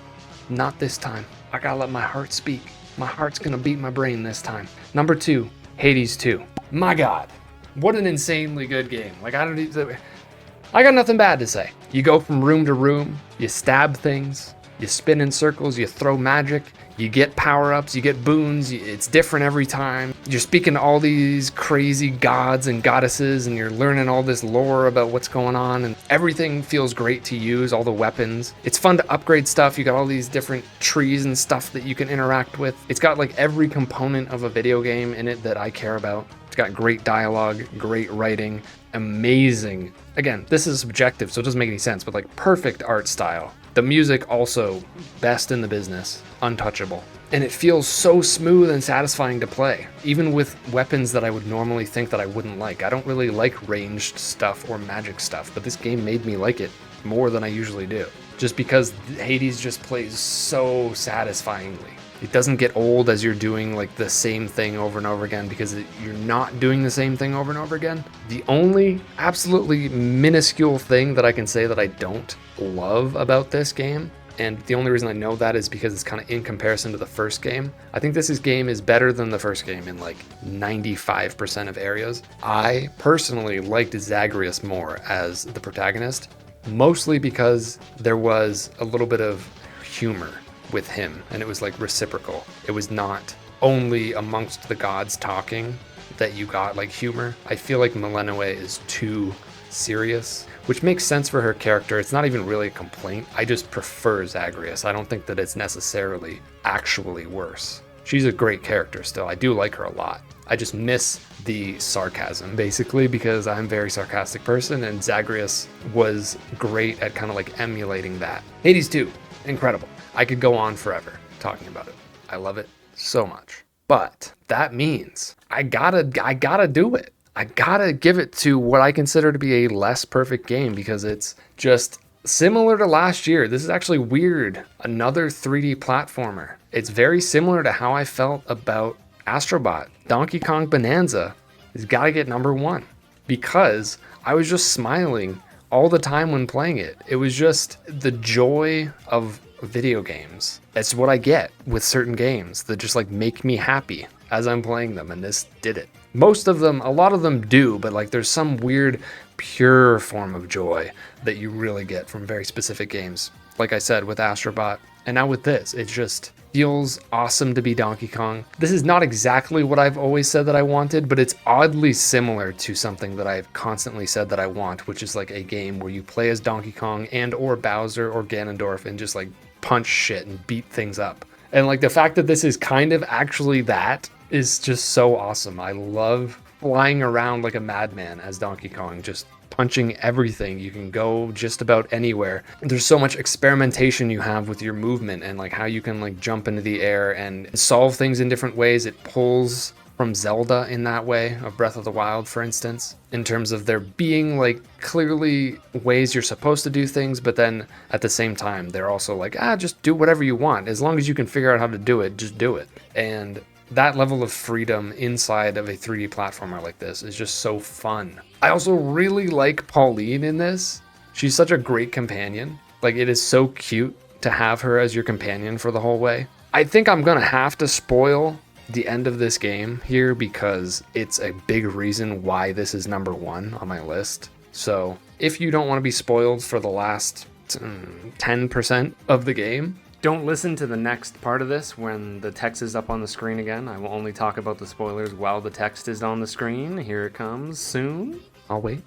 not this time. I gotta let my heart speak. My heart's gonna beat my brain this time. Number 2, Hades 2. My God, what an insanely good game. Like, I got nothing bad to say. You go from room to room, you stab things, you spin in circles, you throw magic, you get power-ups, you get boons, it's different every time. You're speaking to all these crazy gods and goddesses, and you're learning all this lore about what's going on, and everything feels great to use, all the weapons. It's fun to upgrade stuff. You got all these different trees and stuff that you can interact with. It's got like every component of a video game in it that I care about. It's got great dialogue, great writing, amazing. Again, this is subjective, so it doesn't make any sense, but like perfect art style. The music also best in the business, untouchable. And it feels so smooth and satisfying to play, even with weapons that I would normally think that I wouldn't like. I don't really like ranged stuff or magic stuff, but this game made me like it more than I usually do. Just because Hades just plays so satisfyingly. It doesn't get old as you're doing like the same thing over and over again because you're not doing the same thing over and over again. The only absolutely minuscule thing that I can say that I don't love about this game, and the only reason I know that is because it's kind of in comparison to the first game. I think this game is better than the first game in like 95% of areas. I personally liked Zagreus more as the protagonist, mostly because there was a little bit of humor with him, and it was like reciprocal. It was not only amongst the gods talking that you got like humor. I feel like Millennium is too serious, which makes sense for her character. It's not even really a complaint. I just prefer Zagreus. I don't think that it's necessarily actually worse. She's a great character still. I do like her a lot. I just miss the sarcasm basically because I'm a very sarcastic person, and Zagreus was great at kind of like emulating that. Hades 2, incredible. I could go on forever talking about it. I love it so much. But that means I gotta do it. I gotta give it to what I consider to be a less perfect game because it's just similar to last year. This is actually weird. Another 3D platformer. It's very similar to how I felt about Astrobot. Donkey Kong Bonanza has gotta get number 1 because I was just smiling all the time when playing it. It was just the joy of video games. That's what I get with certain games that just like make me happy as I'm playing them, and this did it. Most of them, a lot of them do, but like there's some weird pure form of joy that you really get from very specific games. Like I said with Astrobot, and now with this, it just feels awesome to be Donkey Kong. This is not exactly what I've always said that I wanted, but it's oddly similar to something that I've constantly said that I want, which is like a game where you play as Donkey Kong and or Bowser or Ganondorf and just like punch shit and beat things up. And like the fact that this is kind of actually that is just so awesome. I love flying around like a madman as Donkey Kong, just punching everything. You can go just about anywhere. There's so much experimentation you have with your movement and like how you can like jump into the air and solve things in different ways. It pulls from Zelda in that way, of Breath of the Wild, for instance, in terms of there being like clearly ways you're supposed to do things, but then at the same time, they're also like, just do whatever you want. As long as you can figure out how to do it, just do it. And that level of freedom inside of a 3D platformer like this is just so fun. I also really like Pauline in this. She's such a great companion. Like, it is so cute to have her as your companion for the whole way. I think I'm gonna have to spoil the end of this game here because it's a big reason why this is number 1 on my list. So if you don't want to be spoiled for the last 10% of the game, don't listen to the next part of this when the text is up on the screen again. I will only talk about the spoilers while the text is on the screen. Here it comes soon. I'll wait.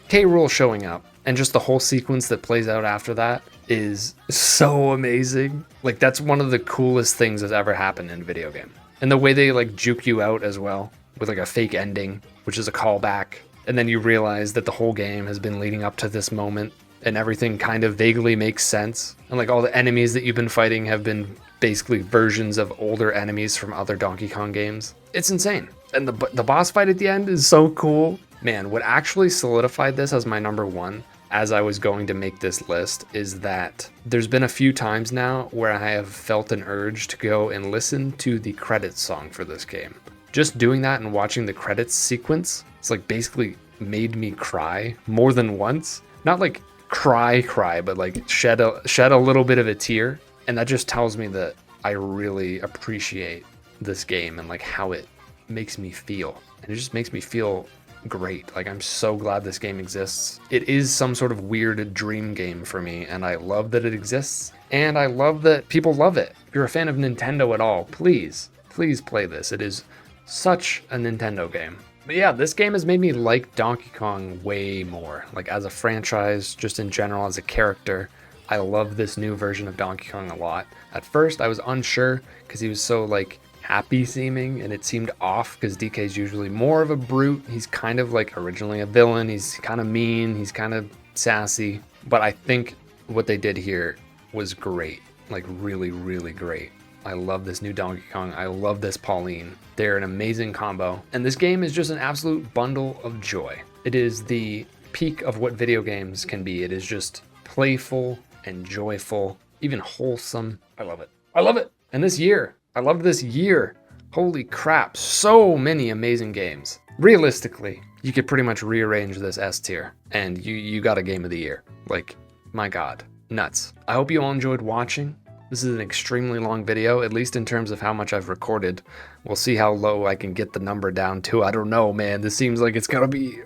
K. Rool showing up and just the whole sequence that plays out after that is so amazing. Like, that's one of the coolest things that's ever happened in a video game. And the way they like juke you out as well with like a fake ending, which is a callback. And then you realize that the whole game has been leading up to this moment and everything kind of vaguely makes sense. And like all the enemies that you've been fighting have been basically versions of older enemies from other Donkey Kong games. It's insane. And the boss fight at the end is so cool. Man, what actually solidified this as my number 1 as I was going to make this list is that there's been a few times now where I have felt an urge to go and listen to the credits song for this game. just doing that and watching the credits sequence, it's like basically made me cry more than once. Not like cry, but like shed a little bit of a tear. And that just tells me that I really appreciate this game and like how it makes me feel. And it just makes me feel great. Like, I'm so glad this game exists. It is some sort of weird dream game for me, and I love that it exists. And I love that people love it. If you're a fan of Nintendo at all, please play this. It is such a Nintendo game. But yeah, this game has made me like Donkey Kong way more. Like, as a franchise, just in general, as a character, I love this new version of Donkey Kong a lot. At first, I was unsure because he was so, like, happy seeming, and it seemed off because DK's usually more of a brute. He's kind of like originally a villain. He's kind of mean. He's kind of sassy. But I think what they did here was great. Like, really, really great. I love this new Donkey Kong. I love this Pauline. They're an amazing combo. And this game is just an absolute bundle of joy. It is the peak of what video games can be. It is just playful and joyful, even wholesome. I love it. I love it. And this year, I loved this year. Holy crap, so many amazing games. Realistically, you could pretty much rearrange this S tier and you got a game of the year. Like, my God, nuts. I hope you all enjoyed watching. This is an extremely long video, at least in terms of how much I've recorded. We'll see how low I can get the number down to. I don't know, man. This seems like it's gonna be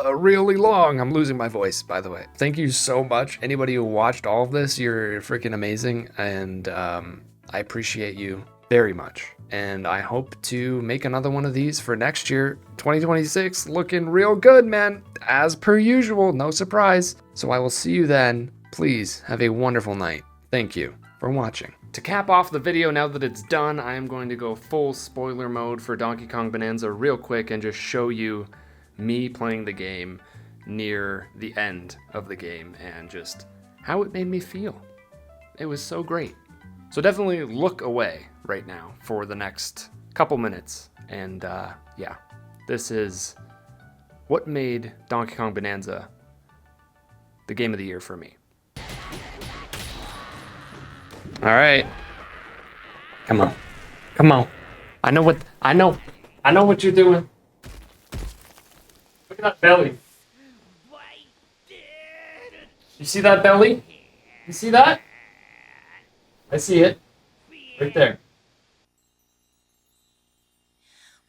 really long. I'm losing my voice, by the way. Thank you so much. Anybody who watched all of this, you're freaking amazing. And I appreciate you very much. And I hope to make another one of these for next year. 2026 looking real good, man. As per usual, no surprise. So I will see you then. Please have a wonderful night. Thank you for watching. To cap off the video, now that it's done, I am going to go full spoiler mode for Donkey Kong Bonanza real quick and just show you me playing the game near the end of the game and just how it made me feel. It was so great. So definitely look away right now for the next couple minutes. And yeah, this is what made Donkey Kong Bonanza the game of the year for me. All right. Come on. Come on. I know what you're doing. Look at that belly. You see that belly? You see that? I see it. Right there.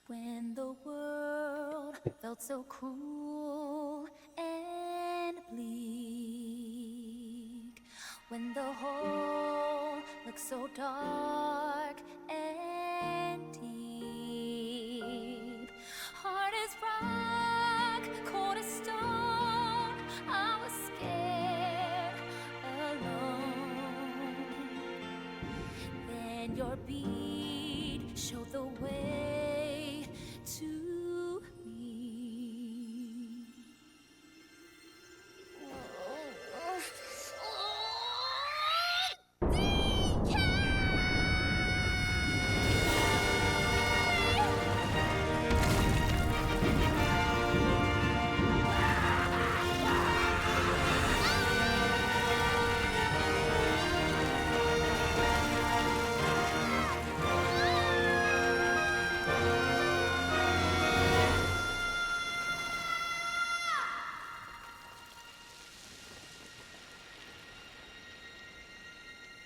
When the world felt so cruel and bleak, when the hole looked so dark and deep, hard as rock, cold as stone, I was scared alone. Then your beat showed the way to me.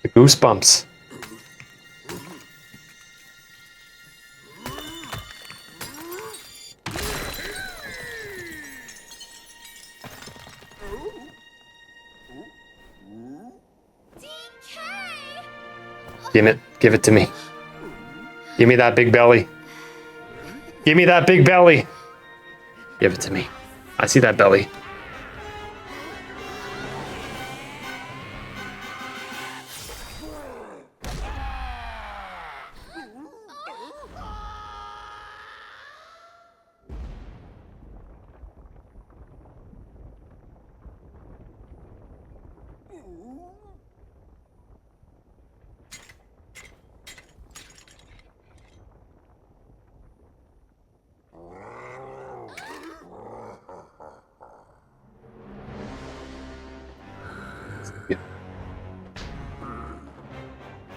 The goosebumps. Give it to me. Give me that big belly. Give me that big belly. Give it to me. I see that belly.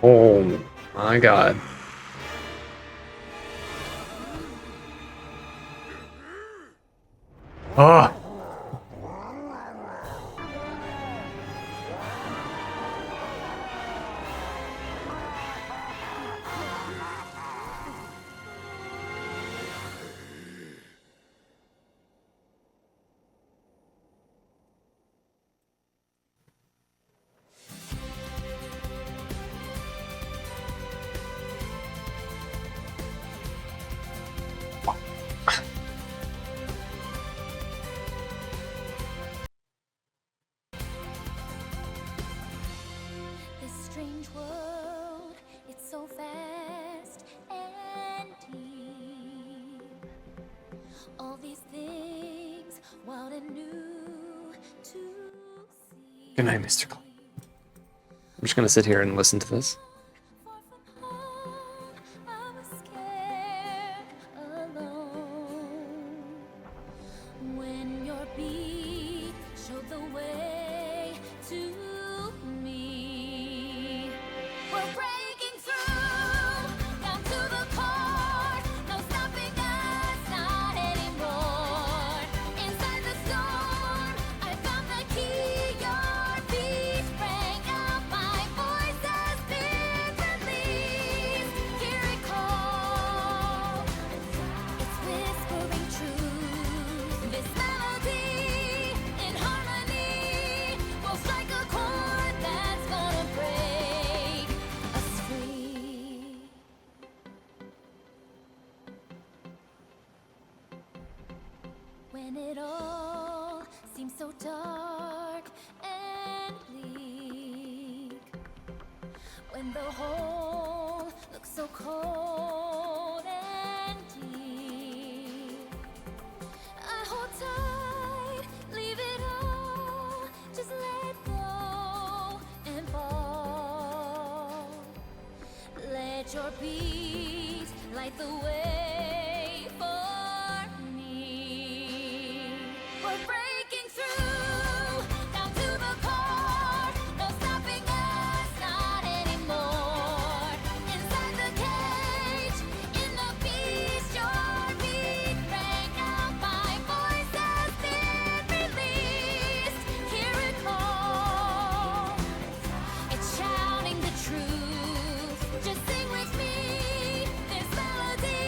Oh my God. Oh. This strange world, it's so vast and deep. All these things, wild and new to see. Good night, Mr. Clay. I'm just gonna sit here and listen to this. Far from home, I was scared alone. When your beat showed the way to me, we're breaking through down to the core. No stopping us, not anymore. Inside the storm, I found the key. Your beat rang out. My voice has been released. Hear it call. It's whispering truth. This melody in harmony will strike a chord that's gonna break us free. When it all seems so dark and bleak, when the whole looks so cold and deep, I hold tight, leave it all, just let go and fall. Let your beat light the way for me. We're breaking through down to the core. No stopping us, not anymore. Inside the cage, in the beast, your beat rang out. My voice has been released. Hear it call. It's shouting the truth. Just sing with me. This melody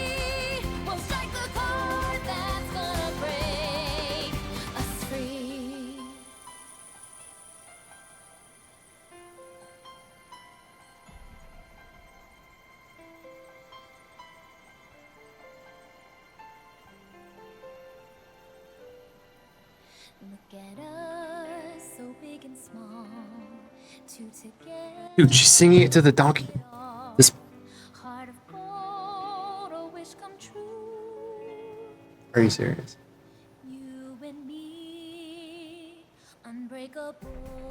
will strike a chord that's gonna break us free. Look at us, so big and small, two together. Dude, she's singing it to the donkey. This. Heart of gold, a wish come true. Are you serious? You and me, unbreakable.